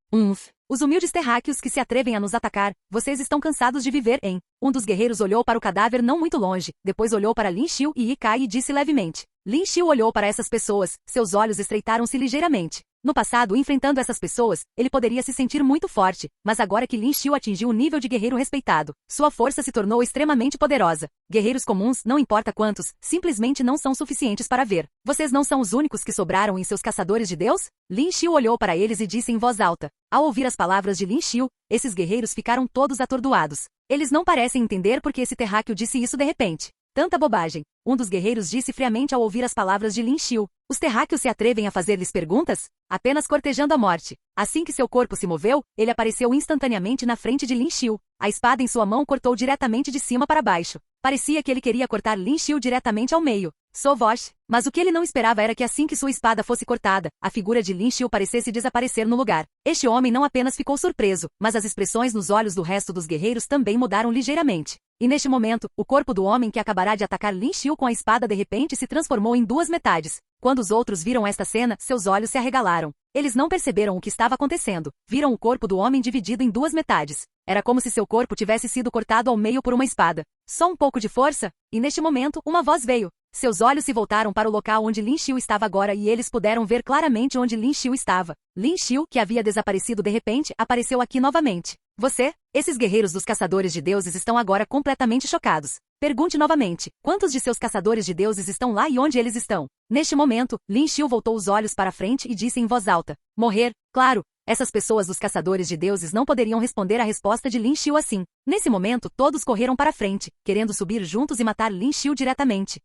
Os humildes terráqueos que se atrevem a nos atacar, vocês estão cansados de viver em... Um dos guerreiros olhou para o cadáver não muito longe, depois olhou para Lin Xiu e Ye Kai e disse levemente. Lin Xiu olhou para essas pessoas, seus olhos estreitaram-se ligeiramente. No passado, enfrentando essas pessoas, ele poderia se sentir muito forte, mas agora que Lin Xiu atingiu o nível de guerreiro respeitado, sua força se tornou extremamente poderosa. Guerreiros comuns, não importa quantos, simplesmente não são suficientes para ver. Vocês não são os únicos que sobraram em seus caçadores de Deus? Lin Xiu olhou para eles e disse em voz alta. Ao ouvir as palavras de Lin Xiu, esses guerreiros ficaram todos atordoados. Eles não parecem entender por que esse terráqueo disse isso de repente. Tanta bobagem. Um dos guerreiros disse friamente ao ouvir as palavras de Lin Xiu. Os terráqueos se atrevem a fazer-lhes perguntas? Apenas cortejando a morte. Assim que seu corpo se moveu, ele apareceu instantaneamente na frente de Lin Xiu. A espada em sua mão cortou diretamente de cima para baixo. Parecia que ele queria cortar Lin Xiu diretamente ao meio. Sovosh. Mas o que ele não esperava era que assim que sua espada fosse cortada, a figura de Lin Xiu parecesse desaparecer no lugar. Este homem não apenas ficou surpreso, mas as expressões nos olhos do resto dos guerreiros também mudaram ligeiramente. E neste momento, o corpo do homem que acabará de atacar Lin Xiu com a espada de repente se transformou em duas metades. Quando os outros viram esta cena, seus olhos se arregalaram. Eles não perceberam o que estava acontecendo. Viram o corpo do homem dividido em duas metades. Era como se seu corpo tivesse sido cortado ao meio por uma espada. Só um pouco de força? E neste momento, uma voz veio. Seus olhos se voltaram para o local onde Lin Xiu estava agora e eles puderam ver claramente onde Lin Xiu estava. Lin Xiu, que havia desaparecido de repente, apareceu aqui novamente. Você? Esses guerreiros dos caçadores de deuses estão agora completamente chocados. Pergunte novamente, quantos de seus caçadores de deuses estão lá e onde eles estão? Neste momento, Lin Xiu voltou os olhos para frente e disse em voz alta. Morrer? Claro. Essas pessoas dos caçadores de deuses não poderiam responder a resposta de Lin Xiu assim. Nesse momento, todos correram para frente, querendo subir juntos e matar Lin Xiu diretamente.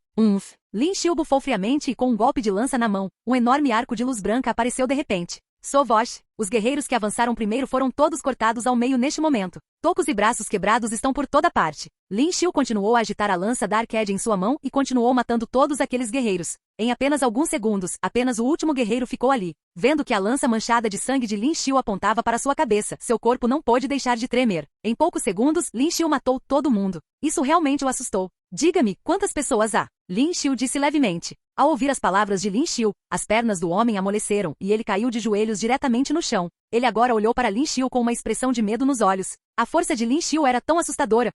Lin Xiu bufou friamente e com um golpe de lança na mão, um enorme arco de luz branca apareceu de repente. Sovosh. Os guerreiros que avançaram primeiro foram todos cortados ao meio neste momento. Tocos e braços quebrados estão por toda parte. Lin Xiu continuou a agitar a lança Dark Edge em sua mão e continuou matando todos aqueles guerreiros. Em apenas alguns segundos, apenas o último guerreiro ficou ali. Vendo que a lança manchada de sangue de Lin Xiu apontava para sua cabeça, seu corpo não pôde deixar de tremer. Em poucos segundos, Lin Xiu matou todo mundo. Isso realmente o assustou. Diga-me, quantas pessoas há? Lin Xiu disse levemente. Ao ouvir as palavras de Lin Xiu, as pernas do homem amoleceram e ele caiu de joelhos diretamente no chão. Ele agora olhou para Lin Xiu com uma expressão de medo nos olhos. A força de Lin Xiu era tão assustadora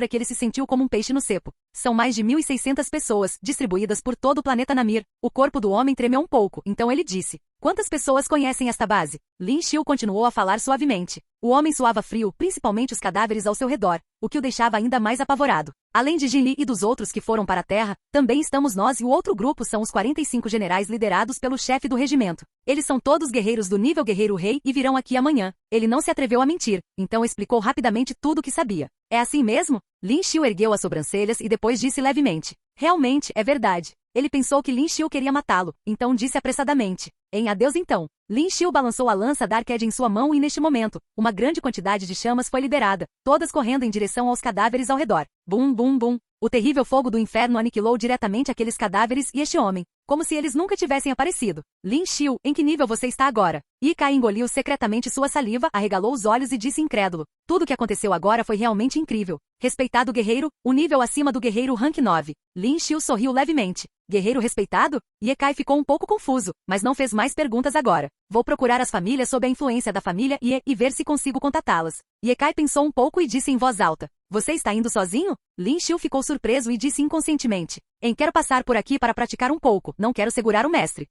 que ele se sentiu como um peixe no cepo. São mais de 1.600 pessoas, distribuídas por todo o planeta Namir. O corpo do homem tremeu um pouco, então ele disse. Quantas pessoas conhecem esta base? Lin Xiu continuou a falar suavemente. O homem suava frio, principalmente os cadáveres ao seu redor, o que o deixava ainda mais apavorado. Além de Jin Li e dos outros que foram para a terra, também estamos nós e o outro grupo são os 45 generais liderados pelo chefe do regimento. Eles são todos guerreiros do nível guerreiro rei e virão aqui amanhã. Ele não se atreveu a mentir, então explicou rapidamente tudo o que sabia. É assim mesmo? Lin Xiu ergueu as sobrancelhas e depois disse levemente. Realmente, é verdade. Ele pensou que Lin Xiu queria matá-lo, então disse apressadamente. Em adeus então. Lin Xiu balançou a lança Dark Edge em sua mão e neste momento, uma grande quantidade de chamas foi liberada, todas correndo em direção aos cadáveres ao redor. Bum, bum, bum. O terrível fogo do inferno aniquilou diretamente aqueles cadáveres e este homem, como se eles nunca tivessem aparecido. Lin Xiu, em que nível você está agora? Ye Kai engoliu secretamente sua saliva, arregalou os olhos e disse incrédulo. Tudo o que aconteceu agora foi realmente incrível. Respeitado guerreiro, o nível acima do guerreiro rank 9. Lin Xiu sorriu levemente. Guerreiro respeitado? Ye Kai ficou um pouco confuso, mas não fez mais perguntas agora. Vou procurar as famílias sob a influência da família Ye e ver se consigo contatá-las. Ye Kai pensou um pouco e disse em voz alta. Você está indo sozinho? Lin Xiu ficou surpreso e disse inconscientemente. Quero passar por aqui para praticar um pouco, não quero segurar o mestre.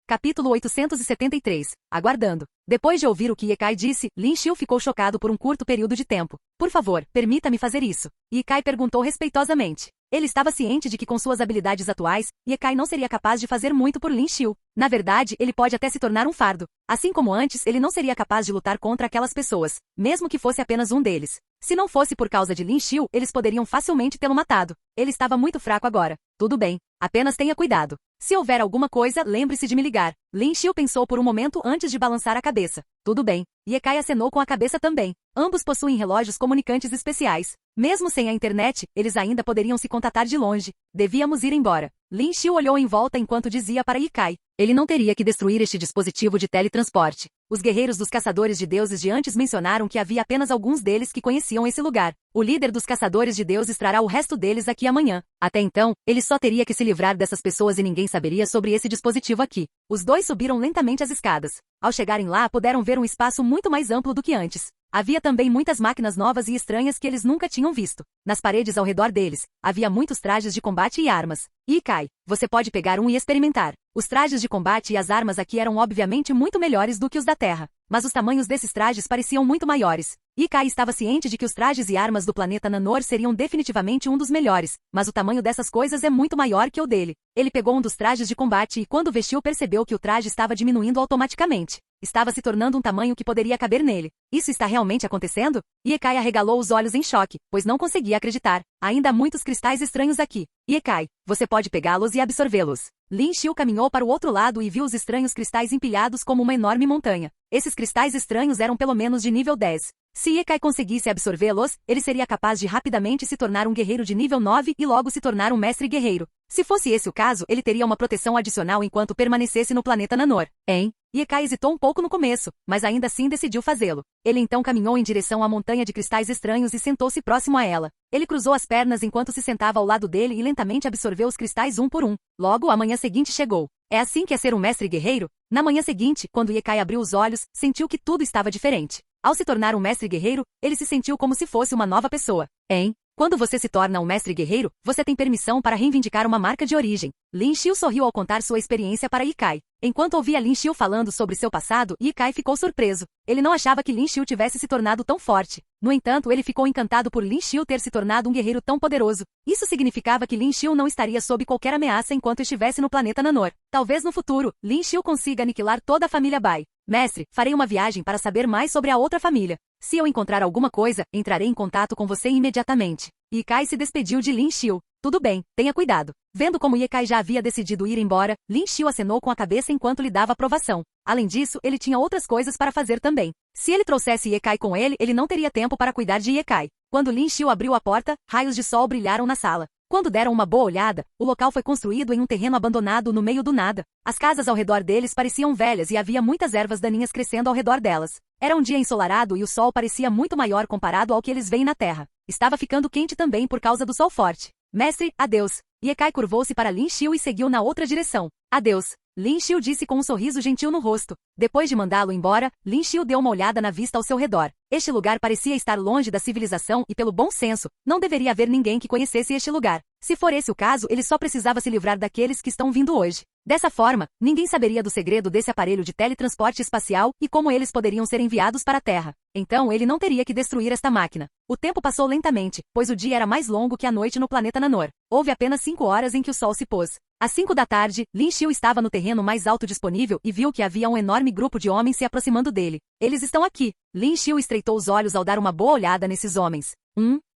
Capítulo 873. Aguardando. Depois de ouvir o que Ye Kai disse, Lin Xiu ficou chocado por um curto período de tempo. Por favor, permita-me fazer isso. Ye Kai perguntou respeitosamente. Ele estava ciente de que com suas habilidades atuais, Ye Kai não seria capaz de fazer muito por Lin Xiu. Na verdade, ele pode até se tornar um fardo. Assim como antes, ele não seria capaz de lutar contra aquelas pessoas, mesmo que fosse apenas um deles. Se não fosse por causa de Lin Xiu, eles poderiam facilmente tê-lo matado. Ele estava muito fraco agora. Tudo bem. Apenas tenha cuidado. Se houver alguma coisa, lembre-se de me ligar. Lin Xiu pensou por um momento antes de balançar a cabeça. Tudo bem. Ye Kai acenou com a cabeça também. Ambos possuem relógios comunicantes especiais. Mesmo sem a internet, eles ainda poderiam se contatar de longe. Devíamos ir embora. Lin Xiu olhou em volta enquanto dizia para Ye Kai. Ele não teria que destruir este dispositivo de teletransporte. Os guerreiros dos caçadores de deuses de antes mencionaram que havia apenas alguns deles que conheciam esse lugar. O líder dos caçadores de deuses trará o resto deles aqui amanhã. Até então, ele só teria que se livrar dessas pessoas e ninguém saberia sobre esse dispositivo aqui. Os dois subiram lentamente as escadas. Ao chegarem lá, puderam ver um espaço muito mais amplo do que antes. Havia também muitas máquinas novas e estranhas que eles nunca tinham visto. Nas paredes ao redor deles, havia muitos trajes de combate e armas. Kai, você pode pegar um e experimentar. Os trajes de combate e as armas aqui eram obviamente muito melhores do que os da Terra, mas os tamanhos desses trajes pareciam muito maiores. Kai estava ciente de que os trajes e armas do planeta Nanor seriam definitivamente um dos melhores, mas o tamanho dessas coisas é muito maior que o dele. Ele pegou um dos trajes de combate e quando vestiu percebeu que o traje estava diminuindo automaticamente. Estava se tornando um tamanho que poderia caber nele. Isso está realmente acontecendo? Kai arregalou os olhos em choque, pois não conseguia acreditar. Ainda há muitos cristais estranhos aqui. Kai, você pode pegá-los e absorvê-los. Lin Xiu caminhou para o outro lado e viu os estranhos cristais empilhados como uma enorme montanha. Esses cristais estranhos eram pelo menos de nível 10. Se Kai conseguisse absorvê-los, ele seria capaz de rapidamente se tornar um guerreiro de nível 9 e logo se tornar um mestre guerreiro. Se fosse esse o caso, ele teria uma proteção adicional enquanto permanecesse no planeta Nanor. Kai hesitou um pouco no começo, mas ainda assim decidiu fazê-lo. Ele então caminhou em direção à montanha de cristais estranhos e sentou-se próximo a ela. Ele cruzou as pernas enquanto se sentava ao lado dele e lentamente absorveu os cristais um por um. Logo, a manhã seguinte chegou. É assim que é ser um mestre guerreiro? Na manhã seguinte, quando Kai abriu os olhos, sentiu que tudo estava diferente. Ao se tornar um mestre guerreiro, ele se sentiu como se fosse uma nova pessoa. Quando você se torna um mestre guerreiro, você tem permissão para reivindicar uma marca de origem. Lin Xiu sorriu ao contar sua experiência para Kai. Enquanto ouvia Lin Xiu falando sobre seu passado, Kai ficou surpreso. Ele não achava que Lin Xiu tivesse se tornado tão forte. No entanto, ele ficou encantado por Lin Xiu ter se tornado um guerreiro tão poderoso. Isso significava que Lin Xiu não estaria sob qualquer ameaça enquanto estivesse no planeta Nanor. Talvez no futuro, Lin Xiu consiga aniquilar toda a família Bai. Mestre, farei uma viagem para saber mais sobre a outra família. Se eu encontrar alguma coisa, entrarei em contato com você imediatamente. Kai se despediu de Lin Xiu. Tudo bem, tenha cuidado. Vendo como Kai já havia decidido ir embora, Lin Xiu acenou com a cabeça enquanto lhe dava aprovação. Além disso, ele tinha outras coisas para fazer também. Se ele trouxesse Kai com ele, ele não teria tempo para cuidar de Kai. Quando Lin Xiu abriu a porta, raios de sol brilharam na sala. Quando deram uma boa olhada, o local foi construído em um terreno abandonado no meio do nada. As casas ao redor deles pareciam velhas e havia muitas ervas daninhas crescendo ao redor delas. Era um dia ensolarado e o sol parecia muito maior comparado ao que eles veem na terra. Estava ficando quente também por causa do sol forte. Mestre, adeus. Kai curvou-se para Lin Xiu e seguiu na outra direção. Adeus. Lin Xiu disse com um sorriso gentil no rosto. Depois de mandá-lo embora, Lin Xiu deu uma olhada na vista ao seu redor. Este lugar parecia estar longe da civilização e, pelo bom senso, não deveria haver ninguém que conhecesse este lugar. Se for esse o caso, ele só precisava se livrar daqueles que estão vindo hoje. Dessa forma, ninguém saberia do segredo desse aparelho de teletransporte espacial e como eles poderiam ser enviados para a Terra. Então ele não teria que destruir esta máquina. O tempo passou lentamente, pois o dia era mais longo que a noite no planeta Nanor. Houve apenas 5 horas em que o sol se pôs. Às 5 da tarde, Lin Xiu estava no terreno mais alto disponível e viu que havia um enorme grupo de homens se aproximando dele. Eles estão aqui. Lin Xiu estreitou os olhos ao dar uma boa olhada nesses homens.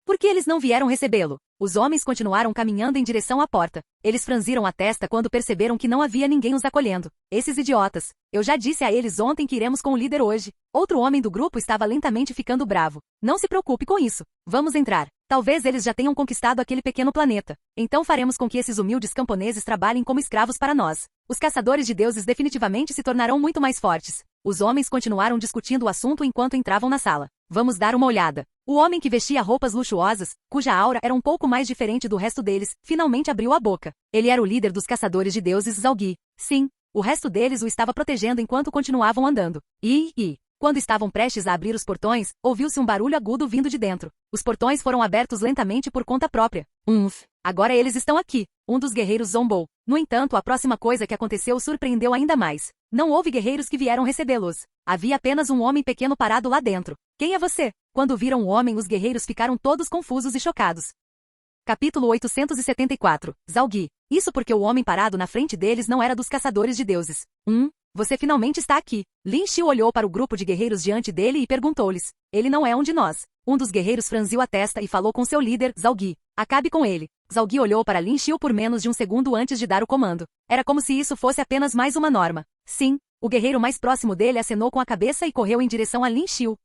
Por que eles não vieram recebê-lo? Os homens continuaram caminhando em direção à porta. Eles franziram a testa quando perceberam que não havia ninguém os acolhendo. Esses idiotas. Eu já disse a eles ontem que iremos com o líder hoje. Outro homem do grupo estava lentamente ficando bravo. Não se preocupe com isso. Vamos entrar. Talvez eles já tenham conquistado aquele pequeno planeta. Então faremos com que esses humildes camponeses trabalhem como escravos para nós. Os caçadores de deuses definitivamente se tornarão muito mais fortes. Os homens continuaram discutindo o assunto enquanto entravam na sala. Vamos dar uma olhada. O homem que vestia roupas luxuosas, cuja aura era um pouco mais diferente do resto deles, finalmente abriu a boca. Ele era o líder dos caçadores de deuses Zalgi. Sim, o resto deles o estava protegendo enquanto continuavam andando. Quando estavam prestes a abrir os portões, ouviu-se um barulho agudo vindo de dentro. Os portões foram abertos lentamente por conta própria. Agora eles estão aqui. Um dos guerreiros zombou. No entanto, a próxima coisa que aconteceu surpreendeu ainda mais. Não houve guerreiros que vieram recebê-los. Havia apenas um homem pequeno parado lá dentro. Quem é você? Quando viram o homem, os guerreiros ficaram todos confusos e chocados. Capítulo 874. Zalgi. Isso porque o homem parado na frente deles não era dos caçadores de deuses. Você finalmente está aqui. Lin Xiu olhou para o grupo de guerreiros diante dele e perguntou-lhes. Ele não é um de nós. Um dos guerreiros franziu a testa e falou com seu líder, Zalgi. Acabe com ele. Zalgi olhou para Lin Xiu por menos de um segundo antes de dar o comando. Era como se isso fosse apenas mais uma norma. Sim. O guerreiro mais próximo dele acenou com a cabeça e correu em direção a Lin Xiu.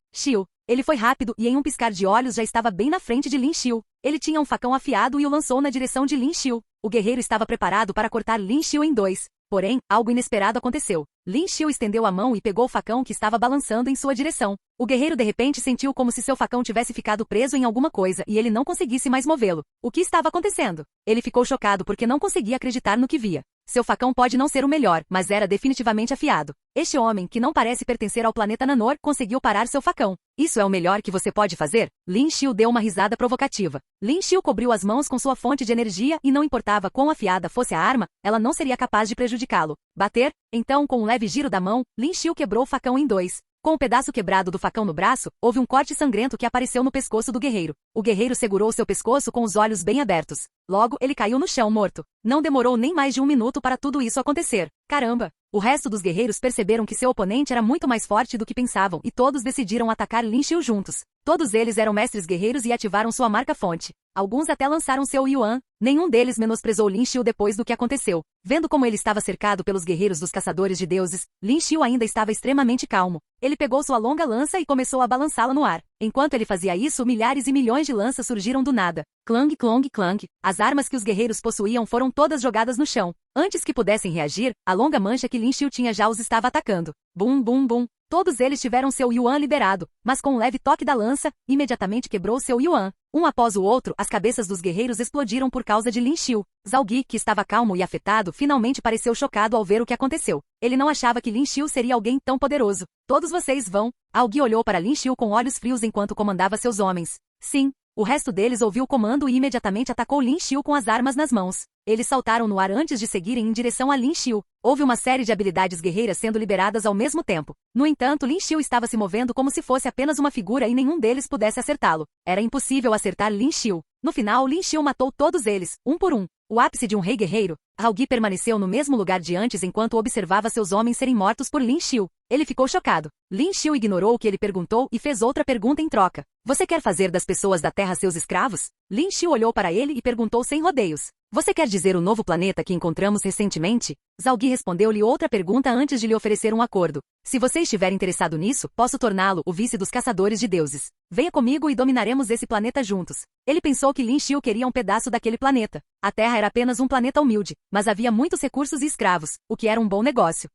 Ele foi rápido e em um piscar de olhos já estava bem na frente de Lin Xiu. Ele tinha um facão afiado e o lançou na direção de Lin Xiu. O guerreiro estava preparado para cortar Lin Xiu em dois. Porém, algo inesperado aconteceu. Lin Xiu estendeu a mão e pegou o facão que estava balançando em sua direção. O guerreiro de repente sentiu como se seu facão tivesse ficado preso em alguma coisa e ele não conseguisse mais movê-lo. O que estava acontecendo? Ele ficou chocado porque não conseguia acreditar no que via. Seu facão pode não ser o melhor, mas era definitivamente afiado. Este homem, que não parece pertencer ao planeta Nanor, conseguiu parar seu facão. Isso é o melhor que você pode fazer? Lin Xiu deu uma risada provocativa. Lin Xiu cobriu as mãos com sua fonte de energia e não importava quão afiada fosse a arma, ela não seria capaz de prejudicá-lo. Bater? Então, com um leve giro da mão, Lin Xiu quebrou o facão em dois. Com o pedaço quebrado do facão no braço, houve um corte sangrento que apareceu no pescoço do guerreiro. O guerreiro segurou seu pescoço com os olhos bem abertos. Logo, ele caiu no chão morto. Não demorou nem mais de 1 minuto para tudo isso acontecer. Caramba! O resto dos guerreiros perceberam que seu oponente era muito mais forte do que pensavam e todos decidiram atacar Lin Xiu juntos. Todos eles eram mestres guerreiros e ativaram sua marca-fonte. Alguns até lançaram seu Yuan. Nenhum deles menosprezou Lin Xiu depois do que aconteceu. Vendo como ele estava cercado pelos guerreiros dos caçadores de deuses, Lin Xiu ainda estava extremamente calmo. Ele pegou sua longa lança e começou a balançá-la no ar. Enquanto ele fazia isso, milhares e milhões de lanças surgiram do nada. Clang, clong, clang. As armas que os guerreiros possuíam foram todas jogadas no chão. Antes que pudessem reagir, a longa mancha que Lin Xiu tinha já os estava atacando. Bum, bum, bum. Todos eles tiveram seu Yuan liberado, mas com um leve toque da lança, imediatamente quebrou seu Yuan. Um após o outro, as cabeças dos guerreiros explodiram por causa de Lin Xiu. Zhao Gui, que estava calmo e afetado, finalmente pareceu chocado ao ver o que aconteceu. Ele não achava que Lin Xiu seria alguém tão poderoso. Todos vocês vão. Zhao Gui olhou para Lin Xiu com olhos frios enquanto comandava seus homens. Sim. O resto deles ouviu o comando e imediatamente atacou Lin Xiu com as armas nas mãos. Eles saltaram no ar antes de seguirem em direção a Lin Xiu. Houve uma série de habilidades guerreiras sendo liberadas ao mesmo tempo. No entanto, Lin Xiu estava se movendo como se fosse apenas uma figura e nenhum deles pudesse acertá-lo. Era impossível acertar Lin Xiu. No final, Lin Xiu matou todos eles, um por um. O ápice de um rei guerreiro, Zhao Gui permaneceu no mesmo lugar de antes enquanto observava seus homens serem mortos por Lin Xiu. Ele ficou chocado. Lin Xiu ignorou o que ele perguntou e fez outra pergunta em troca. Você quer fazer das pessoas da Terra seus escravos? Lin Xiu olhou para ele e perguntou sem rodeios. Você quer dizer o novo planeta que encontramos recentemente? Zhao Gui respondeu-lhe outra pergunta antes de lhe oferecer um acordo. Se você estiver interessado nisso, posso torná-lo o vice dos caçadores de deuses. Venha comigo e dominaremos esse planeta juntos. Ele pensou que Lin Xiu queria um pedaço daquele planeta. A Terra era apenas um planeta humilde, mas havia muitos recursos e escravos, o que era um bom negócio.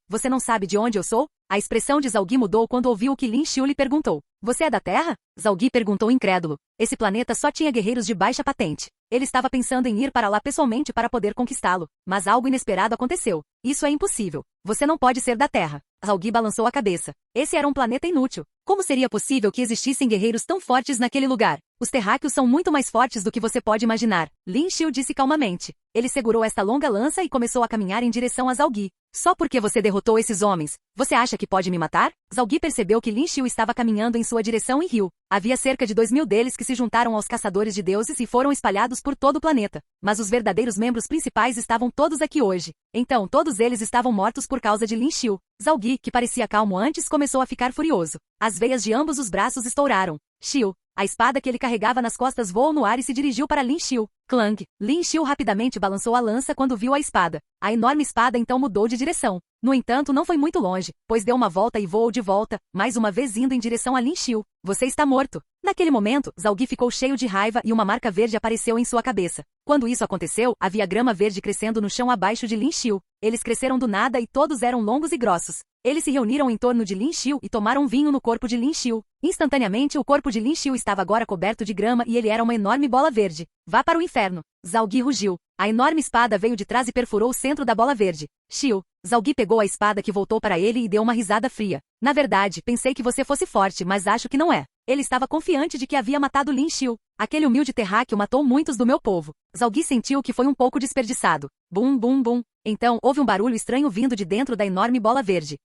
Você não sabe de onde eu sou? A expressão de Zhao Gui mudou quando ouviu o que Lin Xiu lhe perguntou. Você é da Terra? Zhao Gui perguntou incrédulo. Esse planeta só tinha guerreiros de baixa patente. Ele estava pensando em ir para lá pessoalmente para poder conquistá-lo, mas algo inesperado aconteceu. Isso é impossível. Você não pode ser da Terra. Zhao Gui balançou a cabeça. Esse era um planeta inútil. Como seria possível que existissem guerreiros tão fortes naquele lugar? Os terráqueos são muito mais fortes do que você pode imaginar. Lin Xiu disse calmamente. Ele segurou esta longa lança e começou a caminhar em direção a Zhao Gui. Só porque você derrotou esses homens, você acha que pode me matar? Zhao Gui percebeu que Lin Xiu estava caminhando em sua direção e riu. Havia cerca de 2.000 deles que se juntaram aos caçadores de deuses e foram espalhados por todo o planeta. Mas os verdadeiros membros principais estavam todos aqui hoje. Então, todos eles estavam mortos por causa de Lin Xiu. Zhao Gui, que parecia calmo antes, começou a ficar furioso. As veias de ambos os braços estouraram. Xiu. A espada que ele carregava nas costas voou no ar e se dirigiu para Lin Xiu. Clang. Lin Xiu rapidamente balançou a lança quando viu a espada. A enorme espada então mudou de direção. No entanto, não foi muito longe, pois deu uma volta e voou de volta, mais uma vez indo em direção a Lin Xiu. Você está morto. Naquele momento, Zhao Gui ficou cheio de raiva e uma marca verde apareceu em sua cabeça. Quando isso aconteceu, havia grama verde crescendo no chão abaixo de Lin Xiu. Eles cresceram do nada e todos eram longos e grossos. Eles se reuniram em torno de Lin Xiu e tomaram vinho no corpo de Lin Xiu. Instantaneamente, o corpo de Lin Xiu estava agora coberto de grama e ele era uma enorme bola verde. Vá para o inferno. Zhao Gui rugiu. A enorme espada veio de trás e perfurou o centro da bola verde. Xiu. Zhao Gui pegou a espada que voltou para ele e deu uma risada fria. Na verdade, pensei que você fosse forte, mas acho que não é. Ele estava confiante de que havia matado Lin Xiu. Aquele humilde terráqueo matou muitos do meu povo. Zhao Gui sentiu que foi um pouco desperdiçado. Bum, bum, bum. Então, houve um barulho estranho vindo de dentro da enorme bola verde.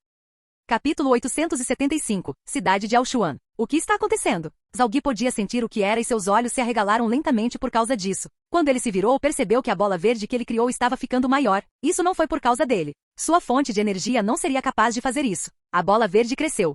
Capítulo 875. Cidade de Aoshuan. O que está acontecendo? Zhao Gui podia sentir o que era e seus olhos se arregalaram lentamente por causa disso. Quando ele se virou, percebeu que a bola verde que ele criou estava ficando maior. Isso não foi por causa dele. Sua fonte de energia não seria capaz de fazer isso. A bola verde cresceu.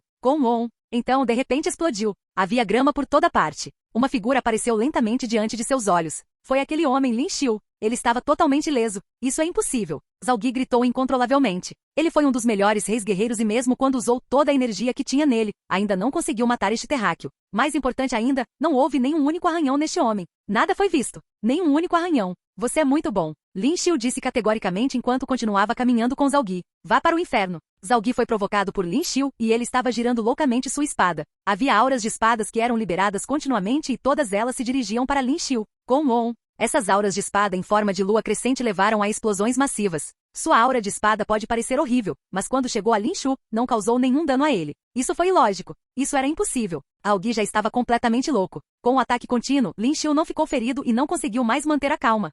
Então, de repente explodiu. Havia grama por toda parte. Uma figura apareceu lentamente diante de seus olhos. Foi aquele homem Lin Xiu. Ele estava totalmente ileso. Isso é impossível. Zhao Gui gritou incontrolavelmente. Ele foi um dos melhores reis guerreiros e mesmo quando usou toda a energia que tinha nele, ainda não conseguiu matar este terráqueo. Mais importante ainda, não houve nenhum único arranhão neste homem. Nada foi visto. Nenhum único arranhão. Você é muito bom. Lin Xiu disse categoricamente enquanto continuava caminhando com Zhao Yi. Vá para o inferno. Zhao Yi foi provocado por Lin Xiu e ele estava girando loucamente sua espada. Havia auras de espadas que eram liberadas continuamente e todas elas se dirigiam para Lin Xiu. Com On. Essas auras de espada em forma de lua crescente levaram a explosões massivas. Sua aura de espada pode parecer horrível, mas quando chegou a Lin Xiu, não causou nenhum dano a ele. Isso foi ilógico. Isso era impossível. Zhao Yi já estava completamente louco. Com o ataque contínuo, Lin Xiu não ficou ferido e não conseguiu mais manter a calma.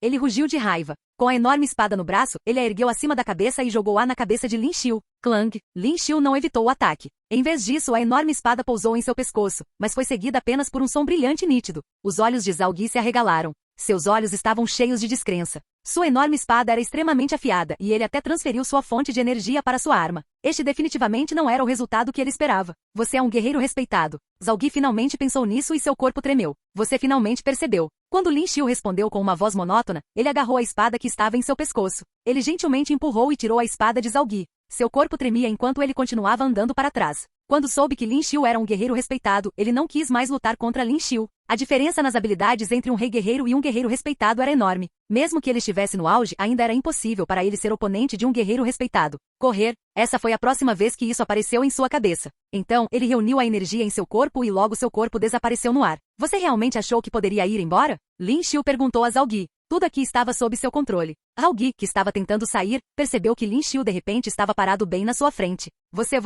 Ele rugiu de raiva. Com a enorme espada no braço, ele a ergueu acima da cabeça e jogou-a na cabeça de Lin Xiu. Clang! Lin Xiu não evitou o ataque. Em vez disso, a enorme espada pousou em seu pescoço, mas foi seguida apenas por um som brilhante e nítido. Os olhos de Zhao Yi se arregalaram. Seus olhos estavam cheios de descrença. Sua enorme espada era extremamente afiada e ele até transferiu sua fonte de energia para sua arma. Este definitivamente não era o resultado que ele esperava. Você é um guerreiro respeitado. Zhao Yi finalmente pensou nisso e seu corpo tremeu. Você finalmente percebeu. Quando Lin Xiu respondeu com uma voz monótona, ele agarrou a espada que estava em seu pescoço. Ele gentilmente empurrou e tirou a espada de Zhao Yi. Seu corpo tremia enquanto ele continuava andando para trás. Quando soube que Lin Xiu era um guerreiro respeitado, ele não quis mais lutar contra Lin Xiu. A diferença nas habilidades entre um rei guerreiro e um guerreiro respeitado era enorme. Mesmo que ele estivesse no auge, ainda era impossível para ele ser oponente de um guerreiro respeitado. Correr, essa foi a próxima vez que isso apareceu em sua cabeça. Então, ele reuniu a energia em seu corpo e logo seu corpo desapareceu no ar. Você realmente achou que poderia ir embora? Lin Xiu perguntou a Zhao Yi. Tudo aqui estava sob seu controle. Zhao Yi, que estava tentando sair, percebeu que Lin Xiu de repente estava parado bem na sua frente. Você?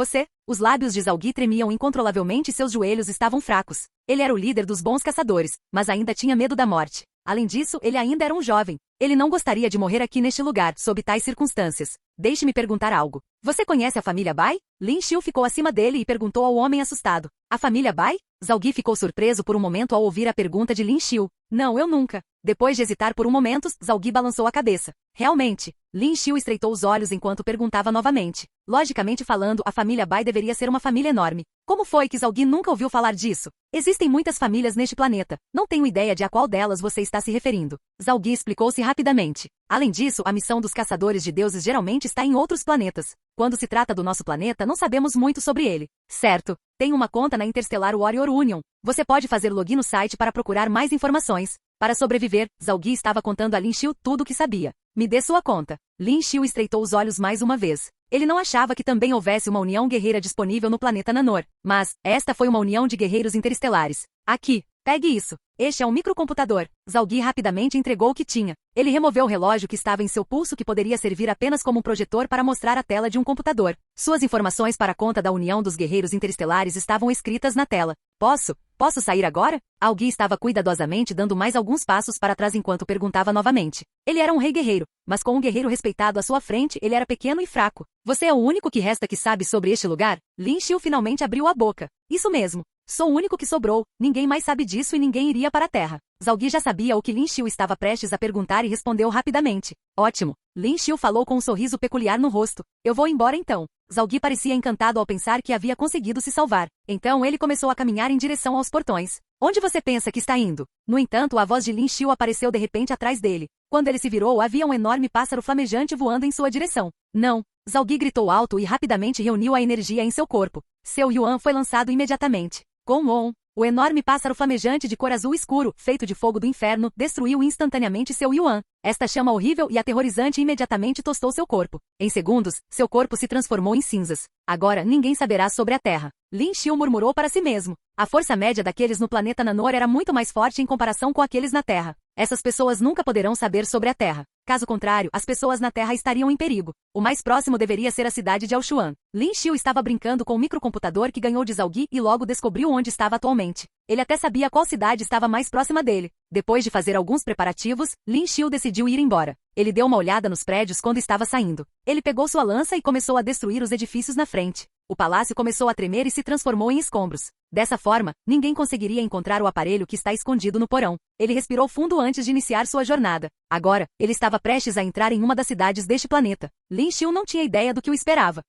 Os lábios de Zhao Yi tremiam incontrolavelmente e seus joelhos estavam fracos. Ele era o líder dos bons caçadores, mas ainda tinha medo da morte. Além disso, ele ainda era um jovem. Ele não gostaria de morrer aqui neste lugar, sob tais circunstâncias. Deixe-me perguntar algo. Você conhece a família Bai? Lin Xiu ficou acima dele e perguntou ao homem assustado. A família Bai? Zhao Yi ficou surpreso por um momento ao ouvir a pergunta de Lin Xiu. Não, eu nunca. Depois de hesitar por um momento, Zhao Yi balançou a cabeça. Realmente. Lin Xiu estreitou os olhos enquanto perguntava novamente. Logicamente falando, a família Bai deveria ser uma família enorme. Como foi que Zhao Yi nunca ouviu falar disso? Existem muitas famílias neste planeta. Não tenho ideia de a qual delas você está se referindo. Zhao Yi explicou-se rapidamente. Além disso, a missão dos caçadores de deuses geralmente está em outros planetas. Quando se trata do nosso planeta, não sabemos muito sobre ele. Certo. Tenho uma conta na Interstellar Warrior Union. Você pode fazer login no site para procurar mais informações. Para sobreviver, Zhao Yi estava contando a Lin Xiu tudo o que sabia. Me dê sua conta. Lin Xiu estreitou os olhos mais uma vez. Ele não achava que também houvesse uma união guerreira disponível no planeta Nanor. Mas, esta foi uma união de guerreiros interestelares. Aqui. Pegue isso. Este é um microcomputador. Zhao Yi rapidamente entregou o que tinha. Ele removeu o relógio que estava em seu pulso que poderia servir apenas como um projetor para mostrar a tela de um computador. Suas informações para a conta da União dos Guerreiros Interestelares estavam escritas na tela. Posso sair agora? Zhao Yi estava cuidadosamente dando mais alguns passos para trás enquanto perguntava novamente. Ele era um rei guerreiro, mas com um guerreiro respeitado à sua frente, ele era pequeno e fraco. Você é o único que resta que sabe sobre este lugar? Lin Xiu finalmente abriu a boca. Isso mesmo. Sou o único que sobrou, ninguém mais sabe disso e ninguém iria para a Terra. Zhao Yi já sabia o que Lin Xiu estava prestes a perguntar e respondeu rapidamente. Ótimo. Lin Xiu falou com um sorriso peculiar no rosto. Eu vou embora então. Zhao Yi parecia encantado ao pensar que havia conseguido se salvar. Então ele começou a caminhar em direção aos portões. Onde você pensa que está indo? No entanto, a voz de Lin Xiu apareceu de repente atrás dele. Quando ele se virou, havia um enorme pássaro flamejante voando em sua direção. Não! Zhao Yi gritou alto e rapidamente reuniu a energia em seu corpo. Seu Yuan foi lançado imediatamente. Com On, o enorme pássaro flamejante de cor azul escuro, feito de fogo do inferno, destruiu instantaneamente seu Yuan. Esta chama horrível e aterrorizante imediatamente tostou seu corpo. Em segundos, seu corpo se transformou em cinzas. Agora ninguém saberá sobre a Terra. Lin Xiu murmurou para si mesmo. A força média daqueles no planeta Nanor era muito mais forte em comparação com aqueles na Terra. Essas pessoas nunca poderão saber sobre a Terra. Caso contrário, as pessoas na Terra estariam em perigo. O mais próximo deveria ser a cidade de Aoshuan. Lin Xiu estava brincando com o microcomputador que ganhou de Zhao Yi e logo descobriu onde estava atualmente. Ele até sabia qual cidade estava mais próxima dele. Depois de fazer alguns preparativos, Lin Xiu decidiu ir embora. Ele deu uma olhada nos prédios quando estava saindo. Ele pegou sua lança e começou a destruir os edifícios na frente. O palácio começou a tremer e se transformou em escombros. Dessa forma, ninguém conseguiria encontrar o aparelho que está escondido no porão. Ele respirou fundo antes de iniciar sua jornada. Agora, ele estava prestes a entrar em uma das cidades deste planeta. Lin Xiu não tinha ideia do que o esperava.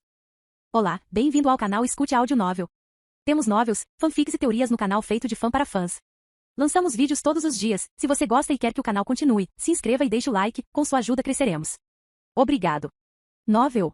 Olá, bem-vindo ao canal Escute Áudio Novel. Temos novels, fanfics e teorias no canal feito de fã para fãs. Lançamos vídeos todos os dias. Se você gosta e quer que o canal continue, se inscreva e deixe o like, com sua ajuda cresceremos. Obrigado. Novel.